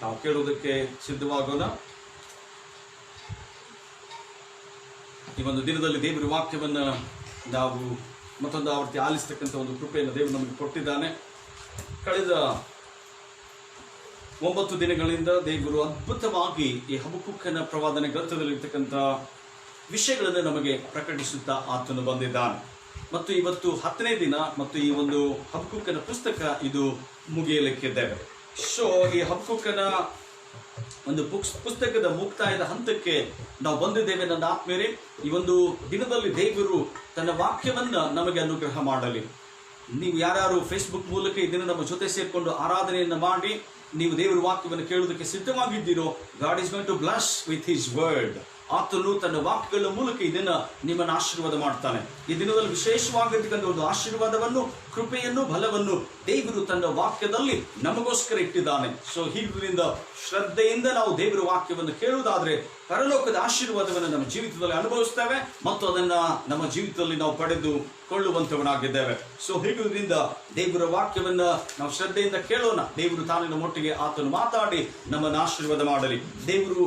ನಾವು ಕೇಳುವುದಕ್ಕೆ ಸಿದ್ಧವಾಗೋಣ. ಈ ಒಂದು ದಿನದಲ್ಲಿ ದೇವರ ವಾಕ್ಯವನ್ನ ನಾವು ಮತ್ತೊಂದು ಆವರ್ತಿ ಆಲಿಸ್ತಕ್ಕಂಥ ಒಂದು ಕೃಪೆಯನ್ನು ದೇವರು ನಮಗೆ ಕೊಟ್ಟಿದ್ದಾನೆ. ಕಳೆದ 9 ದಿನಗಳಿಂದ ದೇವರು ಅದ್ಭುತವಾಗಿ ಈ ಹಬಕ್ಕೂಕನ ಪ್ರವಾದನೆ ಗ್ರಂಥದಲ್ಲಿರ್ತಕ್ಕಂಥ ವಿಷಯಗಳನ್ನು ನಮಗೆ ಪ್ರಕಟಿಸುತ್ತಾ ಆತನು ಬಂದಿದ್ದಾನೆ. ಮತ್ತು ಇವತ್ತು 10ನೇ ದಿನ ಮತ್ತು ಈ ಒಂದು ಹಬಕ್ಕೂಕನ ಪುಸ್ತಕ ಇದು ಮುಗಿಯಲಿಕ್ಕಿದ್ದೇವೆ. ಸೊ ಈ ಹಬಕ್ಕೂಕನ ಒಂದು ಪುಸ್ತಕದ ಮುಕ್ತಾಯದ ಹಂತಕ್ಕೆ ನಾವು ಬಂದಿದ್ದೇವೆ. ನನ್ನ ಆತ್ಮೀಯರೇ, ಈ ಒಂದು ದಿನದಲ್ಲಿ ದೇವರು ತನ್ನ ವಾಕ್ಯವನ್ನ ನಮಗೆ ಅನುಗ್ರಹ ಮಾಡಲಿ. ನೀವು ಯಾರ್ಯಾರು ಫೇಸ್ಬುಕ್ ಮೂಲಕ ಈ ದಿನ ನಮ್ಮ ಜೊತೆ ಸೇರಿಕೊಂಡು ಆರಾಧನೆಯನ್ನು ಮಾಡಿ ನೀವು ದೇವರ ವಾಕ್ಯವನ್ನು ಕೇಳುವುದಕ್ಕೆ ಸಿದ್ಧವಾಗಿದ್ದೀರೋ, God is going to bless with his word. ಆತನು ತನ್ನ ವಾಕ್ಯಗಳ ಮೂಲಕ ಈ ದಿನ ನಿಮ್ಮನ್ನು ಆಶೀರ್ವಾದ ಮಾಡ್ತಾನೆ. ಈ ದಿನದಲ್ಲಿ ವಿಶೇಷವಾಗಿರ್ತಕ್ಕಂಥ ಒಂದು ಆಶೀರ್ವಾದವನ್ನು, ಕೃಪೆಯನ್ನು, ಬಲವನ್ನು ದೇವರು ತನ್ನ ವಾಕ್ಯದಲ್ಲಿ ನಮಗೋಸ್ಕರ ಇಟ್ಟಿದ್ದಾನೆ. ಸೊ ಹೀಗಿದ್ದರಿಂದ ಶ್ರದ್ಧೆಯಿಂದ ನಾವು ದೇವರ ವಾಕ್ಯವನ್ನು ಕೇಳುವುದಾದ್ರೆ ಪರಲೋಕದ ಆಶೀರ್ವಾದವನ್ನು ನಮ್ಮ ಜೀವಿತದಲ್ಲಿ ಅನುಭವಿಸ್ತೇವೆ ಮತ್ತು ಅದನ್ನ ನಮ್ಮ ಜೀವಿತದಲ್ಲಿ ನಾವು ಪಡೆದುಕೊಳ್ಳುವಂತವನಾಗಿದ್ದೇವೆ. ಸೊ ಹೀಗಿದ್ದರಿಂದ ದೇವರ ವಾಕ್ಯವನ್ನ ನಾವು ಶ್ರದ್ಧೆಯಿಂದ ಕೇಳೋಣ. ದೇವರು ತಾನಿನ ಮೊಟ್ಟಿಗೆ ಆತನು ಮಾತಾಡಿ ನಮ್ಮನ್ನು ಆಶೀರ್ವಾದ ಮಾಡಲಿ. ದೇವರು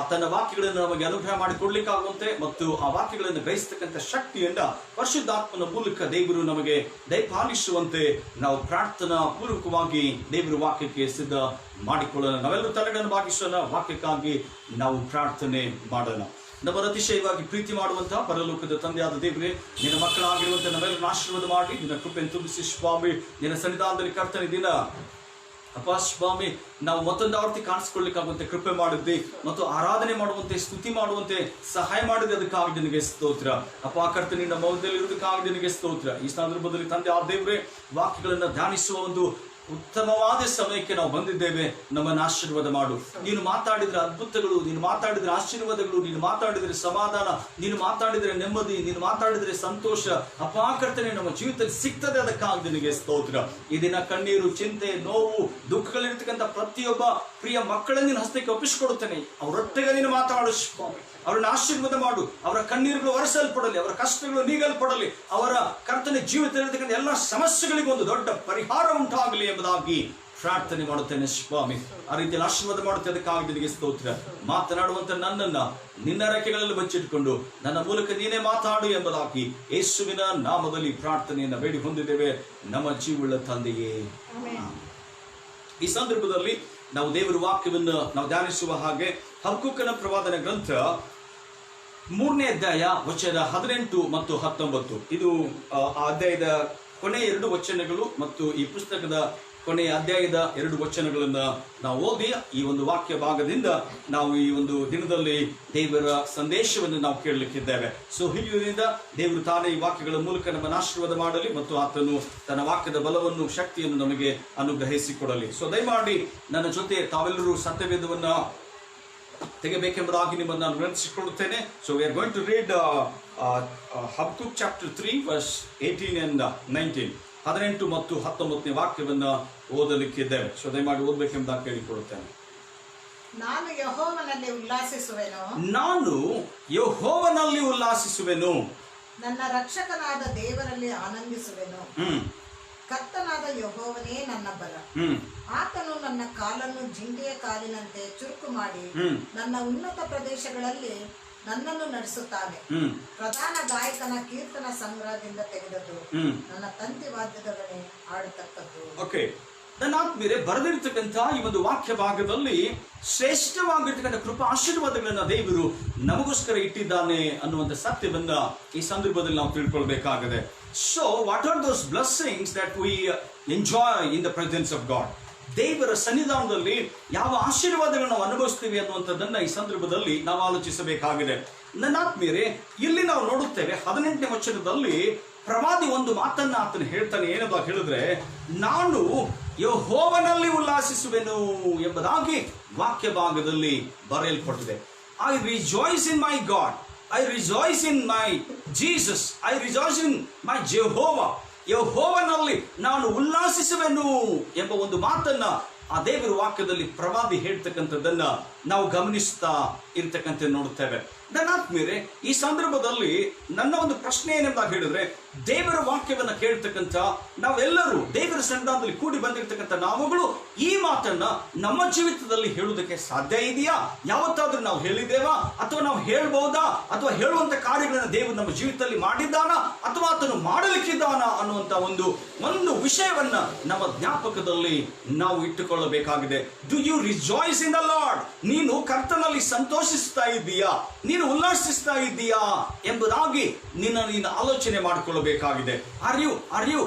ತನ್ನ ವಾಕ್ಯಗಳನ್ನು ನಮಗೆ ಅನುಗ್ರಹ ಮಾಡಿಕೊಡ್ಲಿಕ್ಕಾಗುವಂತೆ ಮತ್ತು ಆ ವಾಕ್ಯಗಳನ್ನು ಗ್ರಹಿಸತಕ್ಕಂಥ ಶಕ್ತಿಯನ್ನ ಪರಿಶುದ್ಧಾತ್ಮನ ಮೂಲಕ ದೇವರು ನಮಗೆ ದಯಪಾಲಿಸುವಂತೆ ನಾವು ಪ್ರಾರ್ಥನಾ ಪೂರ್ವಕವಾಗಿ ದೇವರ ವಾಕ್ಯಕ್ಕೆ ಸಿದ್ಧ ಮಾಡಿಕೊಳ್ಳೋಣ. ನಾವೆಲ್ಲರೂ ತಲೆಗಳನ್ನು ಬಾಗಿಸೋಣ. ವಾಕ್ಯಕ್ಕಾಗಿ ನಾವು ಪ್ರಾರ್ಥನೆ ಮಾಡೋಣ. ನಮ್ಮ ಅತಿಶಯವಾಗಿ ಪ್ರೀತಿ ಮಾಡುವಂತಹ ಪರಲೋಕದ ತಂದೆಯಾದ ದೇವರೇ, ನಿನ್ನ ಮಕ್ಕಳಾಗಿರುವಂತೆ ನಾವೆಲ್ಲರನ್ನು ಆಶೀರ್ವಾದ ಮಾಡಿ ನಿನ್ನ ಕೃಪೆಯನ್ನು ತುಂಬಿಸಿ ಸ್ವಾಮಿ. ನಿನ್ನ ಸನ್ನಿಧಾನದಲ್ಲಿ ಕರ್ತನೆ ದಿನ ಅಪ್ಪ ಸ್ವಾಮಿ, ನಾವು ಮತ್ತೊಂದು ಆವರ್ತಿ ಕಾಣಿಸ್ಕೊಳ್ಳಿಕ್ಕಾಗುವಂತೆ ಕೃಪೆ ಮಾಡಿದ್ವಿ ಮತ್ತು ಆರಾಧನೆ ಮಾಡುವಂತೆ, ಸ್ತುತಿ ಮಾಡುವಂತೆ ಸಹಾಯ ಮಾಡಿದೆ. ಅದಕ್ಕಾಗಿ ನಿನಗೆ ಸ್ತೋತ್ರ ಅಪ್ಪ. ಕರ್ತನೆ ನಿನ್ನ ಮೌಲ್ಯದಲ್ಲಿ ಇರುವುದಕ್ಕಾಗಿ ನಿನಗೆ ಸ್ತೋತ್ರ. ಈ ಸಂದರ್ಭದಲ್ಲಿ ತಂದೆ ಆ ದೇವರೇ, ವಾಕ್ಯಗಳನ್ನು ಧ್ಯಾನಿಸುವ ಒಂದು ಉತ್ತಮವಾದ ಸಮಯಕ್ಕೆ ನಾವು ಬಂದಿದ್ದೇವೆ. ನಮ್ಮನ್ನು ಆಶೀರ್ವಾದ ಮಾಡು. ನೀನು ಮಾತಾಡಿದ್ರೆ ಅದ್ಭುತಗಳು, ನೀನು ಮಾತಾಡಿದ್ರೆ ಆಶೀರ್ವಾದಗಳು, ನೀನು ಮಾತಾಡಿದ್ರೆ ಸಮಾಧಾನ, ನೀನು ಮಾತಾಡಿದ್ರೆ ನೆಮ್ಮದಿ, ನೀನು ಮಾತಾಡಿದ್ರೆ ಸಂತೋಷ ಅಪಾಕರ್ತನೆ ನಮ್ಮ ಜೀವಿತದಲ್ಲಿ ಸಿಗ್ತದೆ. ಅದಕ್ಕಾಗಿ ನಿನಗೆ ಸ್ತೋತ್ರ. ಈ ದಿನ ಕಣ್ಣೀರು, ಚಿಂತೆ, ನೋವು, ದುಃಖಗಳಿರ್ತಕ್ಕಂಥ ಪ್ರತಿಯೊಬ್ಬ ಪ್ರಿಯ ಮಕ್ಕಳನ್ನು ನಿನ್ನ ಹಸ್ತಕ್ಕೆ ಒಪ್ಪಿಸಿಕೊಡುತ್ತೇನೆ. ಅವರೊಟ್ಟಿಗೆ ನೀನು ಮಾತಾಡು ಸ್ವಾಮಿ. ಅವರನ್ನು ಆಶೀರ್ವಾದ ಮಾಡು. ಅವರ ಕಣ್ಣೀರುಗಳು ಒರೆಸಲ್ಪಡಲಿ, ಅವರ ಕಷ್ಟಗಳು ನೀಗಲ್ಪಡಲಿ, ಅವರ ಕರ್ತನೆ ಜೀವಿತದಲ್ಲಿರ್ತಕ್ಕಂಥ ಎಲ್ಲ ಸಮಸ್ಯೆಗಳಿಗೂ ಒಂದು ದೊಡ್ಡ ಪರಿಹಾರ ಉಂಟಾಗಲಿ ಎಂಬುದಾಗಿ ಪ್ರಾರ್ಥನೆ ಮಾಡುತ್ತೇನೆ ಸ್ವಾಮಿ. ಆ ರೀತಿಯಲ್ಲಿ ಆಶೀರ್ವಾದ ಮಾಡುತ್ತೆ. ಅದಕ್ಕಾಗಿ ನಿನಗೆ ಸ್ತೋತ್ರ. ಮಾತನಾಡುವಂತ ನನ್ನನ್ನ ನಿನ್ನ ರೆಕ್ಕೆಗಳಲ್ಲಿ ಬಚ್ಚಿಟ್ಕೊಂಡು ನನ್ನ ಮೂಲಕ ನೀನೇ ಮಾತಾಡು ಎಂಬುದಾಗಿ ಯೇಸುವಿನ ನಾಮದಲ್ಲಿ ಪ್ರಾರ್ಥನೆಯನ್ನು ಬೇಡಿ ಹೊಂದಿದ್ದೇವೆ ನಮ್ಮ ಜೀವವುಳ್ಳ ತಂದೆಯೇ. ಈ ಸಂದರ್ಭದಲ್ಲಿ ನಾವು ದೇವರ ವಾಕ್ಯವನ್ನು ನಾವು ಧ್ಯಾನಿಸುವ ಹಾಗೆ ಹಬಕ್ಕೂಕನ ಪ್ರವಾದನ ಗ್ರಂಥ 3ನೇ ಅಧ್ಯಾಯ ವಚನ 18 ಮತ್ತು 19 ಇದು ಆ ಅಧ್ಯಾಯದ ಕೊನೆಯ 2 ವಚನಗಳು ಮತ್ತು ಈ ಪುಸ್ತಕದ ಕೊನೆಯ ಅಧ್ಯಾಯದ 2 ವಚನಗಳನ್ನ ನಾವು ಓದಿ ಈ ಒಂದು ವಾಕ್ಯ ಭಾಗದಿಂದ ನಾವು ಈ ಒಂದು ದಿನದಲ್ಲಿ ದೇವರ ಸಂದೇಶವನ್ನು ನಾವು ಕೇಳಲಿಕ್ಕಿದ್ದೇವೆ. ಸೊ ಹೀಗಿದ್ದರಿಂದ ದೇವರು ತಾನೇ ಈ ವಾಕ್ಯಗಳ ಮೂಲಕ ನಮ್ಮನ್ನು ಆಶೀರ್ವಾದ ಮಾಡಲಿ ಮತ್ತು ಆತನು ತನ್ನ ವಾಕ್ಯದ ಬಲವನ್ನು, ಶಕ್ತಿಯನ್ನು ನಮಗೆ ಅನುಗ್ರಹಿಸಿಕೊಡಲಿ. ಸೊ ದಯಮಾಡಿ ನನ್ನ ಜೊತೆ ತಾವೆಲ್ಲರೂ ಸತ್ಯವೇದವನ್ನ ತೆಗೆಬೇಕೆಂಬುದಾಗಿ ನಿಮ್ಮನ್ನು ನಾನು ವಿನಂತಿಸಿಕೊಳ್ಳುತ್ತೇನೆ. So we are going to read Habakkuk chapter 3 verse 18 and 19. 18 ಮತ್ತು 19ನೇ ವಾಕ್ಯವನ್ನ ಓದಲಿಕ್ಕಿದ್ದೇವೆ. ಸೊ ದಯಮಾಡಿ ಓದಬೇಕೆಂಬುದಾಗಿ ಕೇಳಿಕೊಳ್ಳುತ್ತೇನೆ. ನಾನು ಯೆಹೋವನಲ್ಲಿ ಉಲ್ಲಾಸಿಸುವೆನು, ನನ್ನ ರಕ್ಷಕನಾದ ದೇವರಲ್ಲಿ ಆನಂದಿಸುವೆನು. ಕರ್ತನಾದ ಯೆಹೋವನೇ ನನ್ನ ಬಲ. ಆತನು ನನ್ನ ಕಾಲನ್ನು ಜಿಂಕೆಯ ಕಾಲಿನಂತೆ ಚುರುಕು ಮಾಡಿ ನನ್ನ ಉನ್ನತ ಪ್ರದೇಶಗಳಲ್ಲಿ ನನ್ನನ್ನು ನಡೆಸುತ್ತಾನೆ. ಪ್ರಧಾನ ಗಾಯಕನ ಕೀರ್ತನ ಸಂಗ್ರಹದಿಂದ ತೆಗೆದದ್ದು ನನ್ನ ತಂತಿ ವಾದ್ಯದೊಡನೆ ಆಡತಕ್ಕದ್ದು. ಓಕೆ, ನನ್ನ ಆತ್ಮೀಯರೇ, ಬರೆದಿರ್ತಕ್ಕಂಥ ಈ ಒಂದು ವಾಕ್ಯ ಭಾಗದಲ್ಲಿ ಶ್ರೇಷ್ಠವಾಗಿರ್ತಕ್ಕಂಥ ಕೃಪಾ ಆಶೀರ್ವಾದಗಳನ್ನ ದೇವರು ನಮಗೋಸ್ಕರ ಇಟ್ಟಿದ್ದಾನೆ ಅನ್ನುವಂಥ ಸತ್ಯವನ್ನ ಈ ಸಂದರ್ಭದಲ್ಲಿ ನಾವು ತಿಳ್ಕೊಳ್ಬೇಕಾಗಿದೆ. So what are those blessings that we enjoy in the presence of God? ದೇವರ ಸನ್ನಿಧಾನದಲ್ಲಿ ಯಾವ ಆಶೀರ್ವಾದಗಳನ್ನು ನಾವು ಅನುಭವಿಸ್ತೀವಿ ಅನ್ನುವಂಥದ್ದನ್ನ ಈ ಸಂದರ್ಭದಲ್ಲಿ ನಾವು ಆಲೋಚಿಸಬೇಕಾಗಿದೆ. ನನ್ನ ಆತ್ಮೀಯರೇ, ಇಲ್ಲಿ ನಾವು ನೋಡುತ್ತೇವೆ 18ನೇ ವಚನದಲ್ಲಿ ಪ್ರವಾದಿ ಒಂದು ಮಾತನ್ನ ಆತನು ಹೇಳ್ತಾನೆ. ಏನಂತ ಹೇಳಿದ್ರೆ, ನಾನು ಯೆಹೋವನಲ್ಲಿ ಉಲ್ಲಾಸಿಸುವೆನು ಎಂಬುದಾಗಿ ವಾಕ್ಯ ಭಾಗದಲ್ಲಿ ಬರೆಯಲ್ಪಟ್ಟಿದೆ. I rejoice in my god, I rejoice in my Jesus, I rejoice in my Jehovah. ಯೆಹೋವನಲ್ಲಿ ನಾನು ಉಲ್ಲಾಸಿಸುವೆನು ಎಂಬ ಒಂದು ಮಾತನ್ನ ಆ ದೇವರ ವಾಕ್ಯದಲ್ಲಿ ಪ್ರವಾದಿ ಹೇಳ್ತಕ್ಕಂಥದ್ದನ್ನ ನಾವು ಗಮನಿಸ್ತಾ ಇರ್ತಕ್ಕಂಥ ನೋಡುತ್ತೇವೆ. ನನ್ನ ಆತ್ಮೀಯರೇ, ಈ ಸಂದರ್ಭದಲ್ಲಿ ನನ್ನ ಒಂದು ಪ್ರಶ್ನೆ ಏನೆಂಬುದಾಗಿ ಹೇಳಿದ್ರೆ, ದೇವರ ವಾಕ್ಯವನ್ನ ಕೇಳ್ತಕ್ಕಂಥ ನಾವೆಲ್ಲರೂ ದೇವರ ಸನ್ನಿಧಾನದಲ್ಲಿ ಕೂಡಿ ಬಂದಿರತಕ್ಕಂಥ ನಾವುಗಳು ಈ ಮಾತನ್ನ ನಮ್ಮ ಜೀವಿತದಲ್ಲಿ ಹೇಳುವುದಕ್ಕೆ ಸಾಧ್ಯ ಇದೆಯಾ? ಯಾವತ್ತಾದ್ರೂ ನಾವು ಹೇಳಿದ್ದೇವಾ? ಅಥವಾ ನಾವು ಹೇಳ್ಬಹುದಾ? ಅಥವಾ ಹೇಳುವಂತ ಕಾರ್ಯಗಳನ್ನ ದೇವರು ನಮ್ಮ ಜೀವಿತದಲ್ಲಿ ಮಾಡಿದ್ದಾನ ಅಥವಾ ಆತನು ಮಾಡಲಿಕ್ಕಿದ್ದಾನ ಅನ್ನುವಂತ ಒಂದು ವಿಷಯವನ್ನ ನಮ್ಮ ಜ್ಞಾಪಕದಲ್ಲಿ ನಾವು ಇಟ್ಟುಕೊಳ್ಳಬೇಕಾಗಿದೆ. Do you rejoice in the Lord? ನೀನು ಕರ್ತನಲ್ಲಿ ಸಂತೋಷಿಸ್ತಾ ಇದ್ದೀಯಾ? ನೀನು ಉಲ್ಲಾಸಿಸ್ತಾ ಇದ್ದೀಯಾ ಎಂಬುದಾಗಿ ನೀನು ಆಲೋಚನೆ ಮಾಡಿಕೊಳ್ಳಬೇಕಾಗಿದೆ. Are you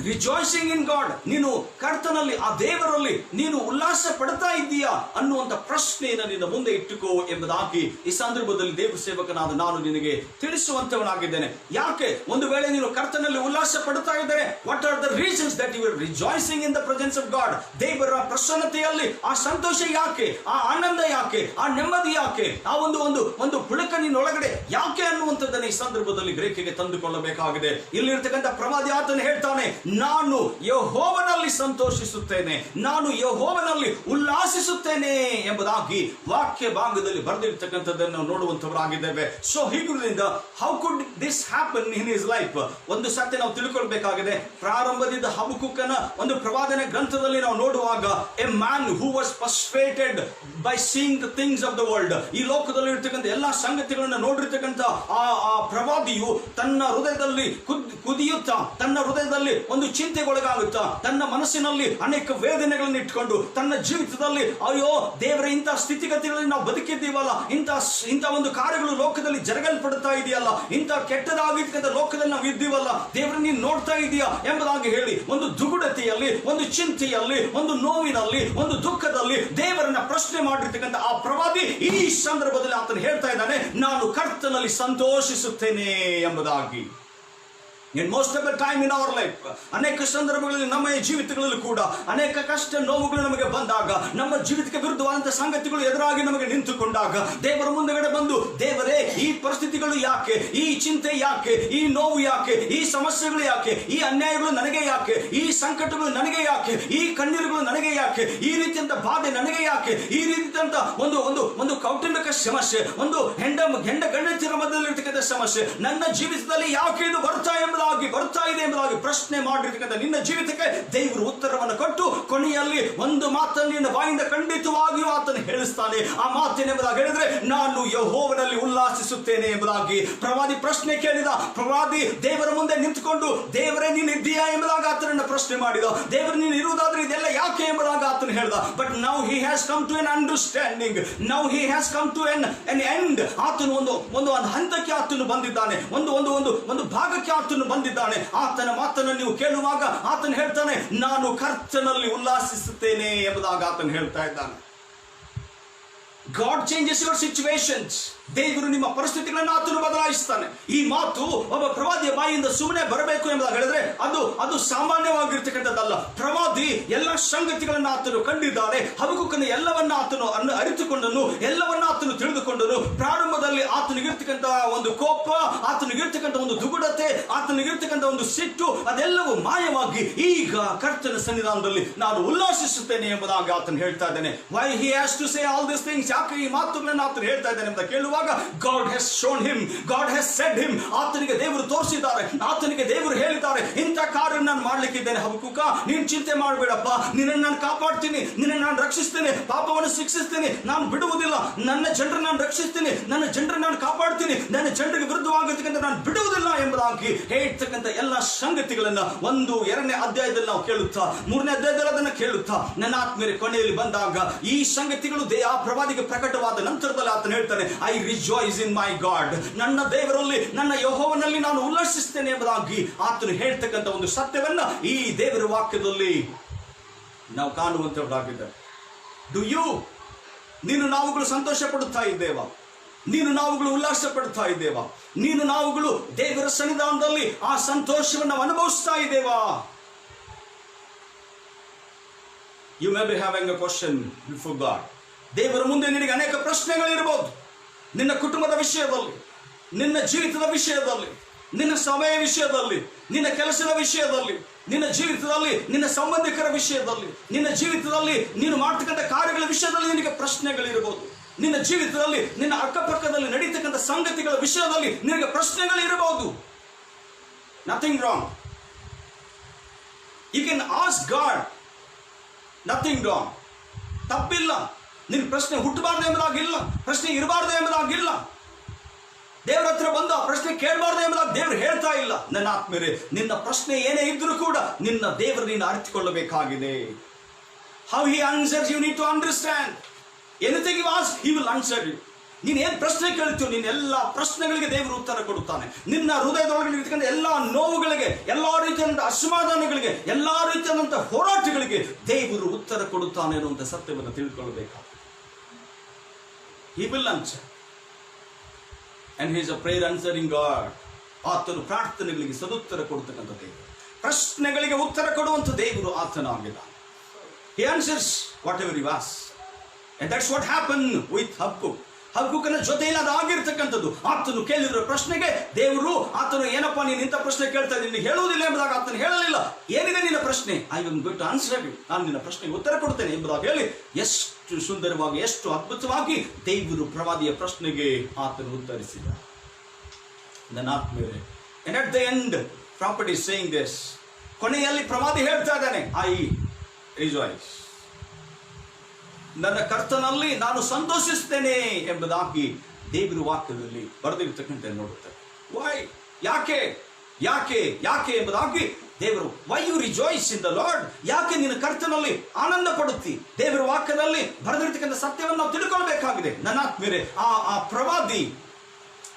rejoicing in God? ನೀನು ಕರ್ತನಲ್ಲಿ, ಆ ದೇವರಲ್ಲಿ ನೀನು ಉಲ್ಲಾಸ ಪಡ್ತಾ ಇದ್ದೀಯಾ ಅನ್ನುವಂತ ಪ್ರಶ್ನೆಯನ್ನು ನಿನ್ನ ಮುಂದೆ ಇಟ್ಟುಕೋ ಎಂಬುದಾಗಿ ಈ ಸಂದರ್ಭದಲ್ಲಿ ದೇವರ ಸೇವಕನಾದ ನಾನು ನಿನಗೆ ತಿಳಿಸುವಂತವನಾಗಿದ್ದೇನೆ. ಯಾಕೆ ಒಂದು ವೇಳೆ ನೀನು ಕರ್ತನಲ್ಲಿ ಉಲ್ಲಾಸ ಪಡ್ತಾ ಇದ್ದರೆ, what are the reasons that you are rejoicing in the presence of God? ದೇವರ ಪ್ರಸನ್ನತೆಯಲ್ಲಿ ಆ ಸಂತೋಷ ಯಾಕೆ, ಆ ಆನಂದ ಯಾಕೆ, ಆ ನೆಮ್ಮದಿ ಯಾಕೆ, ಆ ಒಂದು ಪುಳಕ ನಿನ್ನೊಳಗಡೆ ಯಾಕೆ ಅನ್ನುವಂಥದ್ದನ್ನು ಈ ಸಂದರ್ಭದಲ್ಲಿ ಗ್ರಹಿಕೆಗೆ ತಂದುಕೊಳ್ಳಬೇಕಾಗಿದೆ. ಇಲ್ಲಿರ್ತಕ್ಕಂಥ ಪ್ರವಾದಿ ಆತನು ಹೇಳ್ತಾನೆ, ನಾನು ಯೆಹೋವನಲ್ಲಿ ಸಂತೋಷಿಸುತ್ತೇನೆ, ನಾನು ಯೆಹೋವನಲ್ಲಿ ಉಲ್ಲಾಸಿಸುತ್ತೇನೆ ಎಂಬುದಾಗಿ ವಾಕ್ಯ ಭಾಗದಲ್ಲಿ ಬರೆದಿರ್ತಕ್ಕಂಥದ್ದನ್ನು ನೋಡುವಂತವರಾಗಿದ್ದೇವೆ. ಸೊ ಹೀಗಿರುವುದರಿಂದ how could this happen in his life? ಒಂದು ಸತ್ಯ ನಾವು ತಿಳ್ಕೊಳ್ಬೇಕಾಗಿದೆ. ಪ್ರಾರಂಭದಿಂದ ಹಬಕ್ಕೂಕನ ಒಂದು ಪ್ರವಾದನೆ ಗ್ರಂಥದಲ್ಲಿ ನಾವು ನೋಡುವಾಗ, A man who was frustrated by seeing the things of the world, ಈ ಲೋಕದಲ್ಲಿ ಇರ್ತಕ್ಕಂಥ ಎಲ್ಲಾ ಸಂಗತಿಗಳನ್ನ ನೋಡಿರ್ತಕ್ಕಂಥ ಆ ಪ್ರವಾದಿಯು ತನ್ನ ಹೃದಯದಲ್ಲಿ ಕುದಿಯುತ್ತಾ, ತನ್ನ ಹೃದಯದಲ್ಲಿ ಒಂದು ಚಿಂತೆಗೊಳಗಾಗುತ್ತಾ, ತನ್ನ ಮನಸ್ಸಿನಲ್ಲಿ ಅನೇಕ ವೇದನೆಗಳನ್ನು ಇಟ್ಕೊಂಡು ತನ್ನ ಜೀವಿತದಲ್ಲಿ ಅಯ್ಯೋ ದೇವರ ಇಂತಹ ಸ್ಥಿತಿಗತಿಗಳಲ್ಲಿ ನಾವು ಬದುಕಿದ್ದೀವಲ್ಲ, ಇಂಥ ಒಂದು ಕಾರ್ಯಗಳು ಲೋಕದಲ್ಲಿ ಜರಗಲ್ಪಡುತ್ತಾ ಇದೆಯಲ್ಲ, ಇಂಥ ಕೆಟ್ಟದಾಗಿರ್ತಕ್ಕಂಥ ಲೋಕದಲ್ಲಿ ನಾವು ಇದ್ದೀವಲ್ಲ, ದೇವರ ನೀನು ನೋಡ್ತಾ ಇದೀಯಾ ಎಂಬುದಾಗಿ ಹೇಳಿ ಒಂದು ದುಗುಡತೆಯಲ್ಲಿ, ಒಂದು ಚಿಂತೆಯಲ್ಲಿ, ಒಂದು ನೋವಿನಲ್ಲಿ, ಒಂದು ದುಃಖದಲ್ಲಿ ದೇವರನ್ನ ಪ್ರಶ್ನೆ ಮಾಡಿರ್ತಕ್ಕಂಥ ಆ ಪ್ರವಾದಿ ಈ ಸಂದರ್ಭದಲ್ಲಿ ಆತನು ಹೇಳ್ತಾ ಇದ್ದಾನೆ, ನಾನು ಕರ್ತನಲ್ಲಿ ಸಂತೋಷಿಸುತ್ತೇನೆ ಎಂಬುದಾಗಿ. In most of the time in our life, ಅನೇಕ ಸಂದರ್ಭಗಳಲ್ಲಿ ನಮ್ಮ ಜೀವಿತಗಳಲ್ಲಿ ಕೂಡ ಅನೇಕ ಕಷ್ಟ ನೋವುಗಳು ನಮಗೆ ಬಂದಾಗ, ನಮ್ಮ ಜೀವಿತಕ್ಕೆ ವಿರುದ್ಧವಾದಂತಹ ಸಂಗತಿಗಳು ಎದುರಾಗಿ ನಮಗೆ ನಿಂತುಕೊಂಡಾಗ ದೇವರ ಮುಂದೆಗಡೆ ಬಂದು, ದೇವರೇ ಈ ಪರಿಸ್ಥಿತಿಗಳು ಯಾಕೆ, ಈ ಚಿಂತೆ ಯಾಕೆ, ಈ ನೋವು ಯಾಕೆ, ಈ ಸಮಸ್ಯೆಗಳು ಯಾಕೆ, ಈ ಅನ್ಯಾಯಗಳು ನನಗೆ ಯಾಕೆ, ಈ ಸಂಕಟಗಳು ನನಗೆ ಯಾಕೆ, ಈ ಕಣ್ಣೀರುಗಳು ನನಗೆ ಯಾಕೆ, ಈ ರೀತಿಯಂತ ಬಾಧೆ ನನಗೆ ಯಾಕೆ, ಈ ರೀತಿಯಂತ ಒಂದು ಕೌಟುಂಬಿಕ ಸಮಸ್ಯೆ, ಒಂದು ಹೆಂಡ ಗಂಡತಿಯರ ಮಧ್ಯದಲ್ಲಿರ್ತಕ್ಕಂಥ ಸಮಸ್ಯೆ ನನ್ನ ಜೀವಿತದಲ್ಲಿ ಯಾಕೆ ಇದು ಬರ್ತಾ ಇದೆ ಎಂಬುದಾಗಿ ಪ್ರಶ್ನೆ ಮಾಡಿರ್ತಕ್ಕಂಥ ನಿನ್ನ ಜೀವಿತಕ್ಕೆ ದೇವರು ಉತ್ತರವನ್ನು ಕೊಟ್ಟು ಕೊನೆಯಲ್ಲಿ ಒಂದು ಮಾತನ್ನು ನಿನ್ನ ಬಾಯಿಂದ ಖಂಡಿತವಾಗಿಯೂ ಆತನು ಹೇಳಿಸ್ತಾನೆ. ಆ ಮಾತೇನೆಂಬುದಾಗಿ ಹೇಳಿದ್ರೆ, ನಾನು ಯೆಹೋವನಲ್ಲಿ ಉಲ್ಲಾಸಿಸುತ್ತೇನೆ ಎಂಬುದಾಗಿ ಪ್ರವಾದಿ ಪ್ರಶ್ನೆ ಕೇಳಿದ. ಪ್ರವಾದಿ ದೇವರ ಮುಂದೆ ನಿಂತುಕೊಂಡು, ದೇವರೇ ನೀನು ಇದ್ದೀಯಾ ಎಂಬುದಾಗಿ ಆತನನ್ನು ಪ್ರಶ್ನೆ ಮಾಡಿದ. ದೇವರು ನೀನು ಇರುವುದಾದ್ರೆ ಇದೆಲ್ಲ ಯಾಕೆ ಎಂಬುದಾಗಿ ಆತನು ಹೇಳಿದ. But now he has come to an understanding, now he has come to an end. ಆತನು ಒಂದು ಹಂತಕ್ಕೆ ಆತನು ಬಂದಿದ್ದಾನೆ, ಒಂದು ಭಾಗಕ್ಕೆ ಆತನು ಬಂದಿದ್ದಾನೆ. ಆತನ ಮಾತನ್ನು ನೀವು ಕೇಳುವಾಗ ಆತನು ಹೇಳ್ತಾನೆ, ನಾನು ಕರ್ತನಲ್ಲಿ ಉಲ್ಲಾಸಿಸುತ್ತೇನೆ ಎಂಬುದಾಗಿ ಆತನು ಹೇಳ್ತಾ ಇದ್ದಾನೆ. God changes your situations. ದೇವರು ನಿಮ್ಮ ಪರಿಸ್ಥಿತಿಗಳನ್ನು ಆತನು ಬದಲಾಯಿಸ್ತಾನೆ. ಈ ಮಾತು ಒಬ್ಬ ಪ್ರವಾದಿಯ ಬಾಯಿಯಿಂದ ಸುಮ್ಮನೆ ಬರಬೇಕು ಎಂಬುದಾಗಿ ಹೇಳಿದ್ರೆ ಅದು ಸಾಮಾನ್ಯವಾಗಿರ್ತಕ್ಕಂಥದ್ದಲ್ಲ. ಪ್ರವಾದಿ ಎಲ್ಲ ಸಂಗತಿಗಳನ್ನು ಆತನು ಕಂಡಿದ್ದಾನೆ. ಹಬಕ್ಕೂಕನ ಎಲ್ಲವನ್ನ ಆತನು ಅರಿತುಕೊಂಡನು, ಎಲ್ಲವನ್ನ ಆತನು ತಿಳಿದುಕೊಂಡನು. ಪ್ರಾರಂಭದಲ್ಲಿ ಆತನಿಗಿರ್ತಕ್ಕಂಥ ಒಂದು ಕೋಪ, ಆತನಿಗಿರ್ತಕ್ಕಂಥ ಒಂದು ದುಗುಡತೆ, ಆತನಿಗಿರ್ತಕ್ಕಂಥ ಒಂದು ಸಿಟ್ಟು, ಅದೆಲ್ಲವೂ ಮಾಯವಾಗಿ ಈಗ ಕರ್ತನ ಸನ್ನಿಧಾನದಲ್ಲಿ ನಾನು ಉಲ್ಲಾಸಿಸುತ್ತೇನೆ ಎಂಬುದಾಗಿ ಆತನು ಹೇಳ್ತಾ ಇದ್ದಾನೆ. Why he has to say all this things? ಯಾಕೆ ಈ ಮಾತುಗಳನ್ನು ಆತನು ಹೇಳ್ತಾ ಇದ್ದಾನೆ ಅಂತ ಕೇಳುವಾಗ, God has shown him, God has said him. ಆತನಿಗೆ ದೇವರು ತೋರಿಸಿದ್ದಾರೆ, ಆತನಿಗೆ ದೇವರು ಹೇಳಿದ್ದಾರೆ, ಇಂಥ ಕಾರ್ಯ ನಾನು ಮಾಡ್ಲಿಕ್ಕಿದ್ದೇನೆ ಹಬಕ್ಕೂಕ, ನೀನು ಚಿಂತೆ ಮಾಡಬೇಡಪ್ಪ, ನಿನ್ನನ್ನು ನಾನು ಕಾಪಾಡ್ತೀನಿ, ನಿನ್ನನ್ನು ನಾನು ರಕ್ಷಿಸ್ತೇನೆ, ಪಾಪವನ್ನು ಶಿಕ್ಷಿಸ್ತೀನಿ, ನಾನು ಬಿಡುವುದಿಲ್ಲ, ನನ್ನ ಜನರನ್ನು ನಾನು ರಕ್ಷಿಸ್ತೀನಿ, ನನ್ನ ಜನರನ್ನು ನಾನು ಕಾಪಾಡ್ತೀನಿ, ನನ್ನ ಜನರಿಗೆ ವಿರುದ್ಧವಾಗಿರ್ತಕ್ಕಂಥ ನಾನು ಬಿಡುವುದಿಲ್ಲ ಎಂಬುದಾಗಿ ಹೇಳ್ತಕ್ಕಂಥ ಎಲ್ಲ ಸಂಗತಿಗಳನ್ನ 1-2ನೇ ಅಧ್ಯಾಯದಲ್ಲಿ ನಾವು ಕೇಳುತ್ತಾ, 3ನೇ ಅಧ್ಯಾಯದಲ್ಲಿ ಅದನ್ನು ಕೇಳುತ್ತಾ, ನನ್ನ ಆತ್ಮೀಯರ ಕೊನೆಯಲ್ಲಿ ಬಂದಾಗ ಈ ಸಂಗತಿಗಳು ಆ ಪ್ರವಾದಿಗೆ ಪ್ರಕಟವಾದ ನಂತರದಲ್ಲಿ ಆತನು ಹೇಳ್ತಾನೆ, I rejoice in my god. ನನ್ನ ದೇವರಲ್ಲಿ, ನನ್ನ ಯೆಹೋವನಲ್ಲಿ ನಾನು ಉಲ್ಲಾಸಿಸ್ತೇನೆ ಎಂಬುದಾಗಿ ಆತನು ಹೇಳ್ತಕ್ಕಂಥ ಒಂದು ಸತ್ಯವನ್ನ ಈ ದೇವರ ವಾಕ್ಯದಲ್ಲಿ ನಾವು ಕಾಣುವಂತವರಾಗಿದ್ದೇವೆ. ನೀನು ನಾವುಗಳು ಸಂತೋಷ ಪಡುತ್ತಾ ಇದ್ದೇವಾ? ನೀನು ನಾವುಗಳು ಉಲ್ಲಾಸ ಪಡ್ತಾ ಇದ್ದೇವಾ? ನೀನು ನಾವುಗಳು ದೇವರ ಸನ್ನಿಧಾನದಲ್ಲಿ ಆ ಸಂತೋಷವನ್ನು ಅನುಭವಿಸ್ತಾ ಇದ್ದೇವಾ? You may be having a question before God. ದೇವರ ಮುಂದೆ ನಿನಗೆ ಅನೇಕ ಪ್ರಶ್ನೆಗಳಿರಬಹುದು. ನಿನ್ನ ಕುಟುಂಬದ ವಿಷಯದಲ್ಲಿ, ನಿನ್ನ ಜೀವಿತದ ವಿಷಯದಲ್ಲಿ, ನಿನ್ನ ಸಮಯ ವಿಷಯದಲ್ಲಿ, ನಿನ್ನ ಕೆಲಸದ ವಿಷಯದಲ್ಲಿ, ನಿನ್ನ ಜೀವಿತದಲ್ಲಿ ನಿನ್ನ ಸಂಬಂಧಿಕರ ವಿಷಯದಲ್ಲಿ, ನಿನ್ನ ಜೀವಿತದಲ್ಲಿ ನೀನು ಮಾಡ್ತಕ್ಕಂಥ ಕಾರ್ಯಗಳ ವಿಷಯದಲ್ಲಿ ನಿನಗೆ ಪ್ರಶ್ನೆಗಳಿರಬಹುದು. ನಿನ್ನ ಜೀವಿತದಲ್ಲಿ ನಿನ್ನ ಅಕ್ಕಪಕ್ಕದಲ್ಲಿ ನಡೀತಕ್ಕಂಥ ಸಂಗತಿಗಳ ವಿಷಯದಲ್ಲಿ ನಿನಗೆ ಪ್ರಶ್ನೆಗಳಿರಬಹುದು. Nothing wrong. You can ask God, nothing wrong. ತಪ್ಪಿಲ್ಲ. ನಿನ್ ಪ್ರಶ್ನೆ ಹುಟ್ಟಬಾರ್ದು ಎಂಬುದಾಗಿಲ್ಲ, ಪ್ರಶ್ನೆ ಇರಬಾರ್ದು ಎಂಬುದಾಗಿಲ್ಲ. ದೇವರ ಹತ್ರ ಬಂದು ಆ ಪ್ರಶ್ನೆ ಕೇಳಬಾರ್ದು ಎಂಬುದಾಗಿ ದೇವರು ಹೇಳ್ತಾ ಇಲ್ಲ. ನನ್ನ ಆತ್ಮೀಯರೇ, ನಿನ್ನ ಪ್ರಶ್ನೆ ಏನೇ ಇದ್ರೂ ಕೂಡ ನಿನ್ನ ದೇವರು ನೀನು ಅರಿತುಕೊಳ್ಳಬೇಕಾಗಿದೆ. How he answers you need to understand. Anything you ask he will answer you. ನೀನ್ ಏನ್ ಪ್ರಶ್ನೆ ಕೇಳ್ತೀಯೋ ನಿನ್ನ ಎಲ್ಲ ಪ್ರಶ್ನೆಗಳಿಗೆ ದೇವರು ಉತ್ತರ ಕೊಡುತ್ತಾನೆ. ನಿನ್ನ ಹೃದಯದೊಳಗೆ ಇರ್ತಕ್ಕಂಥ ಎಲ್ಲಾ ನೋವುಗಳಿಗೆ, ಎಲ್ಲಾ ರೀತಿಯಾದಂತಹ ಅಸಮಾಧಾನಗಳಿಗೆ, ಎಲ್ಲಾ ರೀತಿಯಾದಂತಹ ಹೋರಾಟಗಳಿಗೆ ದೇವರು ಉತ್ತರ ಕೊಡುತ್ತಾನೆ ಅನ್ನುವಂಥ ಸತ್ಯವನ್ನು ತಿಳ್ಕೊಳ್ಬೇಕಾಗುತ್ತೆ. He will answer. And he is a prayer answering God. ಆತನು ಪ್ರಾರ್ಥನೆಗಳಿಗೆ ಸದುತ್ತರ ಕೊಡ್ತಕ್ಕಂಥ ದೇವರು, ಪ್ರಶ್ನೆಗಳಿಗೆ ಉತ್ತರ ಕೊಡುವಂಥ ದೇವರು ಆತನಾಗಿದ್ದಾನೆ. He answers whatever you ask. And that's what happened with Habakuk. ಹಬಕ್ಕೂಕನ ಜೊತೆಯಲ್ಲಿ ಅದಾಗಿರ್ತಕ್ಕಂಥದ್ದು. ಆತನು ಕೇಳಿರೋ ಪ್ರಶ್ನೆಗೆ ದೇವರು, ಆತನು ಏನಪ್ಪಾ ನೀನು ಇಂಥ ಪ್ರಶ್ನೆ ಕೇಳ್ತಾ ಇದ್ದೀನಿ ಹೇಳುವುದಿಲ್ಲ ಎಂಬುದಾಗ ಆತನು ಹೇಳಲಿಲ್ಲ. ಏನಿದೆ ನಿನ್ನ ಪ್ರಶ್ನೆ? I will going to answer you. ನಾನು ನಿನ್ನ ಪ್ರಶ್ನೆಗೆ ಉತ್ತರ ಕೊಡ್ತೇನೆ ಎಂಬುದಾಗಿ ಹೇಳಿ ಎಷ್ಟು ಸುಂದರವಾಗಿ, ಎಷ್ಟು ಅದ್ಭುತವಾಗಿ ದೇವರು ಪ್ರವಾದಿಯ ಪ್ರಶ್ನೆಗೆ ಆತನು ಉತ್ತರಿಸಿದ. ನನ್ನ ಆತ್ಮೀಯರೇ, and at the end prophet is saying this. ಕೊನೆಯಲ್ಲಿ ಪ್ರವಾದಿ ಹೇಳ್ತಾ ಇದ್ದಾನೆ, ಐ ರಿಜಾಯ್ಸ್, ನನ್ನ ಕರ್ತನಲ್ಲಿ ನಾನು ಸಂತೋಷಿಸ್ತೇನೆ ಎಂಬುದಾಗಿ ದೇವರ ವಾಕ್ಯದಲ್ಲಿ ಬರೆದಿರ್ತಕ್ಕಂಥ ನೋಡುತ್ತಾರೆ. ವೈ, ಯಾಕೆ ಯಾಕೆ ಯಾಕೆ ಎಂಬುದಾಗಿ ದೇವರು, why you rejoice in the Lord, ಯಾಕೆ ನಿನ್ನ ಕರ್ತನಲ್ಲಿ ಆನಂದ ಪಡುತ್ತಿ? ದೇವರ ವಾಕ್ಯದಲ್ಲಿ ಬರೆದಿರ್ತಕ್ಕಂಥ ಸತ್ಯವನ್ನು ನಾವು ತಿಳ್ಕೊಳ್ಬೇಕಾಗಿದೆ. ನನ್ನ ಆತ್ಮೀಯರೇ, ಆ ಪ್ರವಾದಿ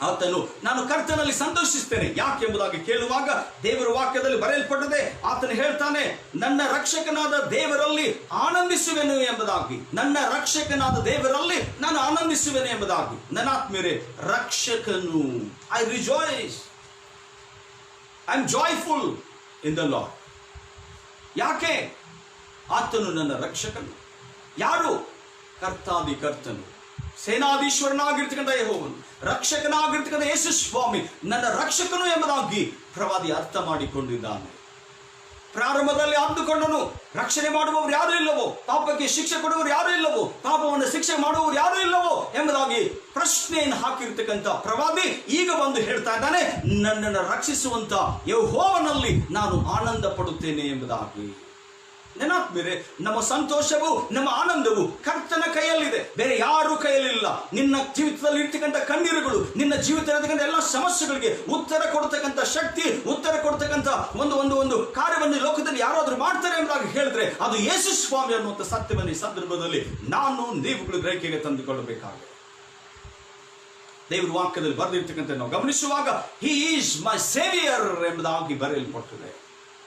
ಆತನು ನಾನು ಕರ್ತನಲ್ಲಿ ಸಂತೋಷಿಸ್ತೇನೆ ಯಾಕೆ ಎಂಬುದಾಗಿ ಕೇಳುವಾಗ ದೇವರ ವಾಕ್ಯದಲ್ಲಿ ಬರೆಯಲ್ಪಟ್ಟದೆ. ಆತನು ಹೇಳ್ತಾನೆ, ನನ್ನ ರಕ್ಷಕನಾದ ದೇವರಲ್ಲಿ ಆನಂದಿಸುವೆನು ಎಂಬುದಾಗಿ. ನನ್ನ ರಕ್ಷಕನಾದ ದೇವರಲ್ಲಿ ನಾನು ಆನಂದಿಸುವೆನು ಎಂಬುದಾಗಿ. ನನ್ನ ಆತ್ಮೀಯರೇ, ರಕ್ಷಕನು, I rejoice, I am joyful in the Lord. ಯಾಕೆ? ಆತನು ನನ್ನ ರಕ್ಷಕನು. ಯಾರು? ಕರ್ತಾದಿ ಕರ್ತನು, ಸೇನಾಧೀಶ್ವರನಾಗಿರ್ತಕ್ಕಂಥ ಯೆಹೋವನು, ರಕ್ಷಕನಾಗಿರ್ತಕ್ಕಂಥ ಯೇಸು ಸ್ವಾಮಿ ನನ್ನ ರಕ್ಷಕನು ಎಂಬುದಾಗಿ ಪ್ರವಾದಿ ಅರ್ಥ ಮಾಡಿಕೊಂಡಿದ್ದಾನೆ. ಪ್ರಾರಂಭದಲ್ಲಿ ಅಂದುಕೊಂಡನು, ರಕ್ಷಣೆ ಮಾಡುವವರು ಯಾರು ಇಲ್ಲವೋ, ಪಾಪಕ್ಕೆ ಶಿಕ್ಷೆ ಕೊಡುವವರು ಯಾರು ಇಲ್ಲವೋ, ಪಾಪವನ್ನು ಶಿಕ್ಷೆ ಮಾಡುವವರು ಯಾರು ಇಲ್ಲವೋ ಎಂಬುದಾಗಿ ಪ್ರಶ್ನೆಯನ್ನು ಹಾಕಿರ್ತಕ್ಕಂಥ ಪ್ರವಾದಿ ಈಗ ಬಂದು ಹೇಳ್ತಾ ಇದ್ದಾನೆ, ನನ್ನನ್ನು ರಕ್ಷಿಸುವಂತ ಯೆಹೋವನಲ್ಲಿ ನಾನು ಆನಂದ ಪಡುತ್ತೇನೆ ಎಂಬುದಾಗಿ. ನೆನಪಿರೆ, ನಮ್ಮ ಸಂತೋಷವು, ನಮ್ಮ ಆನಂದವು ಕರ್ತನ ಕೈಯಲ್ಲಿದೆ, ಬೇರೆ ಯಾರು ಕೈಯಲ್ಲಿಲ್ಲ. ನಿನ್ನ ಜೀವಿತದಲ್ಲಿ ಇರ್ತಕ್ಕಂಥ ಕಣ್ಣೀರುಗಳು, ನಿನ್ನ ಜೀವಿತದಲ್ಲಿರ್ತಕ್ಕಂಥ ಎಲ್ಲ ಸಮಸ್ಯೆಗಳಿಗೆ ಉತ್ತರ ಕೊಡ್ತಕ್ಕಂಥ ಶಕ್ತಿ, ಉತ್ತರ ಕೊಡ್ತಕ್ಕಂಥ ಒಂದು ಕಾರ್ಯವನ್ನು ಲೋಕದಲ್ಲಿ ಯಾರಾದ್ರೂ ಮಾಡ್ತಾರೆ ಎಂಬುದಾಗಿ ಹೇಳಿದ್ರೆ ಅದು ಯೇಸು ಸ್ವಾಮಿ ಅನ್ನುವಂಥ ಸತ್ಯವನ್ನು ಈ ಸಂದರ್ಭದಲ್ಲಿ ನಾನು ನೀವುಗಳು ಗ್ರಹಿಕೆಗೆ ತಂದುಕೊಳ್ಳಬೇಕಾಗಿದೆ. ದೇವರ ವಾಕ್ಯದಲ್ಲಿ ಬರೆದಿರ್ತಕ್ಕಂಥ ನಾವು ಗಮನಿಸುವಾಗ, ಹಿ ಈಸ್ ಮೈ ಸೇವಿಯರ್ ಎಂಬುದಾಗಿ ಬರೆಯಲ್ಪಟ್ಟಿದೆ.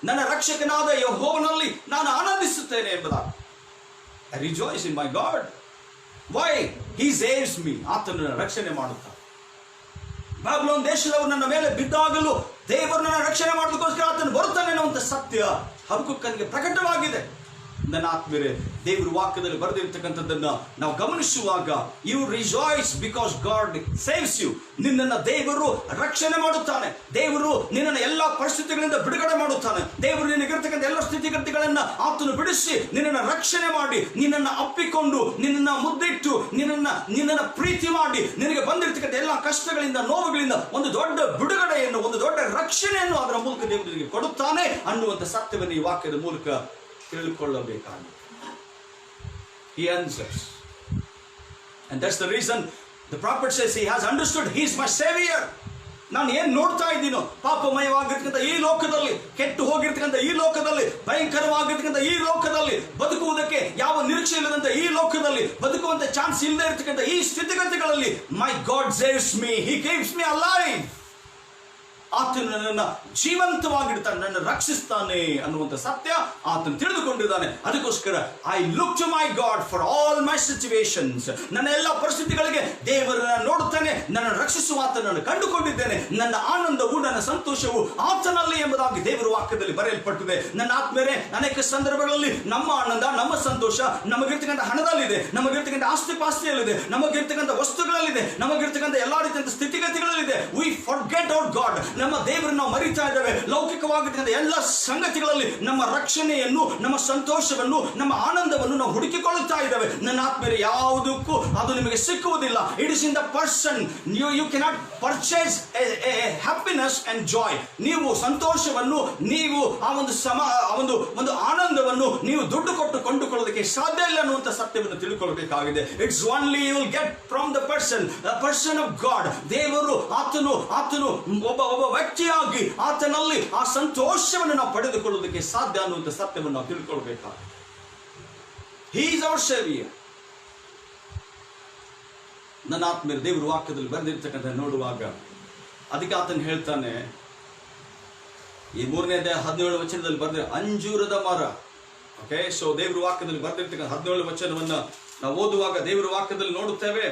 ನನ್ನ ರಕ್ಷಕನಾದ ಯೆಹೋವನಲ್ಲಿ ನಾನು ಆನಂದಿಸುತ್ತೇನೆ ಎಂಬುದಾಗಿ. I rejoice in my God. Why? He saves me. ಆತನು ರಕ್ಷಣೆ ಮಾಡುತ್ತಾರೆ. ಬಾಬಿಲೋನ್ ದೇಶದವರು ನನ್ನ ಮೇಲೆ ಬಿದ್ದಾಗಲೂ ದೇವರು ನನ್ನ ರಕ್ಷಣೆ ಮಾಡೋದಕ್ಕೋಸ್ಕರ ಆತನು ಬರುತ್ತಾನೆ ಅನ್ನುವಂಥ ಸತ್ಯ ಹಬಕ್ಕೂಕನಿಗೆ ಪ್ರಕಟವಾಗಿದೆ. ನನ್ನ ಆತ್ಮೀಯರೇ, ದೇವರ ವಾಕ್ಯದಲ್ಲಿ ಬರೆದಿರ್ತಕ್ಕಂಥದ್ದನ್ನ ನಾವು ಗಮನಿಸುವಾಗ, you rejoice because God saves you. ನಿನ್ನನ್ನು ದೇವರು ರಕ್ಷಣೆ ಮಾಡುತ್ತಾನೆ. ದೇವರು ನಿನ್ನನ್ನು ಎಲ್ಲಾ ಪರಿಸ್ಥಿತಿಗಳಿಂದ ಬಿಡುಗಡೆ ಮಾಡುತ್ತಾನೆ. ದೇವರು ನಿನಗಿರ್ತಕ್ಕಂಥ ಎಲ್ಲ ಸ್ಥಿತಿಗತಿಗಳನ್ನ ಆತನು ಬಿಡಿಸಿ ನಿನ್ನನ್ನು ರಕ್ಷಣೆ ಮಾಡಿ, ನಿನ್ನನ್ನು ಅಪ್ಪಿಕೊಂಡು, ನಿನ್ನನ್ನು ಮುದ್ದಿಟ್ಟು, ನಿನ್ನನ್ನು ಪ್ರೀತಿ ಮಾಡಿ, ನಿನಗೆ ಬಂದಿರತಕ್ಕಂಥ ಎಲ್ಲ ಕಷ್ಟಗಳಿಂದ, ನೋವುಗಳಿಂದ ಒಂದು ದೊಡ್ಡ ಬಿಡುಗಡೆಯನ್ನು, ಒಂದು ದೊಡ್ಡ ರಕ್ಷಣೆಯನ್ನು ಅದರ ಮೂಲಕ ದೇವರು ನಿನಗೆ ಕೊಡುತ್ತಾನೆ ಅನ್ನುವಂಥ ಸತ್ಯವನ್ನು ಈ ವಾಕ್ಯದ ಮೂಲಕ ತಿಳ್ಕೊಳ್ಳಬೇಕಾಗಿದೆ. He answers, and that's the reason the prophet says he has understood. He is my savior. ನಾನು ಏನ್ ನೋಡ್ತಾ ಇದ್ದೀನೋ, ಪಾಪಮಯವಾಗಿರ್ತಕ್ಕಂಥ ಈ ಲೋಕದಲ್ಲಿ, ಕೆಟ್ಟು ಹೋಗಿರ್ತಕ್ಕಂಥ ಈ ಲೋಕದಲ್ಲಿ, ಭಯಂಕರವಾಗಿರ್ತಕ್ಕಂಥ ಈ ಲೋಕದಲ್ಲಿ, ಬದುಕುವುದಕ್ಕೆ ಯಾವ ನಿರೀಕ್ಷೆ ಇಲ್ಲದಂತ ಈ ಲೋಕದಲ್ಲಿ, ಬದುಕುವಂತ ಚಾನ್ಸ್ ಇಲ್ಲದೆ ಇರ್ತಕ್ಕಂಥ ಈ ಸ್ಥಿತಿಗತಿಗಳಲ್ಲಿ, my God saves me, he keeps me alive. ಆತನು ನನ್ನನ್ನು ಜೀವಂತವಾಗಿಡ್ತಾನೆ, ನನ್ನ ರಕ್ಷಿಸ್ತಾನೆ ಅನ್ನುವಂಥ ಸತ್ಯ ಆತನು ತಿಳಿದುಕೊಂಡಿದ್ದಾನೆ. ಅದಕ್ಕೋಸ್ಕರ I look to my God for all my situations. ನನ್ನ ಎಲ್ಲ ಪರಿಸ್ಥಿತಿಗಳಿಗೆ ದೇವರನ್ನ ನೋಡುತ್ತೇನೆ, ನನ್ನ ರಕ್ಷಿಸುವ ಆತನನ್ನು ಕಂಡುಕೊಂಡಿದ್ದೇನೆ. ನನ್ನ ಆನಂದವು, ನನ್ನ ಸಂತೋಷವು ಆತನಲ್ಲಿ ಎಂಬುದಾಗಿ ದೇವರ ವಾಕ್ಯದಲ್ಲಿ ಬರೆಯಲ್ಪಟ್ಟಿದೆ. ನನ್ನ ಆತ್ಮೀಯರೇ, ಅನೇಕ ಸಂದರ್ಭಗಳಲ್ಲಿ ನಮ್ಮ ಆನಂದ, ನಮ್ಮ ಸಂತೋಷ ನಮಗಿರ್ತಕ್ಕಂಥ ಹಣದಲ್ಲಿದೆ, ನಮಗಿರ್ತಕ್ಕಂಥ ಆಸ್ತಿ ಪಾಸ್ತಿಯಲ್ಲಿದೆ, ನಮಗಿರ್ತಕ್ಕಂಥ ವಸ್ತುಗಳಲ್ಲಿದೆ, ನಮಗಿರ್ತಕ್ಕಂಥ ಎಲ್ಲಾ ರೀತಿಯ ಸ್ಥಿತಿಗತಿಗಳಲ್ಲಿದೆ. We forget our God. ನಮ್ಮ ದೇವರನ್ನು ನಾವು ಮರಿತಾ ಇದ್ದೇವೆ. ಲೌಕಿಕವಾಗಿರ್ತಕ್ಕಂಥ ಎಲ್ಲ ಸಂಗತಿಗಳಲ್ಲಿ ನಮ್ಮ ರಕ್ಷಣೆಯನ್ನು, ನಮ್ಮ ಸಂತೋಷವನ್ನು, ನಮ್ಮ ಆನಂದವನ್ನು ನಾವು ಹುಡುಕಿಕೊಳ್ಳುತ್ತಾ ಇದ್ದೇವೆ. ನನ್ನ ಆತ್ಮೀಯರೇ, ಯಾವುದಕ್ಕೂ ಅದು ನಿಮಗೆ ಸಿಕ್ಕುವುದಿಲ್ಲ. It is in the person. You cannot purchase happiness and joy. ನೀವು ಸಂತೋಷವನ್ನು, ನೀವು ಆ ಒಂದು ಆನಂದವನ್ನು ನೀವು ದುಡ್ಡು ಕೊಟ್ಟು ಕೊಂಡುಕೊಳ್ಳೋದಕ್ಕೆ ಸಾಧ್ಯ ಇಲ್ಲ ಅನ್ನುವಂಥ ಸತ್ಯವನ್ನು ತಿಳ್ಕೊಳ್ಬೇಕಾಗಿದೆ. It's only you will get from the person of God. ದೇವರು ಆತನು ಒಬ್ಬ ವ್ಯಕ್ತಿಯಾಗಿ ಆತನಲ್ಲಿ ಆ ಸಂತೋಷವನ್ನು ನಾವು ಪಡೆದುಕೊಳ್ಳೋದಕ್ಕೆ ಸಾಧ್ಯ ಅನ್ನುವಂಥ ಸತ್ಯವನ್ನು ನಾವು ತಿಳ್ಕೊಳ್ಬೇಕಾಗಿದೆ. He is our saviour. ನನ್ನ ಆತ್ಮೀಯರು, ದೇವರು ವಾಕ್ಯದಲ್ಲಿ ಬರೆದಿರ್ತಕ್ಕಂಥ ನೋಡುವಾಗ ಅದಕ್ಕೆ ಆತನು ಹೇಳ್ತಾನೆ, ಈ 3ನೇ ಅಧ್ಯಾಯ 17 ವಚನದಲ್ಲಿ ಬರೆದ ಅಂಜೂರದ ಮರ. ಓಕೆ, ಸೊ ದೇವರು ವಾಕ್ಯದಲ್ಲಿ ಬರೆದಿರ್ತಕ್ಕಂಥ 17 ವಚನವನ್ನ ನಾವು ಓದುವಾಗ ದೇವರು ವಾಕ್ಯದಲ್ಲಿ ನೋಡುತ್ತೇವೆ,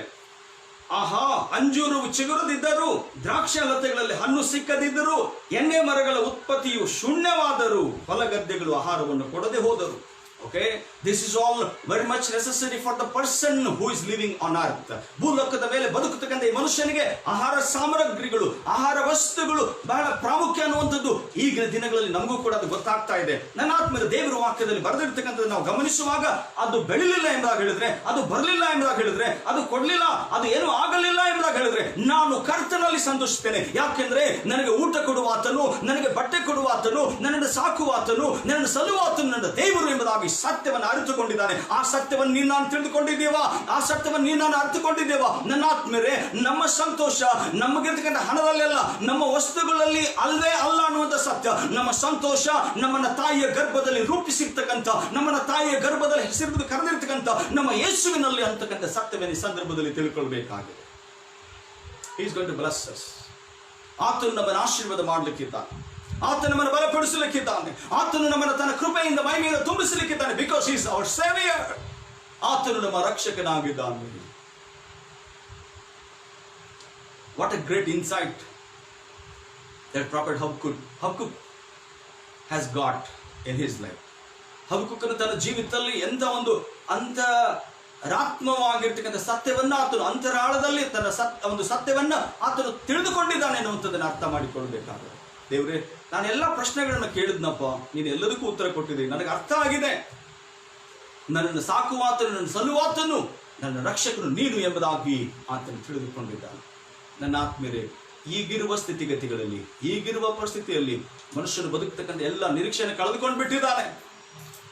ಆಹಾ, ಅಂಜೂರವು ಚಿಗುರದಿದ್ದರು, ದ್ರಾಕ್ಷ ಲತೆಗಳಲ್ಲಿ ಹಣ್ಣು ಸಿಕ್ಕದಿದ್ದರು, ಎಣ್ಣೆ ಮರಗಳ ಉತ್ಪತ್ತಿಯು ಶೂನ್ಯವಾದರು, ಹೊಲಗದ್ದೆಗಳು ಆಹಾರವನ್ನು ಕೊಡದೆ ಹೋದರು. Okay, this is all very much necessary for the person who is living on earth. ಭೂಲೋಕದ ಮೇಲೆ ಬದುಕತಕ್ಕಂಥ ಈ ಮನುಷ್ಯನಿಗೆ ಆಹಾರ ಸಾಮಗ್ರಿಗಳು, ಆಹಾರ ವಸ್ತುಗಳು ಬಹಳ ಪ್ರಾಮುಖ್ಯ ಅನ್ನುವಂಥದ್ದು ಈಗಿನ ದಿನಗಳಲ್ಲಿ ನಮಗೂ ಕೂಡ ಅದು ಗೊತ್ತಾಗ್ತಾ ಇದೆ. ನನ್ನ ಆತ್ಮೀಯರ, ದೇವರ ವಾಕ್ಯದಲ್ಲಿ ಬರೆದಿರ್ತಕ್ಕಂಥದ್ದು ನಾವು ಗಮನಿಸುವಾಗ ಅದು ಬೆಳಿಲಿಲ್ಲ ಎಂಬುದಾಗಿ ಹೇಳಿದ್ರೆ, ಅದು ಬರಲಿಲ್ಲ ಎಂಬುದಾಗಿ ಹೇಳಿದ್ರೆ, ಅದು ಕೊಡ್ಲಿಲ್ಲ, ಅದು ಏನು ಆಗಲಿಲ್ಲ ಎಂಬುದಾಗಿ ಹೇಳಿದ್ರೆ, ನಾನು ಕರ್ತನಲ್ಲಿ ಸಂತೋಷಿಸ್ತೇನೆ. ಯಾಕೆಂದ್ರೆ ನನಗೆ ಊಟ ಕೊಡುವಾತನು, ನನಗೆ ಬಟ್ಟೆ ಕೊಡುವಾತನು, ನನ್ನನ್ನು ಸಾಕುವಾತನು, ನನ್ನನ್ನು ಸಲುವಾತನು ನನ್ನ ದೇವರು ಎಂಬುದಾಗಿ ಸತ್ಯವನ್ನು ಅರಿತುಕೊಂಡಿದ್ದಾನೆ. ಆ ಸತ್ಯವನ್ನು ನೀನು ನಾನು ತಿಳಿದುಕೊಂಡಿದ್ದೇವಾ? ಆ ಸತ್ಯವನ್ನು ನೀನು ನಾನು ಅರಿತುಕೊಂಡಿದ್ದೇವಾ? ನನ್ನ ಆತ್ಮರೇ, ನಮ್ಮ ಸಂತೋಷ ನಮಗಿರ್ತಕ್ಕಂಥ ಹಣದಲ್ಲೆಲ್ಲ, ನಮ್ಮ ವಸ್ತುಗಳಲ್ಲಿ ಅಲ್ಲವೇ ಅಲ್ಲ ಅನ್ನುವಂಥ ಸತ್ಯ. ನಮ್ಮ ಸಂತೋಷ ನಮ್ಮನ್ನ ತಾಯಿಯ ಗರ್ಭದಲ್ಲಿ ರೂಪಿಸಿರ್ತಕ್ಕಂಥ, ನಮ್ಮನ್ನ ತಾಯಿಯ ಗರ್ಭದಲ್ಲಿ ಹೆಸರು ಕರೆದಿರ್ತಕ್ಕಂಥ ನಮ್ಮ ಯೇಸುವಿನಲ್ಲಿ ಅಂತಕ್ಕಂಥ ಸತ್ಯವನ್ನು ಈ ಸಂದರ್ಭದಲ್ಲಿ ತಿಳ್ಕೊಳ್ಬೇಕಾಗಿದೆ. He is going to bless us. ಆತನು ನಮ್ಮನ್ನು ಆಶೀರ್ವಾದ ಮಾಡಲಿಕ್ಕಿದ್ದಾನೆ, ಆತನು ನಮ್ಮನ್ನು ಬಲಪಡಿಸಲಿಕ್ಕಿದ್ದಾನೆ, ಆತನು ನಮ್ಮನ್ನು ತನ್ನ ಕೃಪೆಯಿಂದ ಮಹಿಮೆಯಿಂದ ತುಂಬಿಸಲಿಕ್ಕಿದ್ದಾನೆ. Because he is our savior. ಆತನು ನಮ್ಮ ರಕ್ಷಕನಾಗಿದ್ದಾನೆ. What a great insight that prophet Habakkuk has got in his life. ಹಬಕ್ಕೂಕನು ತನ್ನ ಜೀವಿತದಲ್ಲಿ ಎಂತ ಒಂದು ಅಂತರಾತ್ಮವಾಗಿರ್ತಕ್ಕಂಥ ಸತ್ಯವನ್ನ ಆತನು ಅಂತರಾಳದಲ್ಲಿ ತನ್ನ ಒಂದು ಸತ್ಯವನ್ನ ಆತನು ತಿಳಿದುಕೊಂಡಿದ್ದಾನೆ ಅನ್ನುವಂಥದ್ದನ್ನು ಅರ್ಥ ಮಾಡಿಕೊಳ್ಬೇಕಾದ್ರೆ, ದೇವ್ರೆ, ನಾನು ಎಲ್ಲ ಪ್ರಶ್ನೆಗಳನ್ನ ಕೇಳಿದ್ನಪ್ಪ, ನೀನು ಎಲ್ಲದಕ್ಕೂ ಉತ್ತರ ಕೊಟ್ಟಿದ್ದೀನಿ, ನನಗೆ ಅರ್ಥ ಆಗಿದೆ. ನನ್ನನ್ನು ಸಾಕುವಾತನು, ನನ್ನ ಸಲುವಾತನು, ನನ್ನ ರಕ್ಷಕನು ನೀನು ಎಂಬುದಾಗಿ ಆತನು ತಿಳಿದುಕೊಂಡಿದ್ದಾನೆ. ನನ್ನ ಆತ್ಮೀಯರೇ, ಈಗಿರುವ ಸ್ಥಿತಿಗತಿಗಳಲ್ಲಿ, ಈಗಿರುವ ಪರಿಸ್ಥಿತಿಯಲ್ಲಿ ಮನುಷ್ಯನು ಬದುಕತಕ್ಕಂಥ ಎಲ್ಲ ನಿರೀಕ್ಷೆಯನ್ನು ಕಳೆದುಕೊಂಡು ಬಿಟ್ಟಿದ್ದಾನೆ.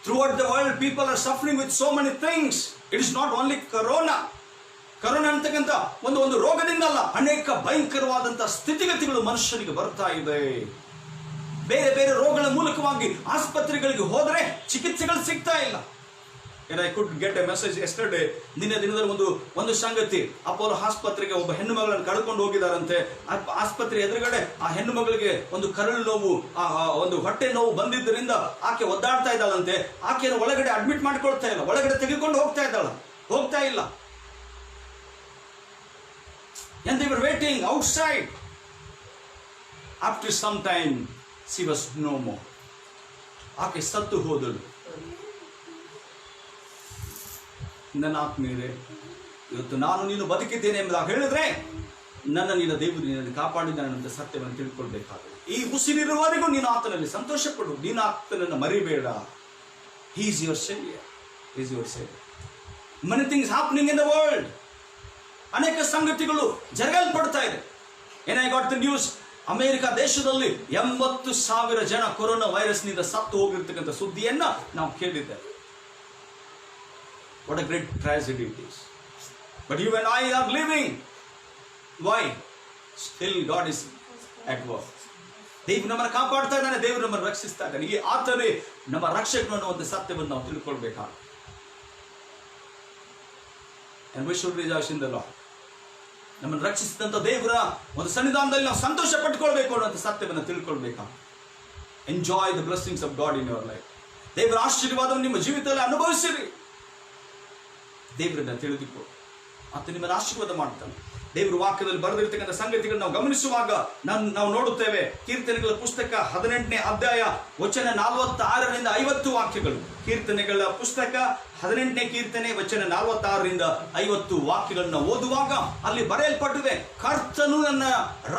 Throughout the world, people are suffering with so many things. It is not only corona ಅಂತಕ್ಕಂಥ ಒಂದು ರೋಗದಿಂದಲ್ಲ, ಅನೇಕ ಭಯಂಕರವಾದಂತಹ ಸ್ಥಿತಿಗತಿಗಳು ಮನುಷ್ಯನಿಗೆ ಬರ್ತಾ ಇದೆ. ಬೇರೆ ಬೇರೆ ರೋಗಗಳ ಮೂಲಕವಾಗಿ ಆಸ್ಪತ್ರೆಗಳಿಗೆ ಹೋದರೆ ಚಿಕಿತ್ಸೆಗಳು ಸಿಗ್ತಾ ಇಲ್ಲ. And I could get a message yesterday. ನಿನ್ನೆ ದಿನದಲ್ಲಿ ಒಂದು ಸಂಗತಿ, ಅಪೋಲೋ ಆಸ್ಪತ್ರೆಗೆ ಒಬ್ಬ ಹೆಣ್ಣು ಮಗಳನ್ನು ಕಳ್ಕೊಂಡು ಹೋಗಿದಾರಂತೆ. ಆಸ್ಪತ್ರೆ ಎದುರುಗಡೆ ಆ ಹೆಣ್ಣು ಮಗಳಿಗೆ ಒಂದು ಕರಳು ನೋವು, ಒಂದು ಹೊಟ್ಟೆ ನೋವು ಬಂದಿದ್ದರಿಂದ ಆಕೆ ಒದ್ದಾಡ್ತಾ ಇದ್ದಾಳಂತೆ. ಆಕೆಯನ್ನು ಒಳಗಡೆ ಅಡ್ಮಿಟ್ ಮಾಡ್ಕೊಳ್ತಾ ಇಲ್ಲ, ಒಳಗಡೆ ತೆಗೆದುಕೊಂಡು ಹೋಗ್ತಾ ಇಲ್ಲ. And they were waiting outside. After some time, she was no more. ಆಕೆ ಸತ್ತು ಹೋದಳು. ನನ್ನ ಆತ್ಮೀಯರೇ, ಇವತ್ತು ನಾನು ನೀನು ಬದುಕಿದ್ದೇನೆ ಎಂಬುದಾಗಿ ಹೇಳಿದ್ರೆ, ನನ್ನ ನಿನ್ನ ದೇವರು ನಿನ್ನನ್ನು ಕಾಪಾಡಿದ್ದಾನೆ ಅಂತ ಸತ್ಯವನ್ನು ತಿಳ್ಕೊಳ್ಬೇಕಾಗುತ್ತೆ. ಈ ಉಸಿರಿರುವವರೆಗೂ ನೀನು ಆತನಲ್ಲಿ ಸಂತೋಷ ಪಡು, ನೀನು ಆತನನ್ನು ಮರಿಬೇಡ. He is your savior. He is your savior. Many things happening in the world. ಅನೇಕ ಸಂಗತಿಗಳು ಜರಗಲ್ಪಡ್ತಾ ಇದೆ. And I got the news, America ದೇಶದಲ್ಲಿ 80,000 ಜನ ಕೊರೋನಾ ವೈರಸ್ನಿಂದ ಸತ್ತು ಹೋಗಿರ್ತಕ್ಕಂಥ ಸುದ್ದಿಯನ್ನ ನಾವು ಕೇಳಿದ್ದೇವೆ. What a great tragedy it is. But you and I are living. Why? Still God is at work. ದೇವರು ನಮ್ಮನ್ನು ಕಾಪಾಡ್ತಾ ಇದ್ದಾನೆ, ದೇವರು ನಮ್ಮನ್ನು ರಕ್ಷಿಸ್ತಾ ಇದ್ದಾನೆ. ಈ ಆತನೇ ನಮ್ಮ ರಕ್ಷಕನು ಅನ್ನುವಂಥ ಸತ್ಯವನ್ನು ನಾವು ತಿಳ್ಕೊಳ್ಬೇಕಾಗುತ್ತೆ. And we should rejoice in the Lord. ನಮ್ಮನ್ನು ರಕ್ಷಿಸಿದಂಥ ದೇವರ ಒಂದು ಸನ್ನಿಧಾನದಲ್ಲಿ ನಾವು ಸಂತೋಷ ಪಟ್ಕೊಳ್ಬೇಕು ಅನ್ನುವಂಥ ಸತ್ಯವನ್ನು ತಿಳ್ಕೊಳ್ಬೇಕಾಗುತ್ತೆ. Enjoy the blessings of God in your life. ದೇವರ ಆಶೀರ್ವಾದವನ್ನು ನಿಮ್ಮ ಜೀವಿತದಲ್ಲಿ ಅನುಭವಿಸಿರಿ. ದೇವರನ್ನ ತಿಳಿದುಕೋ, ಆತ ನಿಮ್ಮನ್ನು ಆಶೀರ್ವಾದ ಮಾಡ್ತಾನೆ. ದೇವರ ವಾಕ್ಯದಲ್ಲಿ ಬರೆದಿರ್ತಕ್ಕಂಥ ಸಂಗತಿಗಳನ್ನು ನಾವು ಗಮನಿಸುವಾಗ ನಾವು ನೋಡುತ್ತೇವೆ. ಕೀರ್ತನೆಗಳ ಪುಸ್ತಕ 18ನೇ ಅಧ್ಯಾಯ ವಚನ 46ರಿಂದ 50 ವಾಕ್ಯಗಳು. ಕೀರ್ತನೆಗಳ ಪುಸ್ತಕ 18ನೇ ಕೀರ್ತನೆ ವಚನ 46ರಿಂದ 50 ವಾಕ್ಯಗಳನ್ನ ಓದುವಾಗ ಅಲ್ಲಿ ಬರೆಯಲ್ಪಟ್ಟಿದೆ, ಕರ್ತನು ನನ್ನ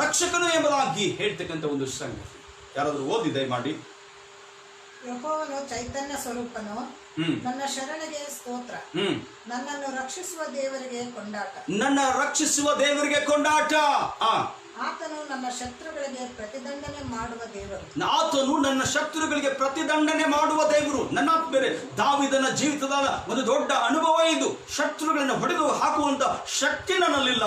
ರಕ್ಷಕನು ಎಂಬುದಾಗಿ ಹೇಳ್ತಕ್ಕಂಥ ಒಂದು ಸಂಗತಿ. ಯಾರಾದ್ರೂ ಓದಿದೆ ಮಾಡಿ. ಯೆಹೋವನು ಚೈತನ್ಯ ಸ್ವರೂಪನು, ನನ್ನ ಶರಣೆಗೆ ಸ್ತೋತ್ರ. ನನ್ನನ್ನು ರಕ್ಷಿಸುವ ದೇವರಿಗೆ ಕೊಂಡಾಟ. ನನ್ನ ರಕ್ಷಿಸುವ ದೇವರಿಗೆ ಕೊಂಡಾಟ. ಆತನು ನನ್ನ ಶತ್ರುಗಳಿಗೆ ಪ್ರತಿದಂಡನೆ ಮಾಡುವ ದೇವರು. ಆತನು ನನ್ನ ಶತ್ರುಗಳಿಗೆ ಪ್ರತಿದಂಡನೆ ಮಾಡುವ ದೇವರು. ನನ್ನ ಬೇರೆ ದಾವೀದನ ಜೀವಿತದ ಒಂದು ದೊಡ್ಡ ಅನುಭವ ಇದು. ಶತ್ರುಗಳನ್ನ ಹೊಡೆದು ಹಾಕುವಂತ ಶಕ್ತಿ ನನ್ನಲ್ಲಿಲ್ಲ,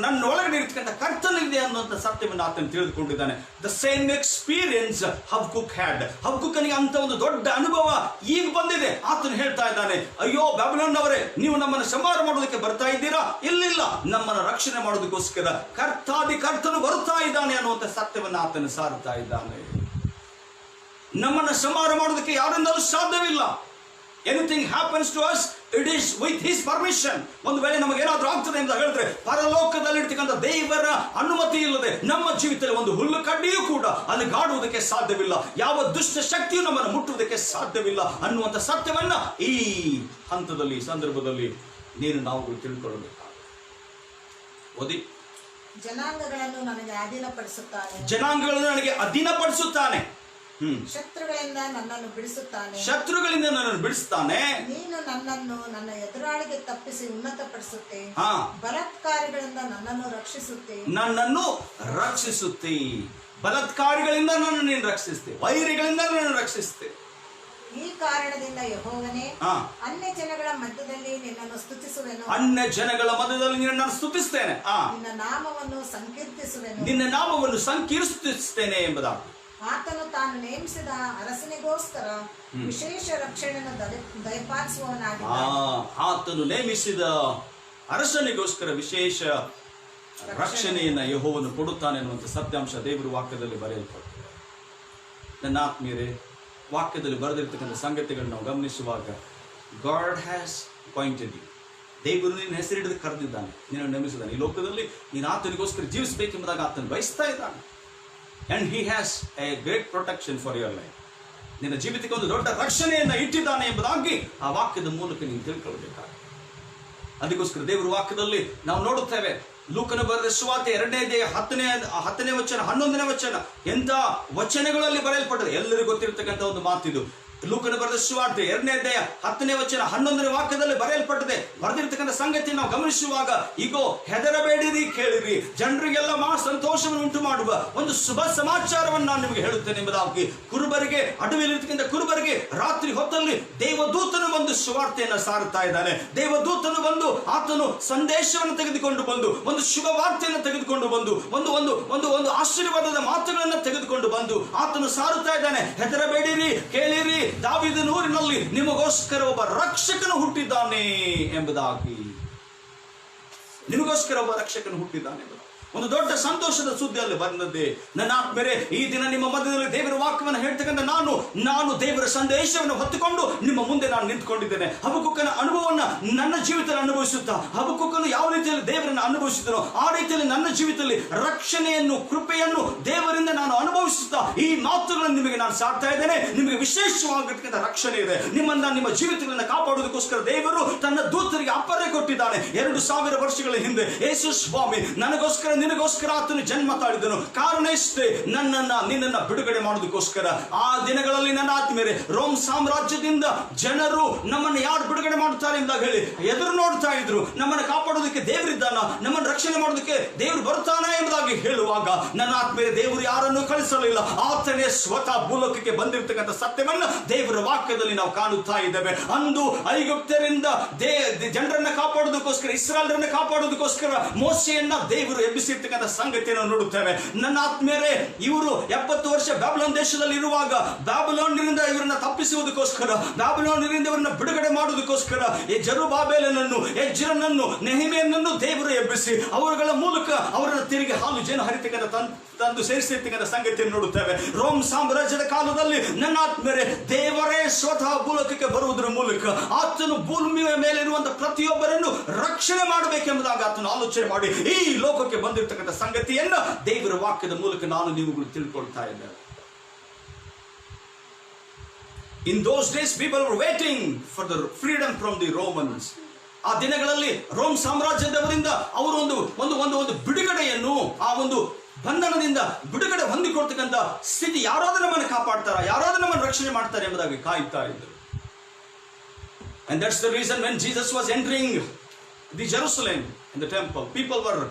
ನನ್ನ ಒಳಗಡೆ ಇರ್ತಕ್ಕಂಥ ಕರ್ತನಿದೆ ಅನ್ನುವಂಥ ಸತ್ಯವನ್ನು ಆತನು ತಿಳಿದುಕೊಂಡಿದ್ದಾನೆ. The same experience Habakkuk had. ಹಬ್ಕುಕನಿಗೆ ಅಂತ ಒಂದು ದೊಡ್ಡ ಅನುಭವ ಈಗ ಬಂದಿದೆ. ಆತನು ಹೇಳ್ತಾ ಇದ್ದಾನೆ, ಅಯ್ಯೋ ಬ್ಯಾಬಿಲೋನ್ ಅವರೇ, ನೀವು ನಮ್ಮನ್ನು ಸಂಹಾರ ಮಾಡೋದಕ್ಕೆ ಬರ್ತಾ ಇದ್ದೀರಾ? ಇಲ್ಲಿಲ್ಲ, ನಮ್ಮನ್ನು ರಕ್ಷಣೆ ಮಾಡೋದಕ್ಕೋಸ್ಕರ ಕರ್ತನು ಬರುತ್ತಾ ಇದ್ದಾನೆ ಅನ್ನುವಂಥ ಸತ್ಯವನ್ನು ಆತನು ಸಾರುತ್ತಾ ಇದ್ದಾನೆ. ನಮ್ಮನ್ನು ಸಂಹಾರ ಮಾಡೋದಕ್ಕೆ ಯಾರಿಂದಲೂ ಸಾಧ್ಯವಿಲ್ಲ. Anything happens to us, it is with his permission. ಒಂದು ವೇಳೆ ನಮಗೇನಾದ್ರೂ ಆಗ್ತದೆ ಅಂತ ಹೇಳಿದ್ರೆ ಪರಲೋಕದಲ್ಲಿ ಇರ್ತಕ್ಕಂಥ ದೇವರ ಅನುಮತಿ ಇಲ್ಲದೆ ನಮ್ಮ ಜೀವಿತದಲ್ಲಿ ಒಂದು ಹುಲ್ಲು ಕಡ್ಡಿಯೂ ಕೂಡ ಅಲ್ಲಿ ಗಾಡುವುದಕ್ಕೆ ಸಾಧ್ಯವಿಲ್ಲ. ಯಾವ ದುಷ್ಟ ಶಕ್ತಿಯು ನಮ್ಮನ್ನು ಮುಟ್ಟುವುದಕ್ಕೆ ಸಾಧ್ಯವಿಲ್ಲ ಅನ್ನುವಂಥ ಸತ್ಯವನ್ನ ಈ ಹಂತದಲ್ಲಿ, ಸಂದರ್ಭದಲ್ಲಿ ನಾವು ತಿಳ್ಕೊಳ್ಳಬೇಕು. ಓದಿ. ಜನಾಂಗಗಳನ್ನು ನನಗೆ ಅಧೀನಪಡಿಸುತ್ತಾನೆ. ಜನಾಂಗಗಳನ್ನು ನನಗೆ ಅಧೀನಪಡಿಸುತ್ತಾನೆ. ಶತ್ರುಗಳಿಂದ ನನ್ನನ್ನು ಬಿಡಿಸುತ್ತಾನೆ. ಶತ್ರುಗಳಿಂದ ನನ್ನನ್ನು ಬಿಡಿಸುತ್ತಾನೆ. ನೀನು ನನ್ನನ್ನು ನನ್ನ ಎದುರಾಳಿಗೆ ತಪ್ಪಿಸಿ ಉನ್ನತಪಡಿಸುತ್ತೆ. ಬಲಾತ್ಕಾರಿಗಳಿಂದ ನನ್ನನ್ನು ರಕ್ಷಿಸುತ್ತೆ. ನನ್ನನ್ನು ರಕ್ಷಿಸುತ್ತೆ. ಬಲಾತ್ಕಾರಿಗಳಿಂದ ನನ್ನನ್ನು ನೀನು ರಕ್ಷಿಸುತ್ತೆ. ವೈರಿಗಳಿಂದ ನನ್ನನ್ನು ರಕ್ಷಿಸುತ್ತೆ. ಈ ಕಾರಣದಿಂದ ಯೆಹೋವನೇ, ಅನ್ಯ ಜನಗಳ ಮಧ್ಯದಲ್ಲಿ ನಿನ್ನನ್ನು ಸ್ತುತಿಸುವೆನು. ಅನ್ಯ ಜನಗಳ ಮಧ್ಯದಲ್ಲಿ ನಿನ್ನನ್ನು ಸ್ತುತಿಸುತ್ತೇನೆ. ನಿನ್ನ ನಾಮವನ್ನು ಸಂಕೀರ್ತಿಸುವೆನು. ನಿನ್ನ ನಾಮವನ್ನು ಸಂಕೀರ್ತಿಸುತ್ತೇನೆ ಎಂಬುದಾಗಿ. ಆತನು ತಾನು ನೇಮಿಸಿದ ಅರಸನಿಗೋಸ್ಕರ ವಿಶೇಷ ರಕ್ಷಣೆಯನ್ನು ದಯಪಾಲಿಸುವವನಾಗಿದ್ದಾನೆ. ಆತನು ನೇಮಿಸಿದ ಅರಸನಿಗೋಸ್ಕರ ವಿಶೇಷ ರಕ್ಷಣೆಯನ್ನ ಯೆಹೋವನು ಕೊಡುತ್ತಾನೆ ಅನ್ನುವಂಥ ಸತ್ಯಾಂಶ ದೇವರ ವಾಕ್ಯದಲ್ಲಿ ಬರೆಯಲ್ಪಟ್ಟಿದೆ. ನನ್ನ ಆತ್ಮೀಯರೇ, ವಾಕ್ಯದಲ್ಲಿ ಬರೆದಿರ್ತಕ್ಕಂಥ ಸಂಗತಿಗಳನ್ನು ನಾವು ಗಮನಿಸುವಾಗ ಗಾಡ್ ಹ್ಯಾಸ್ ಅಪಾಯಿಂಟೆಡ್ ಯು. ದೇವರು ನಿನ್ನ ಹೆಸರಿಡಿದು ಕರೆದಿದ್ದಾನೆ, ನಿನ್ನನ್ನು ನೇಮಿಸಿದ್ದಾನೆ. ಈ ಲೋಕದಲ್ಲಿ ನೀನು ಆತನಿಗೋಸ್ಕರ ಜೀವಿಸಬೇಕೆಂಬುದಾಗಿ ಆತನು ಬಯಸ್ತಾ ಇದ್ದಾನೆ. And he has A great protection for your life. ನಿನ್ನ ಜೀವಿತಕ್ಕೆ ಒಂದು ದೊಡ್ಡ ರಕ್ಷಣೆಯನ್ನು ಇಟ್ಟಿದ್ದಾನೆ ಎಂಬುದಾಗಿ ಆ ವಾಕ್ಯದ ಮೂಲಕ ನೀನು ತಿಳ್ಕೊಳ್ಬೇಕಾಗುತ್ತೆ. ಅದಕ್ಕೋಸ್ಕರ ದೇವರ ವಾಕ್ಯದಲ್ಲಿ ನಾವು ನೋಡುತ್ತೇವೆ. ಲೂಕನ ಬರೆದ ಸುವಾರ್ತೆ 2ನೇ ಅಧ್ಯಾಯ 10ನೇ ವಚನ 11ನೇ ವಚನ ಎಂತ ವಚನಗಳಲ್ಲಿ ಬರೆಯಲ್ಪಟ್ಟದೆ. ಎಲ್ಲರಿಗೂ ಗೊತ್ತಿರತಕ್ಕಂಥ ಒಂದು ಮಾತಿದು. ಲೂಕನ ಬರೆದ ಸುವಾರ್ತೆ 2ನೇ ಅಧ್ಯಾಯ 10ನೇ ವಚನ 11ನೇ ವಾಕ್ಯದಲ್ಲಿ ಬರೆಯಲ್ಪಟ್ಟದೆ. ಬರೆದಿರ್ತಕ್ಕಂಥ ಸಂಗತಿ ನಾವು ಗಮನಿಸುವಾಗ, ಈಗೋ ಹೆದರಬೇಡಿರಿ, ಕೇಳಿರಿ, ಜನರಿಗೆಲ್ಲ ಸಂತೋಷವನ್ನು ಉಂಟು ಮಾಡುವ ಒಂದು ಶುಭ ಸಮಾಚಾರವನ್ನು ನಾನು ನಿಮಗೆ ಹೇಳುತ್ತೇನೆ ಎಂಬುದಾಗಿ. ಕುರುಬರಿಗೆ, ಅಡವಿಯಲ್ಲಿರ್ತಕ್ಕಂಥ ಕುರುಬರಿಗೆ ರಾತ್ರಿ ಹೊತ್ತಲ್ಲಿ ದೇವದೂತನು ಒಂದು ಸುವಾರ್ತೆಯನ್ನು ಸಾರುತ್ತಾ ಇದ್ದಾನೆ. ದೇವದೂತನು ಬಂದು ಆತನು ಸಂದೇಶವನ್ನು ತೆಗೆದುಕೊಂಡು ಬಂದು ಒಂದು ಶುಭ ವಾರ್ತೆಯನ್ನು ತೆಗೆದುಕೊಂಡು ಬಂದು ಒಂದು ಒಂದು ಒಂದು ಒಂದು ಆಶೀರ್ವಾದದ ಮಾತುಗಳನ್ನು ತೆಗೆದುಕೊಂಡು ಬಂದು ಆತನು ಸಾರುತ್ತಾ ಇದ್ದಾನೆ. ಹೆದರಬೇಡಿರಿ, ಕೇಳಿರಿ, ದಾವೀದನ ಊರಿನಲ್ಲಿ ನಿಮಗೋಸ್ಕರ ಒಬ್ಬ ರಕ್ಷಕನು ಹುಟ್ಟಿದ್ದಾನೆ ಎಂಬುದಾಗಿ. ನಿಮಗೋಸ್ಕರ ಒಬ್ಬ ರಕ್ಷಕನು ಹುಟ್ಟಿದ್ದಾನೆ ಎಂಬುದಾಗಿ ಒಂದು ದೊಡ್ಡ ಸಂತೋಷದ ಸುದ್ದಿ ಅಲ್ಲಿ ಬಂದದ್ದೇ. ನನ್ನ ಆತ್ಮರೇ, ಈ ದಿನ ನಿಮ್ಮ ಮಧ್ಯದಲ್ಲಿ ದೇವರ ವಾಕ್ಯವನ್ನು ಹೇಳ್ತಕ್ಕಂಥ ನಾನು ದೇವರ ಸಂದೇಶವನ್ನು ಹೊತ್ತುಕೊಂಡು ನಿಮ್ಮ ಮುಂದೆ ನಾನು ನಿಂತುಕೊಂಡಿದ್ದೇನೆ. ಹಬಕ್ಕೂಕನ ಅನುಭವವನ್ನು ನನ್ನ ಜೀವಿತದಲ್ಲಿ ಅನುಭವಿಸುತ್ತಾ, ಹಬಕ್ಕೂಕನು ಯಾವ ರೀತಿಯಲ್ಲಿ ದೇವರನ್ನು ಅನುಭವಿಸಿದನೋ ಆ ರೀತಿಯಲ್ಲಿ ನನ್ನ ಜೀವಿತದಲ್ಲಿ ರಕ್ಷಣೆಯನ್ನು, ಕೃಪೆಯನ್ನು ದೇವರಿಂದ ನಾನು ಅನುಭವಿಸುತ್ತಾ ಈ ಮಾತುಗಳನ್ನು ನಿಮಗೆ ನಾನು ಸಾರ್ತಾ ಇದ್ದೇನೆ. ನಿಮಗೆ ವಿಶೇಷವಾಗಿರ್ತಕ್ಕಂಥ ರಕ್ಷಣೆ ಇದೆ. ನಿಮ್ಮನ್ನ ನಿಮ್ಮ ಜೀವಿತಗಳನ್ನು ಕಾಪಾಡುವುದಕ್ಕೋಸ್ಕರ ದೇವರು ತನ್ನ ದೂತರಿಗೆ ಅಪ್ಪರೆ ಕೊಟ್ಟಿದ್ದಾನೆ. 2000 ವರ್ಷಗಳ ಹಿಂದೆ ಯೇಸು ಸ್ವಾಮಿ ನನಗೋಸ್ಕರ, ನಿನಗೋಸ್ಕರ ಆತನು ಜನ್ಮ ತಾಳಿದನು. ಕಾರಣ ಇಷ್ಟೇ, ನಿನ್ನನ್ನ ಬಿಡುಗಡೆ ಮಾಡೋದಕ್ಕೋಸ್ಕರ. ಆ ದಿನಗಳಲ್ಲಿ ನನ್ನ ಆತ್ಮೀಯರೇ, ರೋಮ್ ಸಾಮ್ರಾಜ್ಯದಿಂದ ಜನರು ನಮ್ಮನ್ನು ಯಾರು ಬಿಡುಗಡೆ ಮಾಡುತ್ತಾರೆ ಎಂದಾಗ ಹೇಳಿ ಎದುರು ನೋಡ್ತಾ ಇದ್ರು. ನಮ್ಮನ್ನು ಕಾಪಾಡೋದಕ್ಕೆ ದೇವರಿದ್ದಾನ, ನಮ್ಮನ್ನು ರಕ್ಷಣೆ ಮಾಡೋದಕ್ಕೆ ದೇವರು ಬರ್ತಾನ ಎಂಬುದಾಗಿ ಹೇಳುವಾಗ ನನ್ನ ಆತ್ಮೀಯರೇ, ದೇವರು ಯಾರನ್ನು ಕಳಿಸಲಿಲ್ಲ, ಆತನೇ ಸ್ವತಃ ಭೂಲೋಕಕ್ಕೆ ಬಂದಿರತಕ್ಕಂಥ ಸತ್ಯವನ್ನ ದೇವರ ವಾಕ್ಯದಲ್ಲಿ ನಾವು ಕಾಣುತ್ತಾ ಇದ್ದೇವೆ. ಅಂದು ಐಗುಪ್ತರಿಂದ ಜನರನ್ನ ಕಾಪಾಡೋದಕ್ಕೋಸ್ಕರ, ಇಸ್ರಾಯೇಲರನ್ನ ಕಾಪಾಡೋದಕ್ಕೋಸ್ಕರ ಮೋಶೆಯನ್ನ ದೇವರು ಎಬ್ಬಿಸಿ ಸೇರಿಸಿರ್ತಕ್ಕಂಥ ಸಂಗತಿಯನ್ನು ನೋಡುತ್ತೇವೆ. ನನ್ನ ಆತ್ಮೀಯರೇ, ಇವರು 70 ವರ್ಷ ಬ್ಯಾಬಿಲೋನ್ ದೇಶದಲ್ಲಿ ಇರುವಾಗ ಬ್ಯಾಬಿಲೋನ್ನಿಂದ ಇವರನ್ನ ತಪ್ಪಿಸುವುದಕ್ಕೋಸ್ಕರ, ಬ್ಯಾಬಿಲೋನ್ನಿಂದ ಇವರನ್ನ ಬಿಡುಗಡೆ ಮಾಡುವುದಕ್ಕೋಸ್ಕರ ಜೆರುಬ್ಬಾಬೆಲನನ್ನು, ಎಜ್ರನನ್ನು, ನೆಹೆಮೀಯನನ್ನು ದೇವರು ಎಬ್ಬಿಸಿ ಅವರುಗಳ ಮೂಲಕ ಅವರನ್ನು ತಿರುಗಿ ಹಾಲು ಜೇನು ಹರಿತಕ್ಕಂಥ ತಂದು ಸೇರಿಸಿರ್ತಕ್ಕಂಥ ಸಂಗತಿಯನ್ನು ನೋಡುತ್ತೇವೆ. ರೋಮ್ ಸಾಮ್ರಾಜ್ಯದ ಕಾಲದಲ್ಲಿ ನನ್ನ ಆತ್ಮೀಯರೇ, ದೇವರೇ ಸ್ವತಃ ಭೂಲೋಕಕ್ಕೆ ಬರುವುದರ ಮೂಲಕ ಆತನು ಭೂಮಿಯ ಮೇಲೆ ಇರುವಂತಹ ಪ್ರತಿಯೊಬ್ಬರನ್ನು ರಕ್ಷಣೆ ಮಾಡಬೇಕೆಂಬುದಾಗಿ ಆತನು ಆಲೋಚನೆ ಮಾಡಿ ಈ ಲೋಕಕ್ಕೆ ಬಂದಿರತಕ್ಕಂಥ ಸಂಗತಿಯನ್ನ ದೇವರ ವಾಕ್ಯದ ಮೂಲಕ ನಾನು ನೀವುಗಳು ತಿಳ್ಕೊಳ್ತಾ ಇದ್ದೇವೆ. In those days people were waiting for the freedom from the Romans. ಆ ದಿನಗಳಲ್ಲಿ ರೋಮ್ ಸಾಮ್ರಾಜ್ಯದವರಿಂದ ಅವರು ಒಂದು ಬಿಡುಗಡೆಯನ್ನು, ಆ ಒಂದು ಬಂಧನದಿಂದ ಬಿಡುಗಡೆ ಹೊಂದಿಕೊಳ್ತಕ್ಕಂಥ ಸ್ಥಿತಿ, ಯಾರಾದ್ರೂ ನಮ್ಮನ್ನು ಕಾಪಾಡ್ತಾರ, ಯಾರಾದ್ರೂ ನಮ್ಮನ್ನು ರಕ್ಷಣೆ ಮಾಡ್ತಾರೆ ಎಂಬುದಾಗಿ ಕಾಯುತ್ತಾ ಇದ್ದರು. And that's the reason when Jesus was entering the Jerusalem in the temple, people were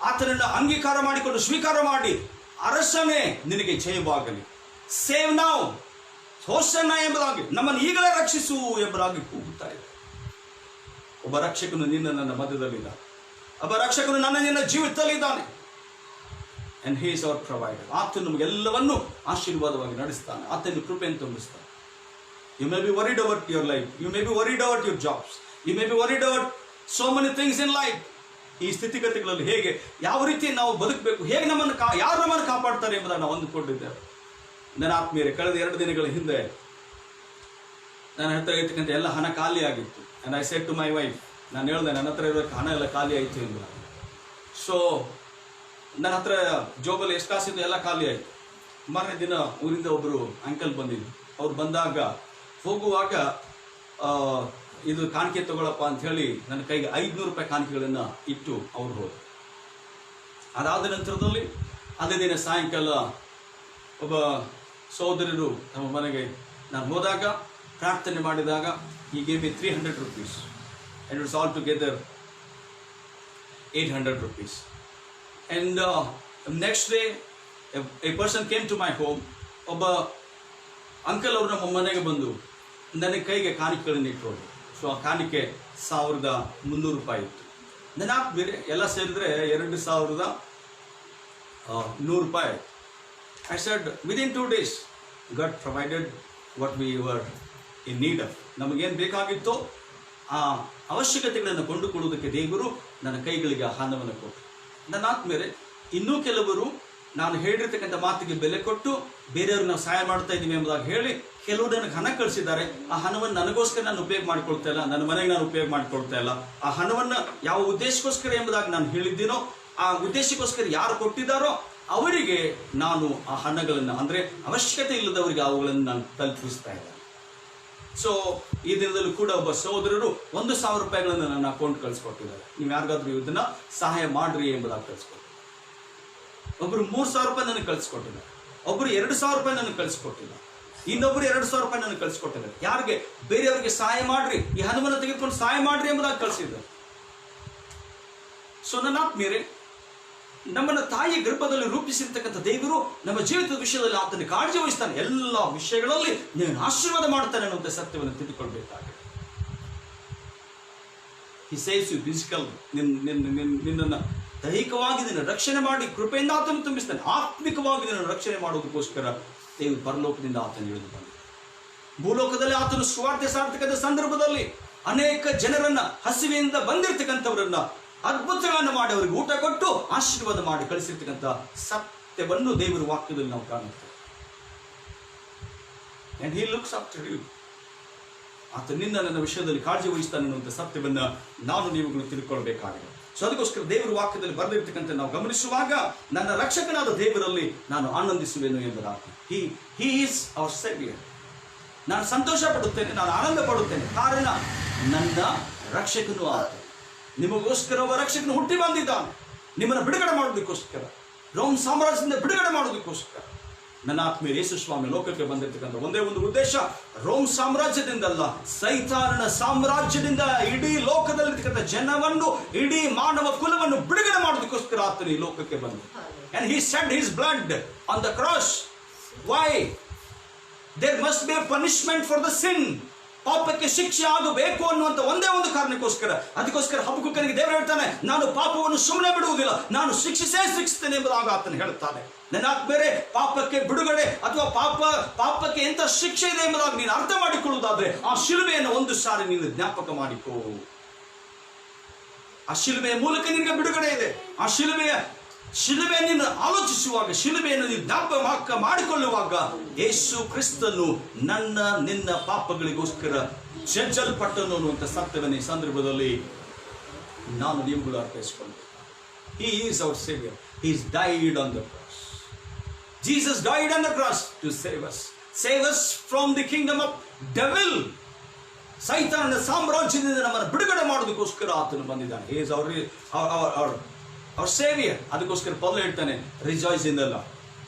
ಆತನನ್ನು ಅಂಗೀಕಾರ ಮಾಡಿಕೊಂಡು ಸ್ವೀಕಾರ ಮಾಡಿ, ಅರಸನೇ ನಿನಗೆ ಜಯವಾಗಲಿ, ಸೇವ್ ನಾವು, ಹೋಸನ್ನ ಎಂಬುದಾಗಿ, ನಮ್ಮನ್ನು ಈಗಲೇ ರಕ್ಷಿಸು ಎಂಬುದಾಗಿ ಕೂಗುತ್ತಾ ಇದೆ. ಒಬ್ಬ ರಕ್ಷಕನು ನಿನ್ನ ನನ್ನ ಮಧ್ಯದಲ್ಲಿದ್ದಾನೆ, ಒಬ್ಬ ರಕ್ಷಕನು ನನ್ನ ನಿನ್ನ ಜೀವಿತದಲ್ಲಿದ್ದಾನೆ. And he is our provider. ಆತನು ನಮಗೆಲ್ಲವನ್ನು ಆಶೀರ್ವಾದವಾಗಿ ನಡೆಸ್ತಾನೆ, ಆತನ ಕೃಪೆಯನ್ನು ತುಂಬಿಸ್ತಾನೆ. You may be worried about your life, you may be worried about your jobs, you may be worried about so many things in life. ಈ ಸ್ಥಿತಿಗತಿಗಳಲ್ಲಿ ಹೇಗೆ, ಯಾವ ರೀತಿ ನಾವು ಬದುಕಬೇಕು, ಹೇಗೆ ಯಾರು ನಮ್ಮನ್ನು ಕಾಪಾಡ್ತಾರೆ ಎಂಬುದನ್ನು ನಾವು ಅಂದುಕೊಂಡಿದ್ದೇವೆ. ನನ್ನ ಆತ್ಮೀಯರೇ, ಕಳೆದ 2 ದಿನಗಳ ಹಿಂದೆ ನನ್ನ ಹತ್ರ ಇರ್ತಕ್ಕಂಥ ಎಲ್ಲ ಹಣ ಖಾಲಿ ಆಗಿತ್ತು. And I said to my wife, ನಾನು ಹೇಳಿದೆ ನನ್ನ ಹತ್ರ ಇರೋಕ್ಕೆ ಹಣ ಎಲ್ಲ ಖಾಲಿ ಆಯಿತು ಎಂದು. ಸೊ ನನ್ನ ಹತ್ರ ಜೋಬಲ್ಲಿ ಎಷ್ಟು ಕಾಸಿದ್ದು ಎಲ್ಲ ಖಾಲಿ ಆಯಿತು. ಮಾರನೇ ದಿನ ಊರಿಂದ ಒಬ್ಬರು ಅಂಕಲ್ ಬಂದಿದ್ರು. ಅವ್ರು ಬಂದಾಗ ಹೋಗುವಾಗ ಇದು ಕಾಣಿಕೆ ತಗೊಳಪ್ಪ ಅಂತ ಹೇಳಿ ನನ್ನ ಕೈಗೆ 500 ರೂಪಾಯಿ ಕಾಣಿಕೆಗಳನ್ನು ಇಟ್ಟು ಅವ್ರು ಹೋದ್ರು. ಅದಾದ ನಂತರದಲ್ಲಿ ಅದೇ ದಿನ ಸಾಯಂಕಾಲ ಒಬ್ಬ ಸಹೋದರರು ನಮ್ಮ ಮನೆಗೆ ನಾನು ಹೋದಾಗ ಪ್ರಾರ್ಥನೆ ಮಾಡಿದಾಗ he gave me 300 rupees and it was all together 800 rupees. And next day a person came to my home. ಒಬ್ಬ ಅಂಕಲ್ ಅವರು ನಮ್ಮ ಮನೆಗೆ ಬಂದು ನನಗೆ ಕೈಗೆ ಕಾಣಿಕೆಗಳನ್ನು ಇಟ್ಟರು. ಸೊ ಆ ಕಾಣಿಕೆ 1300 ರೂಪಾಯಿ ಇತ್ತು. ನನ್ನ ಬೇರೆ ಎಲ್ಲ ಸೇರಿದ್ರೆ 2100 ರೂಪಾಯಿ. I said within 2 days God provided what we were in need of. ನಮಗೇನು ಬೇಕಾಗಿತ್ತೋ ಆ ಅವಶ್ಯಕತೆಗಳನ್ನು ಕೊಂಡುಕೊಳ್ಳುವುದಕ್ಕೆ ದೇವರು ನನ್ನ ಕೈಗಳಿಗೆ ಆ ಹಣವನ್ನು ಕೊಟ್ಟರು. ನನ್ನ ಆತ್ಮೇಲೆ ಇನ್ನೂ ಕೆಲವರು ನಾನು ಹೇಳಿರ್ತಕ್ಕಂಥ ಮಾತಿಗೆ ಬೆಲೆ ಕೊಟ್ಟು ಬೇರೆಯವ್ರಿಗೆ ನಾವು ಸಹಾಯ ಮಾಡ್ತಾ ಇದ್ದೀವಿ ಎಂಬುದಾಗಿ ಹೇಳಿ ಕೆಲವರು ನನಗೆ ಹಣ ಕಳಿಸಿದ್ದಾರೆ. ಆ ಹಣವನ್ನು ನನಗೋಸ್ಕರ ನಾನು ಉಪಯೋಗ ಮಾಡಿಕೊಳ್ತಾ ಇಲ್ಲ, ನನ್ನ ಮನೆಗೆ ನಾನು ಉಪಯೋಗ ಮಾಡಿಕೊಳ್ತಾ ಇಲ್ಲ. ಆ ಹಣವನ್ನು ಯಾವ ಉದ್ದೇಶಕ್ಕೋಸ್ಕರ ಎಂಬುದಾಗಿ ನಾನು ಹೇಳಿದ್ದೀನೋ ಆ ಉದ್ದೇಶಕ್ಕೋಸ್ಕರ ಯಾರು ಕೊಟ್ಟಿದ್ದಾರೋ ಅವರಿಗೆ ನಾನು ಆ ಹಣಗಳನ್ನು, ಅಂದರೆ ಅವಶ್ಯಕತೆ ಇಲ್ಲದವರಿಗೆ ಅವುಗಳನ್ನು ನಾನು ತಲುಪಿಸ್ತಾ ಇದ್ದೇನೆ. ಸೊ ಈ ದಿನದಲ್ಲೂ ಕೂಡ ಒಬ್ಬ ಸಹೋದರರು 1000 ರೂಪಾಯಿಗಳನ್ನು ನನ್ನ ಅಕೌಂಟ್ ಕಳಿಸ್ಕೊಟ್ಟಿದ್ದಾರೆ. ನೀವು ಯಾರಿಗಾದ್ರೂ ಇದನ್ನ ಸಹಾಯ ಮಾಡ್ರಿ ಎಂಬುದಾಗಿ ಕಳಿಸ್ಕೊಟ್ಟಿದ್ದಾರೆ. ಒಬ್ಬರು 3000 ರೂಪಾಯಿ ನನಗೆ ಕಳಿಸ್ಕೊಟ್ಟಿದ್ದಾರೆ, ಒಬ್ಬರು 2000 ರೂಪಾಯಿ ನನಗೆ ಕಳಿಸ್ಕೊಟ್ಟಿದ್ದಾರೆ, ಇನ್ನೊಬ್ಬರು 2000 ರೂಪಾಯಿ ನನಗೆ ಕಳಿಸ್ಕೊಟ್ಟಿದ್ದಾರೆ. ಯಾರಿಗೆ? ಬೇರೆಯವರಿಗೆ ಸಹಾಯ ಮಾಡ್ರಿ, ಈ ಹಣವನ್ನು ತೆಗೆದುಕೊಂಡು ಸಹಾಯ ಮಾಡ್ರಿ ಎಂಬುದಾಗಿ ಕಳಿಸಿದ್ದಾರೆ. ಸೊ ನನ್ನ ಆತ್ಮೀಯರೇ, ನಮ್ಮನ್ನ ತಾಯಿ ಗರ್ಭದಲ್ಲಿ ರೂಪಿಸಿರ್ತಕ್ಕಂಥ ದೇವರು ನಮ್ಮ ಜೀವಿತದ ವಿಷಯದಲ್ಲಿ ಆತನ ಕಾಳಜಿ ವಹಿಸ್ತಾನೆ. ಎಲ್ಲ ವಿಷಯಗಳಲ್ಲಿ ನೀನು ಆಶೀರ್ವಾದ ಮಾಡ್ತಾನೆ ಅನ್ನುವಂಥ ಸತ್ಯವನ್ನು ತಿಳ್ಕೊಳ್ಬೇಕಾಗಿದೆ. He saves you physically, ನಿನ್ನನ್ನು ದೈಹಿಕವಾಗಿ ನಿನ್ನ ರಕ್ಷಣೆ ಮಾಡಿ ಕೃಪೆಯಿಂದ ಆತನು ತುಂಬಿಸ್ತಾನೆ. ಆತ್ಮಿಕವಾಗಿ ನಿನ್ನನ್ನು ರಕ್ಷಣೆ ಮಾಡುವುದಕ್ಕೋಸ್ಕರ ದೇವರು ಪರಲೋಕದಿಂದ ಆತನು ಇಳಿದು ಬಂದ. ಭೂಲೋಕದಲ್ಲಿ ಆತನು ಸುವಾರ್ತೆ ಸಾರ್ತಕ್ಕಂಥ ಸಂದರ್ಭದಲ್ಲಿ ಅನೇಕ ಜನರನ್ನ, ಹಸಿವೆಯಿಂದ ಬಂದಿರತಕ್ಕಂಥವರನ್ನ ಅದ್ಭುತಗಳನ್ನು ಮಾಡಿ ಅವರಿಗೆ ಊಟ ಕೊಟ್ಟು ಆಶೀರ್ವಾದ ಮಾಡಿ ಕಳಿಸಿರ್ತಕ್ಕಂಥ ಸತ್ಯವನ್ನು ದೇವರ ವಾಕ್ಯದಲ್ಲಿ ನಾವು ಕಾಣುತ್ತೇವೆ. And he looks after you. ಆತ ನಿನ್ನ ನನ್ನ ವಿಷಯದಲ್ಲಿ ಕಾಳಜಿ ವಹಿಸ್ತಾನೆ ಅನ್ನುವಂಥ ಸತ್ಯವನ್ನ ನಾನು ನೀವುಗಳು ತಿಳ್ಕೊಳ್ಬೇಕಾಗಿದೆ. ಸೊ ಅದಕ್ಕೋಸ್ಕರ ದೇವರ ವಾಕ್ಯದಲ್ಲಿ ಬರೆದಿರ್ತಕ್ಕಂಥ ನಾವು ಗಮನಿಸುವಾಗ ನನ್ನ ರಕ್ಷಕನಾದ ದೇವರಲ್ಲಿ ನಾನು ಆನಂದಿಸುವೆನು ಎಂಬುದಾಗಿ. He is our savior. ನಾನು ಸಂತೋಷ ಪಡುತ್ತೇನೆ, ನಾನು ಆನಂದ ಪಡುತ್ತೇನೆ, ಕಾರಣ ನನ್ನ ರಕ್ಷಕನು ಆತ. ನಿಮಗೋಸ್ಕರ ಒಬ್ಬ ರಕ್ಷಕನು ಹುಟ್ಟಿ ಬಂದಿದ್ದಾನೆ, ನಿಮ್ಮನ್ನು ಬಿಡುಗಡೆ ಮಾಡೋದಕ್ಕೋಸ್ಕರ, ರೋಮ್ ಸಾಮ್ರಾಜ್ಯದಿಂದ ಬಿಡುಗಡೆ ಮಾಡೋದಕ್ಕೋಸ್ಕರ. ನನ್ನ ಆತ್ಮೀಯ ಯೇಸು ಸ್ವಾಮಿ ಲೋಕಕ್ಕೆ ಬಂದಿರತಕ್ಕಂಥ ಒಂದೇ ಒಂದು ಉದ್ದೇಶ, ರೋಮ್ ಸಾಮ್ರಾಜ್ಯದಿಂದಲ್ಲ, ಸೈತಾನನ ಸಾಮ್ರಾಜ್ಯದಿಂದ ಇಡೀ ಲೋಕದಲ್ಲಿರ್ತಕ್ಕಂಥ ಜನವನ್ನು, ಇಡೀ ಮಾನವ ಕುಲವನ್ನು ಬಿಡುಗಡೆ ಮಾಡೋದಕ್ಕೋಸ್ಕರ ಆತನು ಈ ಲೋಕಕ್ಕೆ ಬಂದ. And he shed his blood on the cross. Why? There must be a punishment for the sin. ಪಾಪಕ್ಕೆ ಶಿಕ್ಷೆ ಆಗಬೇಕು ಅನ್ನುವಂತ ಒಂದೇ ಒಂದು ಕಾರಣಕ್ಕೋಸ್ಕರ, ಅದಕ್ಕೋಸ್ಕರ ಹಬಕ್ಕೂಕನಿಗೆ ದೇವರು ಹೇಳ್ತಾನೆ, ನಾನು ಪಾಪವನ್ನು ಸುಮ್ಮನೆ ಬಿಡುವುದಿಲ್ಲ, ನಾನು ಶಿಕ್ಷಿಸ್ತೇನೆ ಎಂಬುದಾಗಿ ಆತನು ಹೇಳ್ತಾನೆ. ನನ್ನ ಬೇರೆ ಪಾಪಕ್ಕೆ ಬಿಡುಗಡೆ ಅಥವಾ ಪಾಪಕ್ಕೆ ಎಂತ ಶಿಕ್ಷೆ ಇದೆ ಎಂಬುದಾಗಿ ನೀನು ಅರ್ಥ ಮಾಡಿಕೊಳ್ಳುವುದಾದ್ರೆ ಆ ಶಿಲುಬೆಯನ್ನು ಒಂದು ಸಾರಿ ನೀನು ಜ್ಞಾಪಕ ಮಾಡಿಕೋ. ಆ ಶಿಲುಬೆಯ ಮೂಲಕ ನಿನಗೆ ಬಿಡುಗಡೆ ಇದೆ. ಆ ಶಿಲುಬೆ ನೀನು ಆಲೋಚಿಸುವಾಗ, ಶಿಲುಬೆಯನ್ನು ನೀನು ಜ್ಞಾಪಕ ಮಾಡಿಕೊಳ್ಳುವಾಗ, ಯೇಸು ಕ್ರಿಸ್ತನು ನಿನ್ನ ಪಾಪಗಳಿಗೋಸ್ಕರ ಜಜ್ಜಲ್ಪಟ್ಟನು ಅನ್ನುವಂಥ ಸತ್ಯವನ್ನು ಈ ಸಂದರ್ಭದಲ್ಲಿ ನಾನು ನಿಮ್ಮಗಳು ಅರ್ಥೈಸಿಕೊಂಡೆ. He is our Savior. He has died on the cross. Jesus died on the cross to save us. Save us from the kingdom of devil. ಸೈತಾನನ ಸಾಮ್ರಾಜ್ಯದಿಂದ ನಮ್ಮನ್ನು ಬಿಡುಗಡೆ ಮಾಡೋದಕ್ಕೋಸ್ಕರ ಆತನು ಬಂದಿದ್ದಾನೆ. He is our Savior. ಅದಕ್ಕೋಸ್ಕರ ಪೌಲ ಹೇಳ್ತಾನೆ, rejoice in the Lord.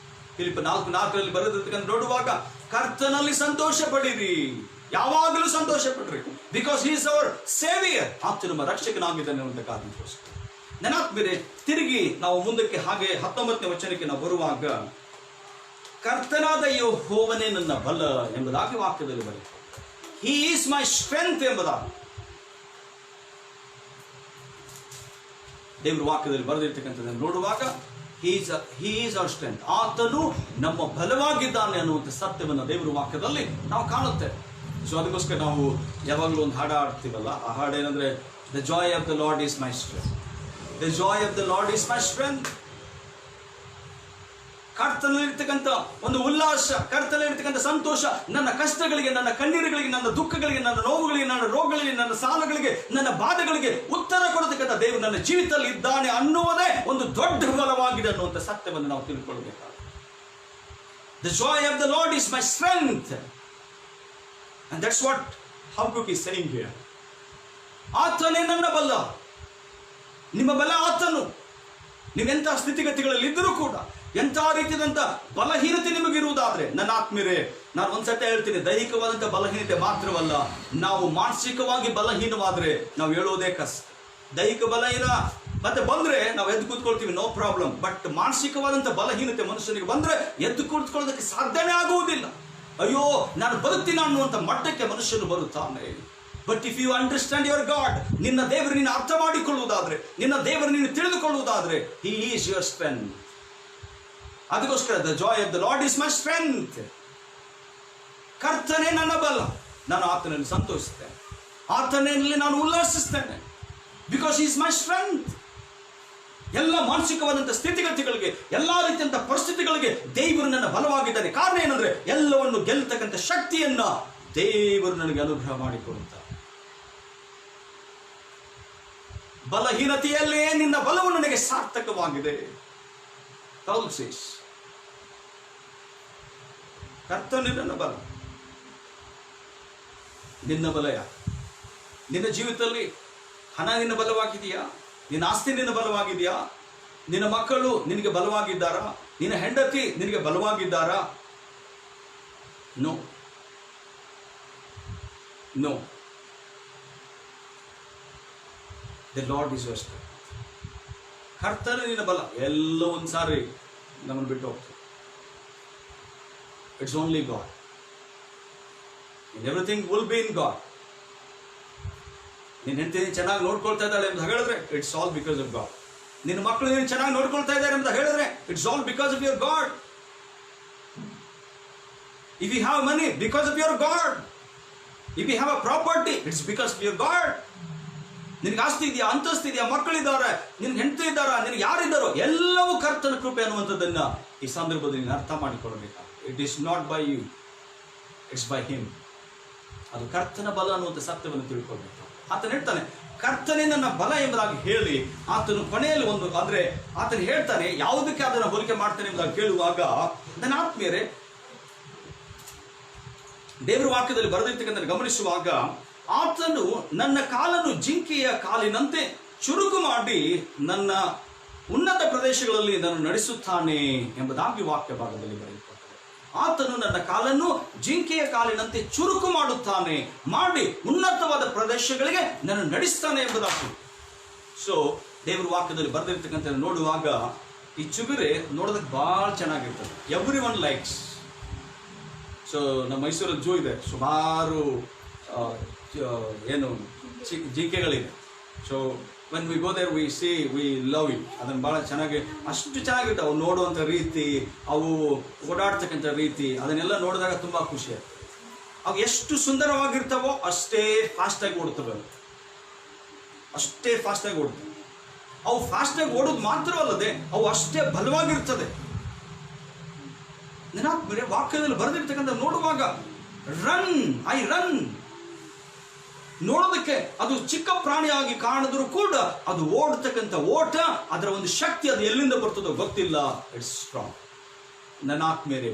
Philippi 4:4 ಬರೆದಿರ್ತಕ್ಕಂಥ ನೋಡುವಾಗ, ಕರ್ತನಲ್ಲಿ ಸಂತೋಷ ಪಡಿರಿ, ಯಾವಾಗಲೂ ಸಂತೋಷ ಪಡ್ರಿ. Because he is our saviour. ಆತನು ನಮ್ಮ ರಕ್ಷಕನಾಗಿದ್ದಾನೆ ಅನ್ನುವಂಥ ಕಾರಣಕ್ಕೋಸ್ಕರ. ನೆನಪು ತಿರುಗಿ ನಾವು ಮುಂದಕ್ಕೆ ಹಾಗೆ 19ನೇ ವಚನಕ್ಕೆ ನಾವು ಬರುವಾಗ, ಕರ್ತನಾದ ಯೆಹೋವನೇ ನನ್ನ ಬಲ ಎಂಬುದಾಗಿ ವಾಕ್ಯದಲ್ಲಿ ಬರೆಯುತ್ತೆ. He is my strength ಎಂಬುದಾಗಿ ದೇವರು ವಾಕ್ಯದಲ್ಲಿ ಬರೆದಿರ್ತಕ್ಕಂಥದ್ದನ್ನು ನೋಡುವಾಗ, he is our strength. ಆತನು ನಮ್ಮ ಬಲವಾಗಿದ್ದಾನೆ ಅನ್ನುವಂಥ ಸತ್ಯವನ್ನು ದೇವರು ವಾಕ್ಯದಲ್ಲಿ ನಾವು ಕಾಣುತ್ತೇವೆ. ಸೊ ಅದಕ್ಕೋಸ್ಕರ ನಾವು ಯಾವಾಗಲೂ ಒಂದು ಹಾಡು ಆಡ್ತೀವಲ್ಲ, ಆ ಹಾಡು ಏನಂದ್ರೆ, the joy of the Lord is my strength. The joy of the Lord is my strength. ಕರ್ತನಲ್ಲಿರ್ತಕ್ಕಂಥ ಒಂದು ಉಲ್ಲಾಸ, ಕರ್ತನಲ್ಲಿರ್ತಕ್ಕಂಥ ಸಂತೋಷ ನನ್ನ ಕಷ್ಟಗಳಿಗೆ, ನನ್ನ ಕಣ್ಣೀರುಗಳಿಗೆ, ನನ್ನ ದುಃಖಗಳಿಗೆ, ನನ್ನ ನೋವುಗಳಿಗೆ, ನನ್ನ ರೋಗಗಳಿಗೆ, ನನ್ನ ಸಾಲಗಳಿಗೆ, ನನ್ನ ಬಾಧೆಗಳಿಗೆ ಉತ್ತರ ಕೊಡತಕ್ಕಂಥ ದೇವರು ನನ್ನ ಜೀವಿತದಲ್ಲಿ ಇದ್ದಾನೆ ಅನ್ನುವುದೇ ಒಂದು ದೊಡ್ಡ ಬಲವಾಗಿದೆ ಅನ್ನುವಂಥ ಸತ್ಯವನ್ನು ನಾವು ತಿಳ್ಕೊಳ್ಬೇಕಾಗುತ್ತೆ. The joy of the Lord is my strength. And that's what Habakkuk is saying here. ಆತನೇ ನನ್ನ ಬಲ. ನಿಮ್ಮ ಬಲ ಆತನು. ನೀವೆಂಥ ಸ್ಥಿತಿಗತಿಗಳಲ್ಲಿ ಇದ್ದರೂ ಕೂಡ, ಎಂಥ ರೀತಿಯಾದಂಥ ಬಲಹೀನತೆ ನಿಮಗಿರುವುದಾದ್ರೆ, ನನ್ನ ಆತ್ಮೀಯರೇ, ನಾನು ಒಂದ್ಸತಿ ಹೇಳ್ತೀನಿ, ದೈಹಿಕವಾದಂಥ ಬಲಹೀನತೆ ಮಾತ್ರವಲ್ಲ, ನಾವು ಮಾನಸಿಕವಾಗಿ ಬಲಹೀನವಾದ್ರೆ ನಾವು ಹೇಳೋದೇ ಕಷ್ಟ. ದೈಹಿಕ ಬಲಹೀನ ಮತ್ತೆ ಬಂದ್ರೆ ನಾವು ಎದ್ದು ಕೂತ್ಕೊಳ್ತೀವಿ, ನೋ ಪ್ರಾಬ್ಲಮ್. ಬಟ್ ಮಾನಸಿಕವಾದಂಥ ಬಲಹೀನತೆ ಮನುಷ್ಯನಿಗೆ ಬಂದ್ರೆ ಎದ್ದು ಕೂತ್ಕೊಳ್ಳೋದಕ್ಕೆ ಸಾಧ್ಯನೇ ಆಗುವುದಿಲ್ಲ. ಅಯ್ಯೋ ನಾನು ಬದುಕ್ತೀನಿ ಅನ್ನುವಂಥ ಮಟ್ಟಕ್ಕೆ ಮನುಷ್ಯನು ಬರುತ್ತಾನೆ. But if you understand your God, ನಿನ್ನ ದೇವರು ನೀನು ಅರ್ಥ ಮಾಡಿಕೊಳ್ಳುವುದಾದ್ರೆ, ನಿನ್ನ ದೇವರು ನೀನು ತಿಳಿದುಕೊಳ್ಳುವುದಾದ್ರೆ, ಹಿ ಈಸ್ ಯುವರ್ ಸ್ಟ್ರೆಂತ್. ಅದಕ್ಕೋಸ್ಕರ the joy of the Lord is my strength. ಕರ್ತನೇ ನನ್ನ ಬಲ, ನಾನು ಆತನಲ್ಲಿ ಸಂತೋಷಿಸ್ತೇನೆ, ಆತನಲ್ಲಿ ನಾನು ಉಲ್ಲಾಸಿಸ್ತೇನೆ. Because is my strength. ಎಲ್ಲ ಮಾನಸಿಕವಾದಂಥ ಸ್ಥಿತಿಗತಿಗಳಿಗೆ, ಎಲ್ಲ ರೀತಿಯಂಥ ಪರಿಸ್ಥಿತಿಗಳಿಗೆ ದೇವರು ನನ್ನ ಬಲವಾಗಿದ್ದಾನೆ. ಕಾರಣ ಏನಂದ್ರೆ, ಎಲ್ಲವನ್ನು ಗೆಲ್ಲತಕ್ಕಂಥ ಶಕ್ತಿಯನ್ನ ದೇವರು ನನಗೆ ಅನುಗ್ರಹ ಮಾಡಿಕೊಡುತ್ತಾರೆ. ಬಲಹೀನತೆಯಲ್ಲೇ ನಿನ್ನ ಬಲವು ನನಗೆ ಸಾರ್ಥಕವಾಗಿದೆ. ಕರ್ತನೇ ನನ್ನ ಬಲ. ನಿನ್ನ ಬಲ ಯಾರು? ನಿನ್ನ ಜೀವಿತದಲ್ಲಿ ಹಣ ನಿನ್ನ ಬಲವಾಗಿದೆಯಾ? ನಿನ್ನ ಆಸ್ತಿ ನಿನ್ನ ಬಲವಾಗಿದೆಯಾ? ನಿನ್ನ ಮಕ್ಕಳು ನಿನಗೆ ಬಲವಾಗಿದ್ದಾರಾ? ನಿನ್ನ ಹೆಂಡತಿ ನಿನಗೆ ಬಲವಾಗಿದ್ದಾರಾ? No no. The Lord is your strength. ಕರ್ತನೇ ನಿನ್ನ ಬಲ. ಎಲ್ಲ ಒಂದ್ಸಾರಿ ನಮ್ಮನ್ನು ಬಿಟ್ಟು ಹೋಗ್ತದೆ. It's only God. Everything will be in God. ನಿನ್ನ ಹೆಂಡತಿ ಚೆನ್ನಾಗಿ ನೋಡ್ಕೊಳ್ತಾ ಇದ್ದಾಳೆ ಅಂತ ಹೇಳಿದ್ರೆ it's all because of God. ನಿನ್ನ ಮಕ್ಕಳು ನೀನು ಚೆನ್ನಾಗಿ ನೋಡ್ಕೊಳ್ತಾ ಇದ್ದಾರೆ ಅಂತ ಹೇಳಿದ್ರೆ it's all because of your God. If you have money, because of your God. If you have a property, it's because of your god. ನಿನಗೆ ಆಸ್ತಿ ಇದೆಯಾ, ಅಂತಸ್ತಿದೆಯಾ, ಮಕ್ಕಳಿದ್ದಾರೆ, ನಿನ್ಗೆ ಹೆಂಡತಿ ಇದ್ದಾರಾ, ನಿನಗೆ ಯಾರಿದ್ದಾರೋ, ಎಲ್ಲವೂ ಕರ್ತನ ಕೃಪೆ ಅನ್ನುವಂಥದ್ದನ್ನ ಈ ಸಂದರ್ಭದಲ್ಲಿ ನೀನು ಅರ್ಥ ಮಾಡಿಕೊಳ್ಳಬೇಕು. It is not by you, it's by him. ಅದು ಕರ್ತನ ಬಲ ಅನ್ನುವಂಥ ಸತ್ಯವನ್ನು ತಿಳ್ಕೊಳ್ಬೇಕು. ಆತನು ಹೇಳ್ತಾನೆ, ಕರ್ತನೇ ನನ್ನ ಬಲ ಎಂಬುದಾಗಿ ಹೇಳಿ, ಆತನು ಕೊನೆಯಲ್ಲಿ ಆತನು ಹೇಳ್ತಾನೆ, ಯಾವುದಕ್ಕೆ ಅದನ್ನು ಹೋಲಿಕೆ ಮಾಡ್ತಾನೆ ಎಂಬುದಾಗಿ ಕೇಳುವಾಗ, ನನ್ನ ಆತ್ಮೀಯರೇ, ದೇವರ ವಾಕ್ಯದಲ್ಲಿ ಬರೆದಿರ್ತಕ್ಕಂಥ ಗಮನಿಸುವಾಗ, ಆತನು ನನ್ನ ಕಾಲನ್ನು ಜಿಂಕೆಯ ಕಾಲಿನಂತೆ ಚುರುಕು ಮಾಡಿ ನನ್ನ ಉನ್ನತ ಪ್ರದೇಶಗಳಲ್ಲಿ ನಾನು ನಡೆಸುತ್ತಾನೆ ಎಂಬುದಾಗಿ ವಾಕ್ಯ ಭಾಗದಲ್ಲಿ ಬರೆಯಲ್ಪಟ್ಟಿದೆ. ಆತನು ನನ್ನ ಕಾಲನ್ನು ಜಿಂಕೆಯ ಕಾಲಿನಂತೆ ಚುರುಕು ಮಾಡುತ್ತಾನೆ, ಮಾಡಿ ಉನ್ನತವಾದ ಪ್ರದೇಶಗಳಿಗೆ ನಾನು ನಡೆಸ್ತಾನೆ ಎಂಬುದಾಗಿ. ಸೊ ದೇವರ ವಾಕ್ಯದಲ್ಲಿ ಬರೆದಿರ್ತಕ್ಕಂಥ ನೋಡುವಾಗ ಈ ಚಿಗುರೆ ನೋಡೋದಕ್ಕೆ ಬಹಳ ಚೆನ್ನಾಗಿರ್ತದೆ. Every one likes. ಸೊ ನಮ್ಮ ಮೈಸೂರಲ್ಲಿ ಜೂ ಇದೆ, ಸುಮಾರು ಏನು ಜಿಂಕೆಗಳಿದೆ. So when we go there we love it. ಅದನ್ನು ಭಾಳ ಚೆನ್ನಾಗಿ, ಅಷ್ಟು ಚೆನ್ನಾಗಿರುತ್ತೆ ಅವು ನೋಡುವಂಥ ರೀತಿ, ಅವು ಓಡಾಡ್ತಕ್ಕಂಥ ರೀತಿ, ಅದನ್ನೆಲ್ಲ ನೋಡಿದಾಗ ತುಂಬ ಖುಷಿ ಆಗ್ತದೆ. ಅವು ಎಷ್ಟು ಸುಂದರವಾಗಿರ್ತಾವೋ ಅಷ್ಟೇ ಫಾಸ್ಟಾಗಿ ಓಡ್ತವೆ, ಅಷ್ಟೇ ಫಾಸ್ಟಾಗಿ ಓಡ್ತವೆ. ಅವು ಫಾಸ್ಟಾಗಿ ಓಡೋದು ಮಾತ್ರವಲ್ಲದೆ ಅವು ಅಷ್ಟೇ ಬಲವಾಗಿರ್ತದೆ. ನೆನಪು ವಾಕ್ಯದಲ್ಲಿ ಬರೆದಿರ್ತಕ್ಕಂಥ ನೋಡುವಾಗ ಐ ರನ್ ನೋಡೋದಕ್ಕೆ ಅದು ಚಿಕ್ಕ ಪ್ರಾಣಿಯಾಗಿ ಕಾಣಿದ್ರು ಕೂಡ ಅದು ಓಡತಕ್ಕಂಥ ಓಟ, ಅದರ ಒಂದು ಶಕ್ತಿ ಅದು ಎಲ್ಲಿಂದ ಬರ್ತದೋ ಗೊತ್ತಿಲ್ಲ. It's strong. ನನ್ನ ಆತ್ಮೇಲೆ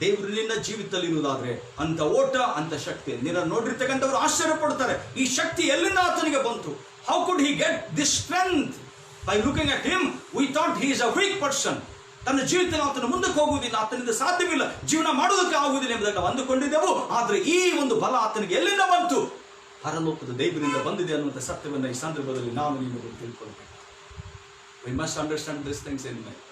ದೇವರು ನಿನ್ನ ಜೀವಿತದಲ್ಲಿ ಇರುವುದಾದ್ರೆ ಅಂತ ಓಟ, ಅಂತ ಶಕ್ತಿ ನಿನ್ನ ನೋಡಿರ್ತಕ್ಕಂಥವ್ರು ಆಶ್ಚರ್ಯ ಪಡ್ತಾರೆ, ಈ ಶಕ್ತಿ ಎಲ್ಲಿಂದ ಆತನಿಗೆ ಬಂತು? How could he get this strength? By looking at him we thought he is a weak person. ತನ್ನ ಜೀವಿತದಲ್ಲಿ ಆತನ ಮುಂದಕ್ಕೆ ಹೋಗುವುದಿಲ್ಲ, ಆತನಿಂದ ಸಾಧ್ಯವಿಲ್ಲ, ಜೀವನ ಮಾಡುವುದಕ್ಕೆ ಆಗುವುದಿಲ್ಲ ಎಂಬುದಾಗಿ ನಾವು ಅಂದುಕೊಂಡಿದ್ದೆವು. ಆದರೆ ಈ ಒಂದು ಬಲ ಆತನಿಗೆ ಎಲ್ಲಿಂದ ಬಂತು? ಪರಲೋಕದ ದೇವರಿಂದ ಬಂದಿದೆ ಅನ್ನುವಂಥ ಸತ್ಯವನ್ನು ಈ ಸಂದರ್ಭದಲ್ಲಿ ನಾವು ನೀವು ತಿಳ್ಕೊಳ್ಬೇಕು. We must understand this things in life.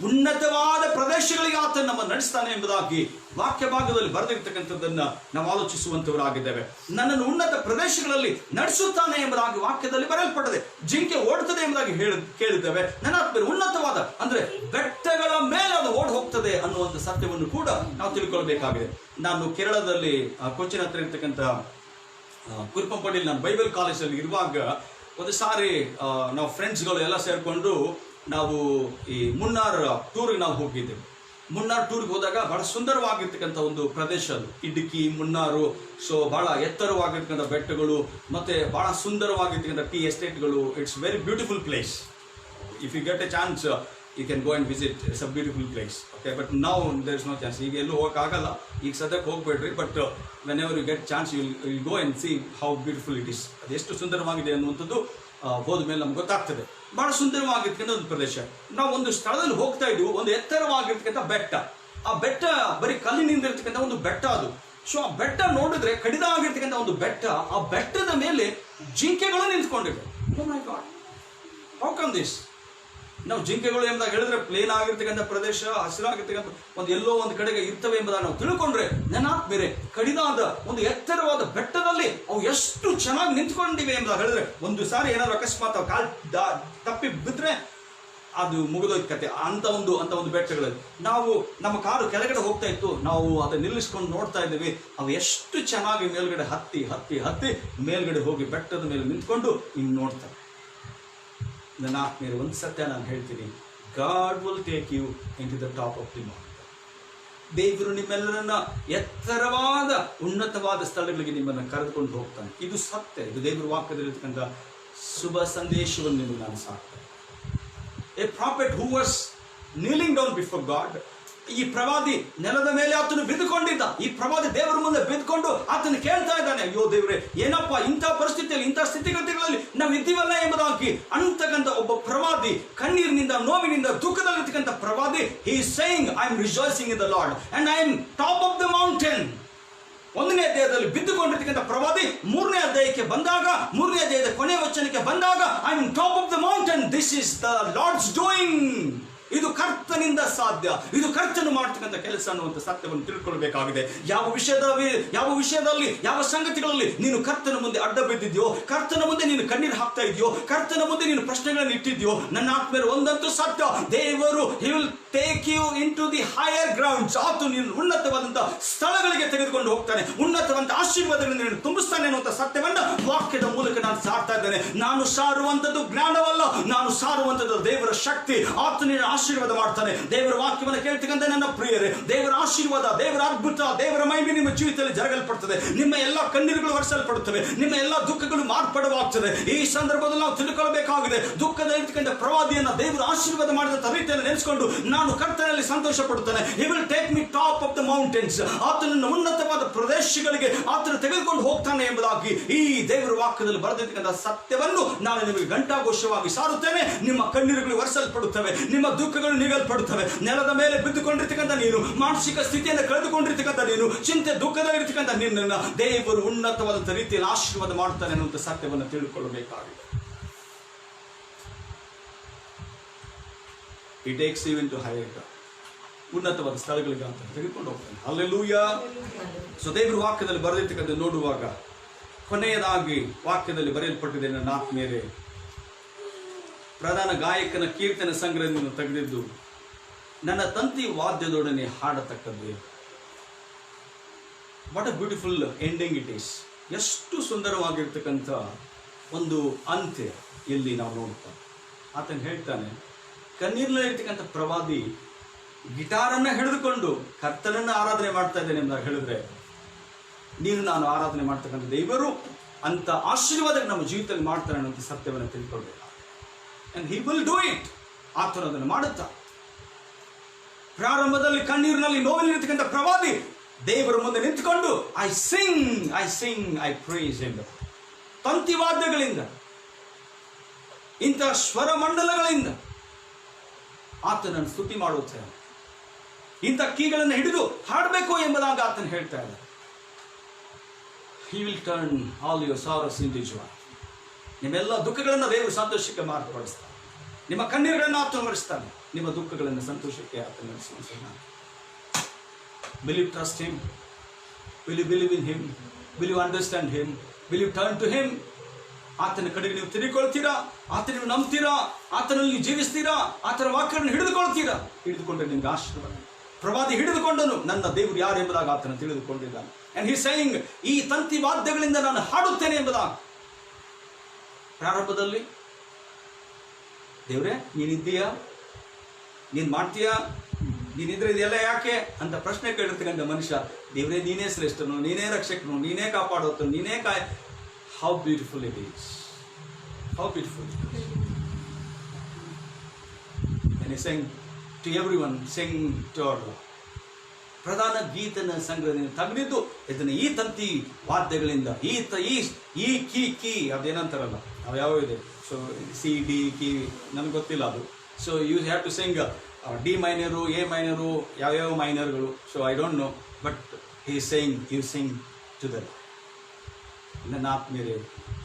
ಉನ್ನತವಾದ ಪ್ರದೇಶಗಳಿಗೆ ಆತ ನಮ್ಮನ್ನು ನಡೆಸ್ತಾನೆ ಎಂಬುದಾಗಿ ವಾಕ್ಯ ಭಾಗದಲ್ಲಿ ಬರೆದಿರ್ತಕ್ಕಂಥದ್ದನ್ನು ನಾವು ಆಲೋಚಿಸುವಂತವರಾಗಿದ್ದೇವೆ. ನನ್ನನ್ನು ಉನ್ನತ ಪ್ರದೇಶಗಳಲ್ಲಿ ನಡೆಸುತ್ತಾನೆ ಎಂಬುದಾಗಿ ವಾಕ್ಯದಲ್ಲಿ ಬರೆಯಲ್ಪಟ್ಟದೆ. ಜಿಂಕೆ ಓಡ್ತದೆ ಎಂಬುದಾಗಿ ಕೇಳಿದ್ದೇವೆ. ನನ್ನ ಆತ್ಮ ಉನ್ನತವಾದ ಅಂದ್ರೆ ಬೆಟ್ಟಗಳ ಮೇಲೆ ಅದು ಓಡ್ ಹೋಗ್ತದೆ ಅನ್ನುವಂಥ ಸತ್ಯವನ್ನು ಕೂಡ ನಾವು ತಿಳ್ಕೊಳ್ಬೇಕಾಗಿದೆ. ನಾನು ಕೇರಳದಲ್ಲಿ ಕೊಚ್ಚಿನ ಹತ್ರ ಇರ್ತಕ್ಕಂಥ ಕುರುಪಂಪಡಿಯಲ್ಲಿ ನಾನು ಬೈಬಲ್ ಕಾಲೇಜಲ್ಲಿ ಇರುವಾಗ ಒಂದು ಸಾರಿ ನಾವು ಫ್ರೆಂಡ್ಸ್ಗಳು ಎಲ್ಲ ಸೇರಿಕೊಂಡು ನಾವು ಈ ಮುನ್ನಾರ್ ಟೂರ್ಗೆ ನಾವು ಹೋಗಿದ್ದೇವೆ. ಮುನ್ನಾರ್ ಟೂರ್ಗೆ ಹೋದಾಗ ಬಹಳ ಸುಂದರವಾಗಿರ್ತಕ್ಕಂಥ ಒಂದು ಪ್ರದೇಶ ಅದು, ಇಡುಕಿ ಮುನ್ನಾರು. ಸೊ ಬಹಳ ಎತ್ತರವಾಗಿರ್ತಕ್ಕಂಥ ಬೆಟ್ಟಗಳು ಮತ್ತೆ ಬಹಳ ಸುಂದರವಾಗಿರ್ತಕ್ಕಂಥ ಟೀ ಎಸ್ಟೇಟ್ಗಳು. It's very beautiful place. If you get a chance you can go and visit. It's a beautiful place. Okay, but now there is no chance. ಈಗ ಎಲ್ಲೂ ಹೋಗೋಕ್ಕಾಗಲ್ಲ, ಈಗ ಸದ್ಯಕ್ಕೆ ಹೋಗ್ಬೇಡ್ರಿ. But whenever you get chance you will go and see how beautiful it is. ಅದು ಎಷ್ಟು ಸುಂದರವಾಗಿದೆ ಅನ್ನುವಂಥದ್ದು ಹೋದ ಮೇಲೆ ನಮ್ಗೆ ಗೊತ್ತಾಗ್ತದೆ. ಬಹಳ ಸುಂದರವಾಗಿರ್ತಕ್ಕಂಥ ಒಂದು ಪ್ರದೇಶ. ನಾವು ಒಂದು ಸ್ಥಳದಲ್ಲಿ ಹೋಗ್ತಾ ಇದ್ವು, ಒಂದು ಎತ್ತರವಾಗಿರ್ತಕ್ಕಂಥ ಬೆಟ್ಟ. ಆ ಬೆಟ್ಟ ಬರೀ ಕಲ್ಲಿನಿಂದ ಇರ್ತಕ್ಕಂಥ ಒಂದು ಬೆಟ್ಟ ಅದು. ಸೊ ಆ ಬೆಟ್ಟ ನೋಡಿದ್ರೆ ಕಡಿದಾಗಿರ್ತಕ್ಕಂಥ ಒಂದು ಬೆಟ್ಟ, ಆ ಬೆಟ್ಟದ ಮೇಲೆ ಜಿಂಕೆಗಳು ನಿಂತ್ಕೊಂಡಿವೆ. Oh my God, how come this? ನಾವು ಜಿಂಕೆಗಳು ಎಂಬುದಾಗಿ ಹೇಳಿದ್ರೆ ಪ್ಲೇನ್ ಆಗಿರ್ತಕ್ಕಂಥ ಪ್ರದೇಶ, ಹಸಿರಾಗಿರ್ತಕ್ಕಂಥ ಒಂದು ಎಲ್ಲೋ ಒಂದು ಕಡೆಗೆ ಇರ್ತವೆ ಎಂಬುದಾಗಿ ನಾವು ತಿಳ್ಕೊಂಡ್ರೆ, ನನ್ನ ಬೇರೆ ಕಡಿದಾದ ಒಂದು ಎತ್ತರವಾದ ಬೆಟ್ಟದಲ್ಲಿ ಅವು ಎಷ್ಟು ಚೆನ್ನಾಗಿ ನಿಂತ್ಕೊಂಡಿವೆ ಎಂಬುದಾಗಿ ಹೇಳಿದ್ರೆ, ಒಂದು ಸಾರಿ ಏನಾದ್ರು ಅಕಸ್ಮಾತ್ ಕಾಲ್ ತಪ್ಪಿ ಬಿದ್ರೆ ಅದು ಮುಗಿದೋಯ್ತು ಕತೆ. ಅಂತ ಒಂದು ಬೆಟ್ಟಗಳಲ್ಲಿ ನಾವು ನಮ್ಮ ಕಾರು ಕೆಳಗಡೆ ಹೋಗ್ತಾ ಇತ್ತು, ನಾವು ಅದನ್ನ ನಿಲ್ಲಿಸ್ಕೊಂಡು ನೋಡ್ತಾ ಇದ್ದೀವಿ. ಅವು ಎಷ್ಟು ಚೆನ್ನಾಗಿ ಮೇಲ್ಗಡೆ ಹತ್ತಿ ಹತ್ತಿ ಹತ್ತಿ ಮೇಲ್ಗಡೆ ಹೋಗಿ ಬೆಟ್ಟದ ಮೇಲೆ ನಿಂತ್ಕೊಂಡು ಹಿಂಗೆ ನೋಡ್ತಾರೆ. ನನ್ನ ಆತ್ಮೀಯರೇ, ಒಂದು ಸತ್ಯ ನಾನು ಹೇಳ್ತೀನಿ, God will take you into the top of the mountain. ದೇವರು ನಿಮ್ಮೆಲ್ಲರನ್ನ ಎತ್ತರವಾದ ಉನ್ನತವಾದ ಸ್ಥಳಗಳಿಗೆ ನಿಮ್ಮನ್ನು ಕರೆದುಕೊಂಡು ಹೋಗ್ತಾನೆ. ಇದು ಸತ್ಯ. ಇದು ದೇವರ ವಾಕ್ಯದಲ್ಲಿರ್ತಕ್ಕಂಥ ಶುಭ ಸಂದೇಶವನ್ನು ನಿಮಗೆ ನಾನು ಸಾಕ್ತೇನೆ. A prophet who was kneeling down before God. ಈ ಪ್ರವಾದಿ ನೆಲದ ಮೇಲೆ ಆತನು ಬಿದ್ದುಕೊಂಡಿದ್ದ. ಈ ಪ್ರವಾದಿ ದೇವರ ಮುಂದೆ ಬಿದ್ದುಕೊಂಡು ಆತನು ಕೇಳ್ತಾ ಇದ್ದಾನೆ, ಅಯ್ಯೋ ದೇವರೇ, ಏನಪ್ಪ ಇಂಥ ಪರಿಸ್ಥಿತಿಯಲ್ಲಿ, ಇಂಥ ಸ್ಥಿತಿಗತಿಗಳಲ್ಲಿ ನಾವು ಇದ್ದೀವಲ್ಲ ಎಂಬುದಾಗಿ ಅಂತಕ್ಕಂಥ ಒಬ್ಬ ಪ್ರವಾದಿ, ಕಣ್ಣೀರಿನಿಂದ, ನೋವಿನಿಂದ, ದುಃಖದಲ್ಲಿರ್ತಕ್ಕಂಥ ಪ್ರವಾದಿ, he is saying, I am rejoicing in the Lord and I am top of the mountain. 1ನೇ ಅಧ್ಯಾಯದಲ್ಲಿ ಬಿದ್ದುಕೊಂಡಿರ್ತಕ್ಕಂಥ ಪ್ರವಾದಿ 3ನೇ ಅಧ್ಯಾಯಕ್ಕೆ ಬಂದಾಗ, 3ನೇ ಅಧ್ಯಾಯದ ಕೊನೆಯ ವಚನಕ್ಕೆ ಬಂದಾಗ, I am top of the mountain, this is the Lord's doing. ಇದು ಕರ್ತನಿಂದ ಸಾಧ್ಯ, ಇದು ಕರ್ತನು ಮಾಡ್ತಕ್ಕಂಥ ಕೆಲಸ ಅನ್ನುವಂಥ ಸತ್ಯವನ್ನು ತಿಳ್ಕೊಳ್ಬೇಕಾಗಿದೆ. ಯಾವ ವಿಷಯದಲ್ಲಿ ಯಾವ ಸಂಗತಿಗಳಲ್ಲಿ ನೀನು ಕರ್ತನ ಮುಂದೆ ಅಡ್ಡ ಬಿದ್ದಿದ್ಯೋ, ಕರ್ತನ ಮುಂದೆ ನೀನು ಕಣ್ಣೀರು ಹಾಕ್ತಾ ಇದೆಯೋ, ಕರ್ತನ ಮುಂದೆ ನೀನು ಪ್ರಶ್ನೆಗಳನ್ನು ಇಟ್ಟಿದ್ಯೋ, ನನ್ನ ಆತ್ಮೀಯರು ಒಂದಂತೂ ಸತ್ಯ, ದೇವರು he will take you into the higher grounds. ಆತು ನೀನು ಉನ್ನತವಾದಂಥ ಸ್ಥಳಗಳಿಗೆ ತೆಗೆದುಕೊಂಡು ಹೋಗ್ತಾನೆ, ಉನ್ನತವಾದ ಆಶೀರ್ವಾದಗಳನ್ನು ನೀನು ತುಂಬಿಸ್ತಾನೆ ಅನ್ನುವಂಥ ಸತ್ಯವನ್ನು ವಾಕ್ಯದ ಮೂಲಕ ನಾನು ಸಾರ್ತಾ ಇದ್ದೇನೆ. ನಾನು ಸಾರುವಂಥದ್ದು ಜ್ಞಾನವಲ್ಲ, ನಾನು ಸಾರುವಂಥದ್ದು ದೇವರ ಶಕ್ತಿ. ಆತು ನೀನು ಆಶೀರ್ವಾದ ಮಾಡ್ತಾನೆ. ದೇವರ ವಾಕ್ಯವನ್ನು ಕೇಳ್ತಕ್ಕಂಥ ನನ್ನ ಪ್ರಿಯರೇ, ದೇವರ ಆಶೀರ್ವಾದ, ದೇವರ ಅದ್ಭುತ, ದೇವರ ಮಹಿಮೆ ನಿಮ್ಮ ಜೀವಿತದಲ್ಲಿ ಜರಗಲ್ಪಡ್ತದೆ. ನಿಮ್ಮ ಎಲ್ಲ ಕಣ್ಣೀರುಗಳು ಒರೆಸಲ್ಪಡುತ್ತವೆ, ನಿಮ್ಮ ಎಲ್ಲ ದುಃಖಗಳು ಮಾರ್ಪಡವಾಗ್ತದೆ. ಈ ಸಂದರ್ಭದಲ್ಲಿ ನಾವು ತಿಳ್ಕೊಳ್ಬೇಕಾಗಿದೆ, ದುಃಖದಲ್ಲಿರ್ತಕ್ಕಂಥ ಪ್ರವಾದಿಯನ್ನ ದೇವರು ಆಶೀರ್ವಾದ ಮಾಡಿದಂಥ ರೀತಿಯಲ್ಲಿ ನೆನೆಸಿಕೊಂಡು ನಾನು ಕರ್ತನಲ್ಲಿ ಸಂತೋಷ ಪಡುತ್ತಾನೆ. He will take me top of the mountains. ಆತನನ್ನು ಉನ್ನತವಾದ ಪ್ರದೇಶಗಳಿಗೆ ಆತನು ತೆಗೆದುಕೊಂಡು ಹೋಗ್ತಾನೆ ಎಂಬುದಾಗಿ ಈ ದೇವರ ವಾಕ್ಯದಲ್ಲಿ ಬರೆದಿರ್ತಕ್ಕಂಥ ಸತ್ಯವನ್ನು ನಾನು ನಿಮಗೆ ಘಂಟಾಘೋಷವಾಗಿ ಸಾರುತ್ತೇನೆ. ನಿಮ್ಮ ಕಣ್ಣೀರುಗಳು ಒರೆಸಲ್ಪಡುತ್ತವೆ, ನಿಮ್ಮ ದುಃಖಗಳು ನೀಗಲ್ಪಡುತ್ತವೆ. ನೆಲದ ಮೇಲೆ ಬಿದ್ದುಕೊಂಡಿರ್ತಕ್ಕಂಥ ನೀನು, ಮಾನಸಿಕ ಸ್ಥಿತಿಯನ್ನು ಕಳೆದುಕೊಂಡಿರ್ತಕ್ಕಂಥ ನೀನು, ಚಿಂತೆ ದುಃಖದಲ್ಲಿರ್ತಕ್ಕಂಥ ನಿನ್ನನ್ನು ದೇವರು ಉನ್ನತವಾದಂಥ ರೀತಿಯಲ್ಲಿ ಆಶೀರ್ವಾದ ಮಾಡುತ್ತಾನೆ ಅನ್ನುವಂಥ ಸತ್ಯವನ್ನು ತಿಳ್ಕೊಳ್ಳಬೇಕಾಗಿದೆ. He takes you into higher ground. ಉನ್ನತವಾದ ಸ್ಥಳಗಳಿಗೆ ಅಂತ ತೆಗೆದುಕೊಂಡು ಹೋಗ್ತಾನೆ. ಹಲ್ಲೆಲೂಯಾ. ಸೊ ದೇವರ ವಾಕ್ಯದಲ್ಲಿ ಬರೆದಿರ್ತಕ್ಕಂಥ ನೋಡುವಾಗ ಕೊನೆಯದಾಗಿ ವಾಕ್ಯದಲ್ಲಿ ಬರೆಯಲ್ಪಟ್ಟಿದೆ, ನನ್ನ ಆತ್ಮೀಯರೇ, ಪ್ರಧಾನ ಗಾಯಕನ ಕೀರ್ತನೆ ಸಂಗ್ರಹದಿಂದ ತೆಗೆದಿದ್ದು, ನನ್ನ ತಂತಿ ವಾದ್ಯದೊಡನೆ ಹಾಡತಕ್ಕದ್ದು. What a beautiful ending it is. ಎಷ್ಟು ಸುಂದರವಾಗಿರ್ತಕ್ಕಂಥ ಒಂದು ಅಂತ್ಯ ಇಲ್ಲಿ ನಾವು ನೋಡ್ತಾ. ಆತನು ಹೇಳ್ತಾನೆ, ಕಣ್ಣೀರಿನಲ್ಲಿರ್ತಕ್ಕಂಥ ಪ್ರವಾದಿ ಗಿಟಾರನ್ನ ಹಿಡಿದುಕೊಂಡು ಕರ್ತನನ್ನ ಆರಾಧನೆ ಮಾಡ್ತಾ ಇದ್ದೇನೆ ಎಂಬುದಾಗಿ ಹೇಳಿದ್ರೆ, ನೀನು ನಾನು ಆರಾಧನೆ ಮಾಡ್ತಕ್ಕಂಥ ದೇವರು ಅಂತ ಆಶೀರ್ವಾದ ನಮ್ಮ ಜೀವಿತದಲ್ಲಿ ಮಾಡ್ತಾನೆ ಅನ್ನೋಂಥ ಸತ್ಯವನ್ನು ತಿಳ್ಕೊಳ್ಬೇಕು. And he will do it. ಆತನು ಅದನ್ನು ಮಾಡುತ್ತಾ. ಪ್ರಾರಂಭದಲ್ಲಿ ಕಣ್ಣೀರಿನಲ್ಲಿ ನೋವಿನಲ್ಲಿರ್ತಕ್ಕಂಥ ಪ್ರವಾದಿ ದೇವರ ಮುಂದೆ ನಿಂತುಕೊಂಡು ಐ ಸಿಂಗ್ ಐ ಪ್ರೈಸ್ ಎಂದು ತಂತಿವಾದ್ಯಗಳಿಂದ, ಇಂಥ ಸ್ವರ ಮಂಡಲಗಳಿಂದ ಆತನನ್ನು ಸ್ತುತಿ ಮಾಡುತ್ತಾರೆ. ಇಂಥ ಕೀಗಳನ್ನು ಹಿಡಿದು ಹಾಡಬೇಕು ಎಂಬುದಾಗಿ ಆತನು ಹೇಳ್ತಾ ಇದ್ದ. He will turn all your sorrows into joy. ನಿಮ್ಮೆಲ್ಲ ದುಃಖಗಳನ್ನು ದೇವರು ಸಂತೋಷಕ್ಕೆ ಮಾರ್ಪಡಿಸ್ತಾನೆ. ನಿಮ್ಮ ಕಣ್ಣೀರುಗಳನ್ನು ಆತನು ಒರೆಸ್ತಾನೆ. ನಿಮ್ಮ ದುಃಖಗಳನ್ನು ಸಂತೋಷಕ್ಕೆ ಆತನು ನಡೆಸುತ್ತಾನೆ. Will you trust him? Will you believe in him? Will you understand him? Will you turn to him? ಆತನ ಕಡೆಗೆ ನೀವು ತಿರುಗಿಕೊಳ್ತೀರಾ? ಆತನ ನೀವು ನಂಬ್ತೀರಾ? ಆತನಲ್ಲಿ ಜೀವಿಸ್ತೀರಾ? ಆತನ ವಾಕ್ಯವನ್ನು ಹಿಡಿದುಕೊಳ್ತೀರಾ? ಹಿಡಿದುಕೊಂಡ್ರೆ ನಿಮ್ಗೆ ಆಶೀರ್ವಾದ. ಪ್ರವಾದಿ ಹಿಡಿದುಕೊಂಡನು, ನನ್ನ ದೇವರು ಯಾರು ಎಂಬುದಾಗಿ ಆತನ ತಿಳಿದುಕೊಂಡಿದ್ದಾನೆ. And he saying, ಈ ತಂತಿ ವಾದ್ಯಗಳಿಂದ ನಾನು ಹಾಡುತ್ತೇನೆ ಎಂಬುದಾಗಿ. ಪ್ರಾರಂಭದಲ್ಲಿ ದೇವರೇ ನೀನಿದ್ದೀಯಾ, ನೀನ್ ಮಾಡ್ತೀಯಾ, ನೀನಿದ್ರೆ ಇದೆಲ್ಲ ಯಾಕೆ ಅಂತ ಪ್ರಶ್ನೆ ಕೇಳಿರ್ತಕ್ಕಂಥ ಮನುಷ್ಯ, ದೇವರೇ ನೀನೇ ಶ್ರೇಷ್ಠನು, ನೀನೇ ರಕ್ಷಕನು, ನೀನೇ ಕಾಪಾಡುತ್ತ, ನೀನೇ how beautiful it is. How beautiful it is. And he sang to everyone, sing to our Lord. ಪ್ರಧಾನ ಗೀತನ ಸಂಗ್ರಹದಿಂದ ತೆಗೆದಿದ್ದು ಇದನ್ನು ಈ ತಂತಿ ವಾದ್ಯಗಳಿಂದ, ಈ ಕೀ ಅದೇನಂತಾರಲ್ಲ, ಅವು ಯಾವ ಇದೆ, ಸೊ ಸಿ ಡಿ ಕೀ ನನಗೆ ಗೊತ್ತಿಲ್ಲ ಅದು. So you have to sing D minor, A minor, ಯಾವ್ಯಾವ ಮೈನರ್ಗಳು, so I don't know, but he saying you sing to the. ನನ್ನ ಆತ್ಮೀಯರೇ,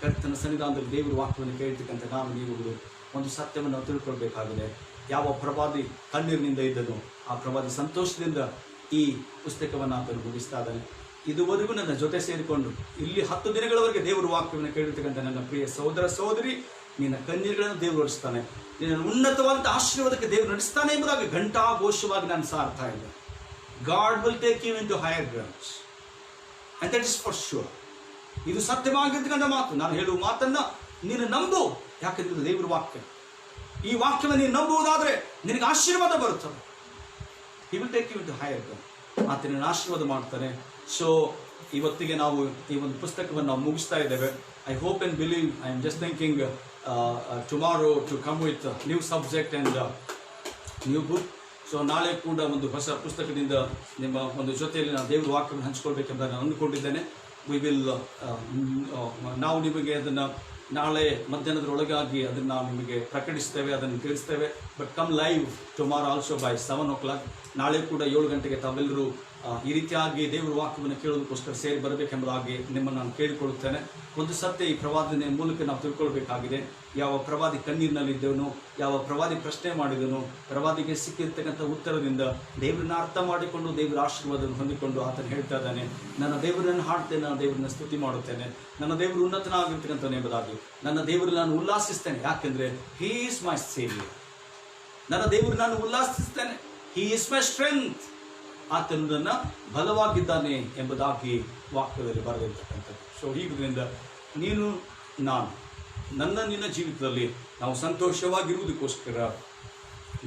ಕರ್ತನ ಸನ್ನಿಧಾನದಲ್ಲಿ ದೇವರ ವಾಕ್ಯವನ್ನು ಕೇಳ್ತಕ್ಕಂಥ ನಾನು ನೀವುಗಳು ಒಂದು ಸತ್ಯವನ್ನು ನಾವು ತಿಳ್ಕೊಳ್ಬೇಕಾಗಿದೆ. ಯಾವ ಪ್ರವಾದಿ ಕಣ್ಣೀರಿನಿಂದ ಇದ್ದನು, ಆ ಪ್ರವಾದಿ ಸಂತೋಷದಿಂದ ಈ ಪುಸ್ತಕವನ್ನು ಆತನು ಮುಗಿಸ್ತಾ ಇದ್ದಾನೆ. ಇದುವರೆಗೂ ನನ್ನ ಜೊತೆ ಸೇರಿಕೊಂಡು ಇಲ್ಲಿ 10 ದಿನಗಳವರೆಗೆ ದೇವರ ವಾಕ್ಯವನ್ನು ಕೇಳಿರ್ತಕ್ಕಂಥ ನನ್ನ ಪ್ರಿಯ ಸಹೋದರ ಸಹೋದರಿ, ನಿನ್ನ ಕಣ್ಣೀರುಗಳನ್ನು ದೇವರು ನಡೆಸ್ತಾನೆ, ನಿನ್ನ ಉನ್ನತವಾದ ಆಶೀರ್ವಾದಕ್ಕೆ ದೇವರು ನಡೆಸ್ತಾನೆ ಎಂಬುದಾಗಿ ಘಂಟಾಘೋಷವಾಗಿ ನಾನು ಸಾರ್ತಾ ಇದ್ದೆ. God will take you into higher grounds, and that is for sure. ಇದು ಸತ್ಯವಾಗಿರ್ತಕ್ಕಂಥ ಮಾತು. ನಾನು ಹೇಳುವ ಮಾತನ್ನ ನೀನು ನಂಬು, ಯಾಕಂದ್ರೆ ದೇವರ ವಾಕ್ಯ. ಈ ವಾಕ್ಯವನ್ನು ನೀನು ನಂಬುವುದಾದ್ರೆ ನಿನಗೆ ಆಶೀರ್ವಾದ ಬರುತ್ತದೆ. He will take you into higher ground. ಆತನ ಆಶೀರ್ವಾದ ಮಾಡ್ತಾನೆ. ಸೊ ಇವತ್ತಿಗೆ ನಾವು ಈ ಒಂದು ಪುಸ್ತಕವನ್ನು ನಾವು ಮುಗಿಸ್ತಾ ಇದ್ದೇವೆ. I hope and believe, I am just thinking tomorrow to come with new subject and new book. So ನಾಳೆ ಕೂಡ ಒಂದು ಹೊಸ ಪುಸ್ತಕದಿಂದ ನಿಮ್ಮ ಒಂದು ಜೊತೆಯಲ್ಲಿ ನಾನು ದೇವರ ವಾಕ್ಯವನ್ನು ಹಂಚ್ಕೊಳ್ಬೇಕೆಂಬ ನಾನು ಅಂದುಕೊಂಡಿದ್ದೇನೆ. ವಿ ವಿಲ್ ನಾವು ನಿಮಗೆ ಅದನ್ನು ನಾಳೆ ಮಧ್ಯಾಹ್ನದೊಳಗಾಗಿ ಅದನ್ನು ನಾವು ನಿಮಗೆ ಪ್ರಕಟಿಸ್ತೇವೆ, ಅದನ್ನು ತಿಳಿಸ್ತೇವೆ. But come live tomorrow also by 7 o'clock. ನಾಳೆ ಕೂಡ 7 ಗಂಟೆಗೆ ತಾವೆಲ್ಲರೂ ಈ ರೀತಿಯಾಗಿ ದೇವರ ವಾಕ್ಯವನ್ನು ಕೇಳೋದಕ್ಕೋಸ್ಕರ ಸೇರಿ ಬರಬೇಕೆಂಬುದಾಗಿ ನಿಮ್ಮನ್ನು ನಾನು ಕೇಳಿಕೊಳ್ಳುತ್ತೇನೆ. ಒಂದು ಸತ್ಯ ಈ ಪ್ರವಾದನೆ ಮೂಲಕ ನಾವು ತಿಳ್ಕೊಳ್ಬೇಕಾಗಿದೆ. ಯಾವ ಪ್ರವಾದಿ ಕಣ್ಣೀರಿನಲ್ಲಿದ್ದವನು, ಯಾವ ಪ್ರವಾದಿ ಪ್ರಶ್ನೆ ಮಾಡಿದನು, ಪ್ರವಾದಿಗೆ ಸಿಕ್ಕಿರ್ತಕ್ಕಂಥ ಉತ್ತರದಿಂದ ದೇವರನ್ನ ಅರ್ಥ ಮಾಡಿಕೊಂಡು ದೇವರ ಆಶೀರ್ವಾದವನ್ನು ಹೊಂದಿಕೊಂಡು ಆತನು ಹೇಳ್ತಾ ಇದ್ದಾನೆ, ನನ್ನ ದೇವರನ್ನು ಹಾಡ್ತೇನೆ, ನನ್ನ ದೇವರನ್ನ ಸ್ತುತಿ ಮಾಡುತ್ತೇನೆ, ನನ್ನ ದೇವರು ಉನ್ನತನಾಗಿರ್ತಕ್ಕಂಥವನು ಎಂಬುದಾಗಿ. ನನ್ನ ದೇವರಲ್ಲಿ ನಾನು ಉಲ್ಲಾಸಿಸ್ತೇನೆ, ಯಾಕೆಂದರೆ ಹೀ ಈಸ್ ಮೈ ಸೇವಿಯರ್. ನನ್ನ ದೇವರು ನಾನು ಉಲ್ಲಾಸಿಸ್ತೇನೆ, ಹೀ ಈಸ್ ಮೈ ಸ್ಟ್ರೆಂತ್. ಆತನು ನನ್ನ ಬಲವಾಗಿದ್ದಾನೆ ಎಂಬುದಾಗಿ ವಾಕ್ಯದಲ್ಲಿ ಬರೆದಿರ್ತಕ್ಕಂಥದ್ದು. ಸೊ ಹೀಗಿದ್ದರಿಂದ ನೀನು ನಾನು ನಿನ್ನ ಜೀವಿತದಲ್ಲಿ ನಾವು ಸಂತೋಷವಾಗಿರುವುದಕ್ಕೋಸ್ಕರ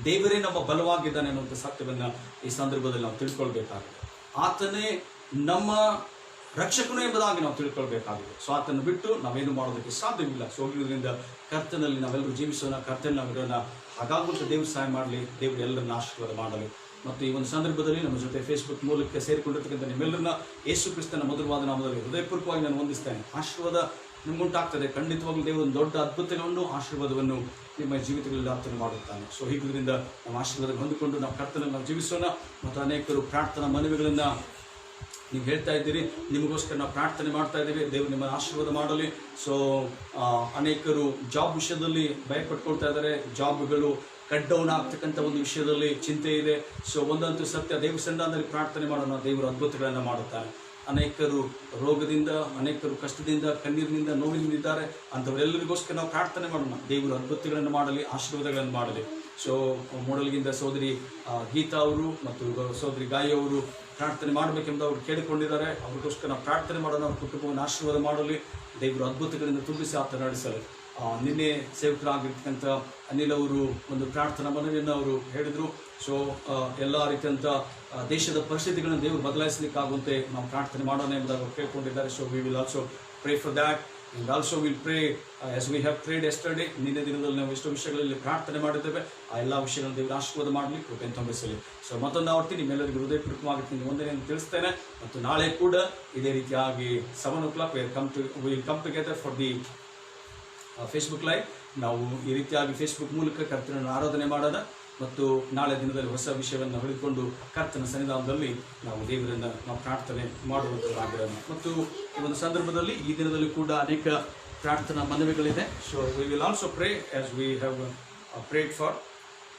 ದೇವರೇ ನಮ್ಮ ಬಲವಾಗಿದ್ದಾನೆ ಅನ್ನುವಂಥ ಸತ್ಯವನ್ನು ಈ ಸಂದರ್ಭದಲ್ಲಿ ನಾವು ತಿಳ್ಕೊಳ್ಬೇಕಾಗಿದೆ. ಆತನೇ ನಮ್ಮ ರಕ್ಷಕನು ಎಂಬುದಾಗಿ ನಾವು ತಿಳ್ಕೊಳ್ಬೇಕಾಗಿದೆ. ಸೊ ಆತನ್ನು ಬಿಟ್ಟು ನಾವೇನು ಮಾಡೋದಕ್ಕೆ ಸಾಧ್ಯವಿಲ್ಲ. ಸೊ ಹೋಗಿರೋದ್ರಿಂದ ಕರ್ತನಲ್ಲಿ ನಾವೆಲ್ಲರೂ ಜೀವಿಸೋಣ, ಕರ್ತನಲ್ಲಿ ನಾವಿರೋಣ. ಹಾಗಾಗುವಂಥ ದೇವರು ಸಹಾಯ ಮಾಡಲಿ, ದೇವರು ಎಲ್ಲರನ್ನ ಆಶೀರ್ವಾದ ಮಾಡಲಿ. ಮತ್ತು ಈ ಒಂದು ಸಂದರ್ಭದಲ್ಲಿ ನಮ್ಮ ಜೊತೆ ಫೇಸ್ಬುಕ್ ಮೂಲಕ ಸೇರಿಕೊಂಡಿರ್ತಕ್ಕಂಥ ನಿಮ್ಮೆಲ್ಲರನ್ನ ಯೇಸು ಕ್ರಿಸ್ತನ ಮಧುರವಾದ ನಾಮದಲ್ಲಿ ಹೃದಯಪೂರ್ವಕವಾಗಿ ನಾನು ವಂದಿಸ್ತೇನೆ. ಆಶೀರ್ವಾದ ನಿಮಗುಂಟಾಗ್ತದೆ. ಖಂಡಿತವಾಗ್ಲೂ ದೇವರು ಒಂದು ದೊಡ್ಡ ಅದ್ಭುತಗಳನ್ನು, ಆಶೀರ್ವಾದವನ್ನು ನಿಮ್ಮ ಜೀವಿತಗಳಲ್ಲಿ ಆತನು ಮಾಡುತ್ತಾನೆ. ಸೊ ಹೀಗಿದ್ದರಿಂದ ನಮ್ಮ ಆಶೀರ್ವಾದ ಹೊಂದಿಕೊಂಡು ನಾವು ಕರ್ತನಲ್ಲಿ ನಾವು ಜೀವಿಸೋಣ. ಮತ್ತು ಅನೇಕರು ಪ್ರಾರ್ಥನಾ ಮನವಿಗಳನ್ನು ನೀವು ಹೇಳ್ತಾ ಇದ್ದೀರಿ, ನಿಮಗೋಸ್ಕರ ನಾವು ಪ್ರಾರ್ಥನೆ ಮಾಡ್ತಾ ಇದ್ದೀವಿ. ದೇವರು ನಿಮ್ಮನ್ನು ಆಶೀರ್ವಾದ ಮಾಡಲಿ. ಸೊ ಅನೇಕರು ಜಾಬ್ ವಿಷಯದಲ್ಲಿ ಭಯಪಟ್ಕೊಳ್ತಾ ಇದ್ದಾರೆ. ಜಾಬ್ಗಳು ಕಟ್ ಡೌನ್ ಆಗ್ತಕ್ಕಂಥ ಒಂದು ವಿಷಯದಲ್ಲಿ ಚಿಂತೆ ಇದೆ. ಸೊ ಒಂದಂತೂ ಸತ್ಯ, ದೇವ್ರ ಸಂಧಾನದಲ್ಲಿ ಪ್ರಾರ್ಥನೆ ಮಾಡೋಣ, ದೇವರು ಅದ್ಭುತಗಳನ್ನು ಮಾಡುತ್ತಾನೆ. ಅನೇಕರು ರೋಗದಿಂದ, ಅನೇಕರು ಕಷ್ಟದಿಂದ, ಕಣ್ಣೀರಿನಿಂದ, ನೋವಿನಿಂದ ಇದ್ದಾರೆ. ಅಂಥವರೆಲ್ಲರಿಗೋಸ್ಕರ ನಾವು ಪ್ರಾರ್ಥನೆ ಮಾಡೋಣ. ದೇವರು ಅದ್ಭುತಗಳನ್ನು ಮಾಡಲಿ, ಆಶೀರ್ವಾದಗಳನ್ನು ಮಾಡಲಿ. ಸೊ ಮೂಡಲ್ಗಿಂದ ಸೋದರಿ ಗೀತಾ ಅವರು ಮತ್ತು ಸೋದರಿ ಗಾಯಿ ಅವರು ಪ್ರಾರ್ಥನೆ ಮಾಡಬೇಕೆಂದು ಅವರು ಕೇಳಿಕೊಂಡಿದ್ದಾರೆ. ಅವ್ರಿಗೋಸ್ಕರ ನಾವು ಪ್ರಾರ್ಥನೆ ಮಾಡೋಣ. ಅವ್ರ ಕುಟುಂಬವನ್ನು ಆಶೀರ್ವಾದ ಮಾಡಲಿ, ದೇವರು ಅದ್ಭುತಗಳಿಂದ ತುಂಬಿಸಿ ಆತ ನಡೆಸಲಿ. ನಿನ್ನೆ ಸೇವಕರಾಗಿರ್ತಕ್ಕಂಥ ಅನಿಲ್ ಅವರು ಒಂದು ಪ್ರಾರ್ಥನಾ ಮನವಿಯನ್ನು ಅವರು ಹೇಳಿದರು. ಸೊ ಎಲ್ಲ ರೀತಿಯಂಥ ದೇಶದ ಪರಿಸ್ಥಿತಿಗಳನ್ನು ದೇವರು ಬದಲಾಯಿಸಲಿಕ್ಕಾಗುವಂತೆ ನಾವು ಪ್ರಾರ್ಥನೆ ಮಾಡೋಣ ಎಂಬುದಾಗಿ ಅವರು ಕೇಳ್ಕೊಂಡಿದ್ದಾರೆ. So we will also pray for that. And also we'll pray as we have prayed yesterday. ನಿನ್ನೆ ದಿನದಲ್ಲಿ ನಾವು ಎಷ್ಟೋ ವಿಷಯಗಳಲ್ಲಿ ಪ್ರಾರ್ಥನೆ ಮಾಡಿದ್ದೇವೆ. ಆ ಎಲ್ಲ ವಿಷಯಗಳನ್ನು ದೇವರು ಆಶೀರ್ವಾದ ಮಾಡಲಿ, ಕೃಪೆಯನ್ನು ತುಂಬಿಸಲಿ. ಸೊ ಮತ್ತೊಂದು ಆವರ್ತಿ ನಿಮ್ಮೆಲ್ಲರಿಗೂ ಹೃದಯಪೂರ್ವಕವಾಗಿ ವಂದನೆಯನ್ನು ತಿಳಿಸ್ತೇನೆ. ಮತ್ತು ನಾಳೆ ಕೂಡ ಇದೇ ರೀತಿಯಾಗಿ 7 o'clock we'll come together for the Facebook live. ನಾವು ಈ ರೀತಿಯಾಗಿ ಫೇಸ್ಬುಕ್ ಮೂಲಕ ಕರ್ತನನ್ನು ಆರಾಧನೆ ಮಾಡೋಣ ಮತ್ತು ನಾಳೆ ದಿನದಲ್ಲಿ ಹೊಸ ವಿಷಯವನ್ನು ಹಿಡಿದುಕೊಂಡು ಕರ್ತನ ಸನ್ನಿಧಾನದಲ್ಲಿ ನಾವು ದೇವರನ್ನು ನಾವು ಪ್ರಾರ್ಥನೆ ಮಾಡುವಂಥದ್ದಾಗಿರೋಣ. ಮತ್ತು ಈ ಒಂದು ಸಂದರ್ಭದಲ್ಲಿ ಈ ದಿನದಲ್ಲಿ ಕೂಡ ಅನೇಕ ಪ್ರಾರ್ಥನಾ ಮನವಿಗಳಿದೆ. So we will also pray as we have prayed for.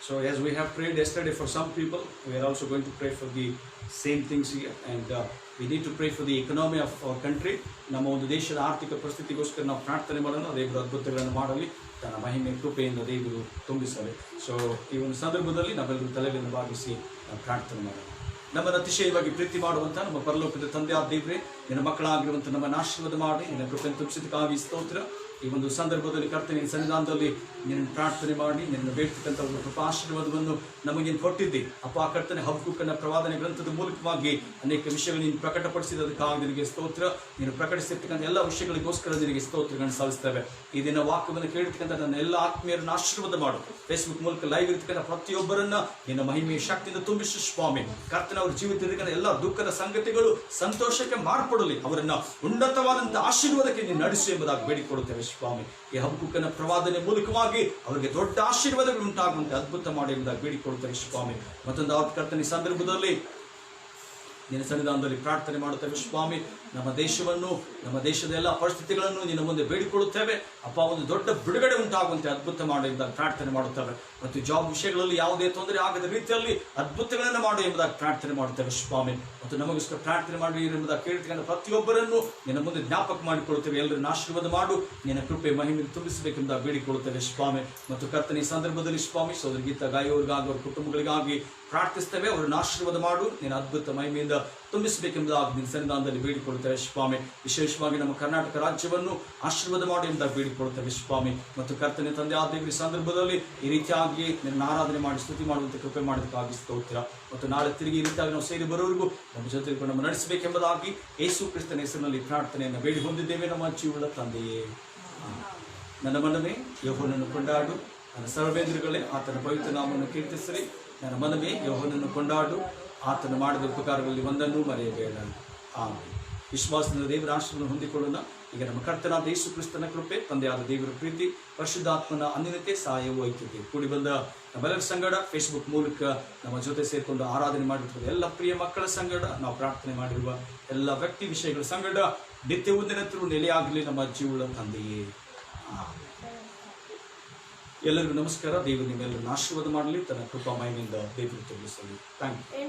So as we have prayed yesterday for some people, we are also going to pray for the same things here, and we need to pray for the economy of our country. ನಮ್ಮ ಒಂದು ದೇಶದ ಆರ್ಥಿಕ ಪರಿಸ್ಥಿತಿಗೋಸ್ಕರ ನಾವು ಪ್ರಾರ್ಥನೆ ಮಾಡೋಣ. ದೇವರು ಅದ್ಭುತಗಳನ್ನು ಮಾಡಲಿ, ತನ್ನ ಮಹಿಮೆ ಕೃಪೆಯಿಂದ ದೇವರು ತುಂಬಿಸಲಿ. ಸೊ ಈ ಒಂದು ಸಂದರ್ಭದಲ್ಲಿ ನಾವೆಲ್ಲರೂ ತಲೆಗಳನ್ನು ಭಾಗಿಸಿ ಪ್ರಾರ್ಥನೆ ಮಾಡೋಣ. ನಮ್ಮನ್ನು ಅತಿಶಯವಾಗಿ ಪ್ರೀತಿ ಮಾಡುವಂಥ ನಮ್ಮ ಪರಲೋಕದ ತಂದೆಯಾದ ದೇವರೇ, ನಿನ್ನ ಮಕ್ಕಳಾಗಿರುವಂಥ ನಮ್ಮನ್ನು ಆಶೀರ್ವಾದ ಮಾಡಿ ನಿನ್ನ ಕೃಪೆಯನ್ನು ತುಂಬಿಸಿದ್ದಕ್ಕಾಗಿ ಸ್ತೋತ್ರ. ಈ ಒಂದು ಸಂದರ್ಭದಲ್ಲಿ ಕರ್ತನ ಸನ್ನಿಧಾನದಲ್ಲಿ ನಿನ್ನ ಪ್ರಾರ್ಥನೆ ಮಾಡಿ ನಿನ್ನ ಬೇಡ್ತಕ್ಕಂಥ ಒಂದು ಕೃಪಾ ಆಶೀರ್ವಾದವನ್ನು ನಮಗೇನು ಕೊಟ್ಟಿದ್ದೆ ಅಪ್ಪ. ಕರ್ತನೆ ಹಬಕ್ಕೂಕನ ಪ್ರವಾದನೆ ಗ್ರಂಥದ ಮೂಲಕವಾಗಿ ಅನೇಕ ವಿಷಯಗಳು ನೀನು ಪ್ರಕಟಪಡಿಸಿದ್ದಕ್ಕಾಗಿ ನಿನಗೆ ಸ್ತೋತ್ರ. ನೀನು ಪ್ರಕಟಿಸಿರ್ತಕ್ಕಂಥ ಎಲ್ಲ ವಿಷಯಗಳಿಗೋಸ್ಕರ ನಿನಗೆ ಸ್ತೋತ್ರಗಳನ್ನು ಸಲ್ಲಿಸ್ತೇವೆ. ಈ ದಿನ ವಾಕ್ಯವನ್ನು ಕೇಳಿರ್ತಕ್ಕಂಥ ನನ್ನ ಎಲ್ಲ ಆತ್ಮೀಯರನ್ನು ಆಶೀರ್ವಾದ ಮಾಡು. ಫೇಸ್ಬುಕ್ ಮೂಲಕ ಲೈವ್ ಇರ್ತಕ್ಕಂಥ ಪ್ರತಿಯೊಬ್ಬರನ್ನ ನಿನ್ನ ಮಹಿಮೆಯ ಶಕ್ತಿಯಿಂದ ತುಂಬಿಸಿ ಸ್ವಾಮಿ. ಕರ್ತನ ಅವರ ಜೀವಿತದ ಎಲ್ಲ ದುಃಖದ ಸಂಗತಿಗಳು ಸಂತೋಷಕ್ಕೆ ಮಾರ್ಪಡಲಿ, ಅವರನ್ನ ಉನ್ನತವಾದಂತಹ ಆಶೀರ್ವಾದಕ್ಕೆ ನೀನು ನಡೆಸು ಎಂಬುದಾಗಿ ಬೇಡಿಕೊಳ್ಳುತ್ತೇವೆ ಸ್ವಾಮಿ. ಈ ಹಬಕ್ಕೂಕನ ಪ್ರವಾದನೆ ಮೂಲಕವಾಗಿ ಅವರಿಗೆ ದೊಡ್ಡ ಆಶೀರ್ವಾದಗಳು ಉಂಟಾಗುವಂತೆ ಅದ್ಭುತ ಮಾಡಿ ಎಂಬುದಾಗಿ ಬೇಡಿಕೊಳ್ಳುತ್ತೇವೆ ಸ್ವಾಮಿ. ಮತ್ತೊಂದು ಕರ್ತನ ಈ ಸಂದರ್ಭದಲ್ಲಿ ನಿನ್ನ ಸನ್ನಿಧಾನದಲ್ಲಿ ಪ್ರಾರ್ಥನೆ ಮಾಡುತ್ತೇವೆ ಸ್ವಾಮಿ. ನಮ್ಮ ದೇಶವನ್ನು, ನಮ್ಮ ದೇಶದ ಎಲ್ಲ ಪರಿಸ್ಥಿತಿಗಳನ್ನು ನಿನ್ನ ಮುಂದೆ ಬೇಡಿಕೊಳ್ಳುತ್ತೇವೆ ಅಪ್ಪ. ಒಂದು ದೊಡ್ಡ ಬಿಡುಗಡೆ ಉಂಟಾಗುವಂತೆ ಅದ್ಭುತ ಮಾಡಿ ಎಂಬುದಾಗಿ ಪ್ರಾರ್ಥನೆ ಮಾಡುತ್ತೇವೆ. ಮತ್ತು ಜಾಬ್ ವಿಷಯಗಳಲ್ಲಿ ಯಾವುದೇ ತೊಂದರೆ ಆಗದ ರೀತಿಯಲ್ಲಿ ಅದ್ಭುತಗಳನ್ನು ಮಾಡು ಎಂಬುದಾಗಿ ಪ್ರಾರ್ಥನೆ ಮಾಡುತ್ತೇವೆ ಸ್ವಾಮಿ. ಮತ್ತು ನಮಗೋಸ್ಕರ ಪ್ರಾರ್ಥನೆ ಮಾಡಿ ಎಂಬುದಾಗಿ ಕೇಳ್ತಕ್ಕಂಥ ಪ್ರತಿಯೊಬ್ಬರನ್ನು ನಿನ್ನ ಮುಂದೆ ಜ್ಞಾಪಕ ಮಾಡಿಕೊಳ್ಳುತ್ತೇವೆ. ಎಲ್ಲರನ್ನು ಆಶೀರ್ವಾದ ಮಾಡು, ನಿನ್ನ ಕೃಪೆ ಮಹಿಮೆ ತುಂಬಿಸಬೇಕೆಂಬುದಾಗಿ ಬೇಡಿಕೊಳ್ಳುತ್ತೇವೆ ಸ್ವಾಮಿ. ಮತ್ತು ಕರ್ತನ ಈ ಸಂದರ್ಭದಲ್ಲಿ ಸ್ವಾಮಿ ಸೋದರಿ ಗೀತಾ ಗಾಯವರಿಗಾಗಿ ಅವರ ಕುಟುಂಬಗಳಿಗಾಗಿ ಪ್ರಾರ್ಥಿಸ್ತೇವೆ. ಅವರನ್ನು ಆಶೀರ್ವಾದ ಮಾಡು, ನಿನ್ನ ಅದ್ಭುತ ಮಹಿಮೆಯಿಂದ ತುಂಬಿಸಬೇಕೆಂಬುದಾಗಿ ನಿನ್ನ ಸನ್ನಿಧಾನದಲ್ಲಿ ಬೇಡಿಕೊಳ್ಳುತ್ತೇವೆ ಸ್ವಾಮಿ. ವಿಶೇಷವಾಗಿ ನಮ್ಮ ಕರ್ನಾಟಕ ರಾಜ್ಯವನ್ನು ಆಶೀರ್ವಾದ ಮಾಡಿ ಎಂಬುದಾಗಿ ಬೇಡಿಕೊಳ್ಳುತ್ತೇವೆ ಸ್ವಾಮಿ. ಮತ್ತು ಕರ್ತನೆ ತಂದೆ ಆದೇವರ ಸಂದರ್ಭದಲ್ಲಿ ಈ ರೀತಿಯಾಗಿ ನಿನ್ನ ಆರಾಧನೆ ಮಾಡಿ ಸ್ತುತಿ ಮಾಡುವಂತೆ ಕೃಪೆ ಮಾಡೋದಕ್ಕಾಗಿ ಸ್ತೋತ್ರ. ಮತ್ತು ನಾಳೆ ತಿರುಗಿ ಈ ರೀತಿಯಾಗಿ ನಾವು ಸೇರಿ ಬರೋವರೆಗೂ ನಮ್ಮ ಜೊತೆ ನಮ್ಮ ನಡೆಸಬೇಕೆಂಬುದಾಗಿ ಯೇಸು ಕ್ರಿಸ್ತನ ಹೆಸರಿನಲ್ಲಿ ಪ್ರಾರ್ಥನೆಯನ್ನು ಬೇಡಿ ಹೊಂದಿದ್ದೇವೆ ನಮ್ಮ ಜೀವದ ತಂದೆಯೇ. ನನ್ನ ಮನವೇ ಯೆಹೋವನನ್ನು ಕೊಂಡಾಡು, ನನ್ನ ಸರ್ವೇಂದ್ರಗಳೇ ಆತನ ಪವಿತ್ರ ನಾಮವನ್ನು ಕೀರ್ತಿಸಿರಿ. ನನ್ನ ಮನವೇ ಯೆಹೋವನನ್ನು ಕೊಂಡಾಡು, ಆತನ ಮಾಡಿದ ಉಪಕಾರಗಳಲ್ಲಿ ಒಂದನ್ನೂ ಮರೆಯಬೇಡ. ಆಮೆನ್. ವಿಶ್ವಾಸದಿಂದ ದೇವರ ಆಶೀರ್ವಾದವನ್ನು ಹೊಂದಿಕೊಳ್ಳೋಣ. ಈಗ ನಮ್ಮ ಕರ್ತನಾದ ಯೇಸು ಕ್ರಿಸ್ತನ ಕೃಪೆ, ತಂದೆಯಾದ ದೇವರ ಪ್ರೀತಿ, ಪರಿಶುದ್ಧಾತ್ಮನ ಅನ್ಯೋನ್ಯತೆ, ಸಹಾಯವೂ ಐಕ್ಯತೆ ಕೂಡಿ ಬಂದ ನಮ್ಮೆಲ್ಲರ ಸಂಗಡ ಫೇಸ್ಬುಕ್ ಮೂಲಕ ನಮ್ಮ ಜೊತೆ ಸೇರಿಕೊಂಡು ಆರಾಧನೆ ಮಾಡಿರುವ ಎಲ್ಲ ಪ್ರಿಯ ಮಕ್ಕಳ ಸಂಗಡ, ನಾವು ಪ್ರಾರ್ಥನೆ ಮಾಡಿರುವ ಎಲ್ಲ ವ್ಯಕ್ತಿ ವಿಷಯಗಳ ಸಂಗಡ ನಿತ್ಯವೂ ದಿನತ್ತರೂ ನೆಲೆಯಾಗಲಿ ನಮ್ಮ ಜೀವನ ತಂದೆಯೇ. ಎಲ್ಲರಿಗೂ ನಮಸ್ಕಾರ. ದೇವರು ನಿಮ್ಮೆಲ್ಲರನ್ನು ಆಶೀರ್ವಾದ ಮಾಡಲಿ, ತನ್ನ ಕೃಪಾ ಮಹಿಮೆಯಿಂದ ದೇವರು ತುಂಬಿಸಲಿ. Thank you.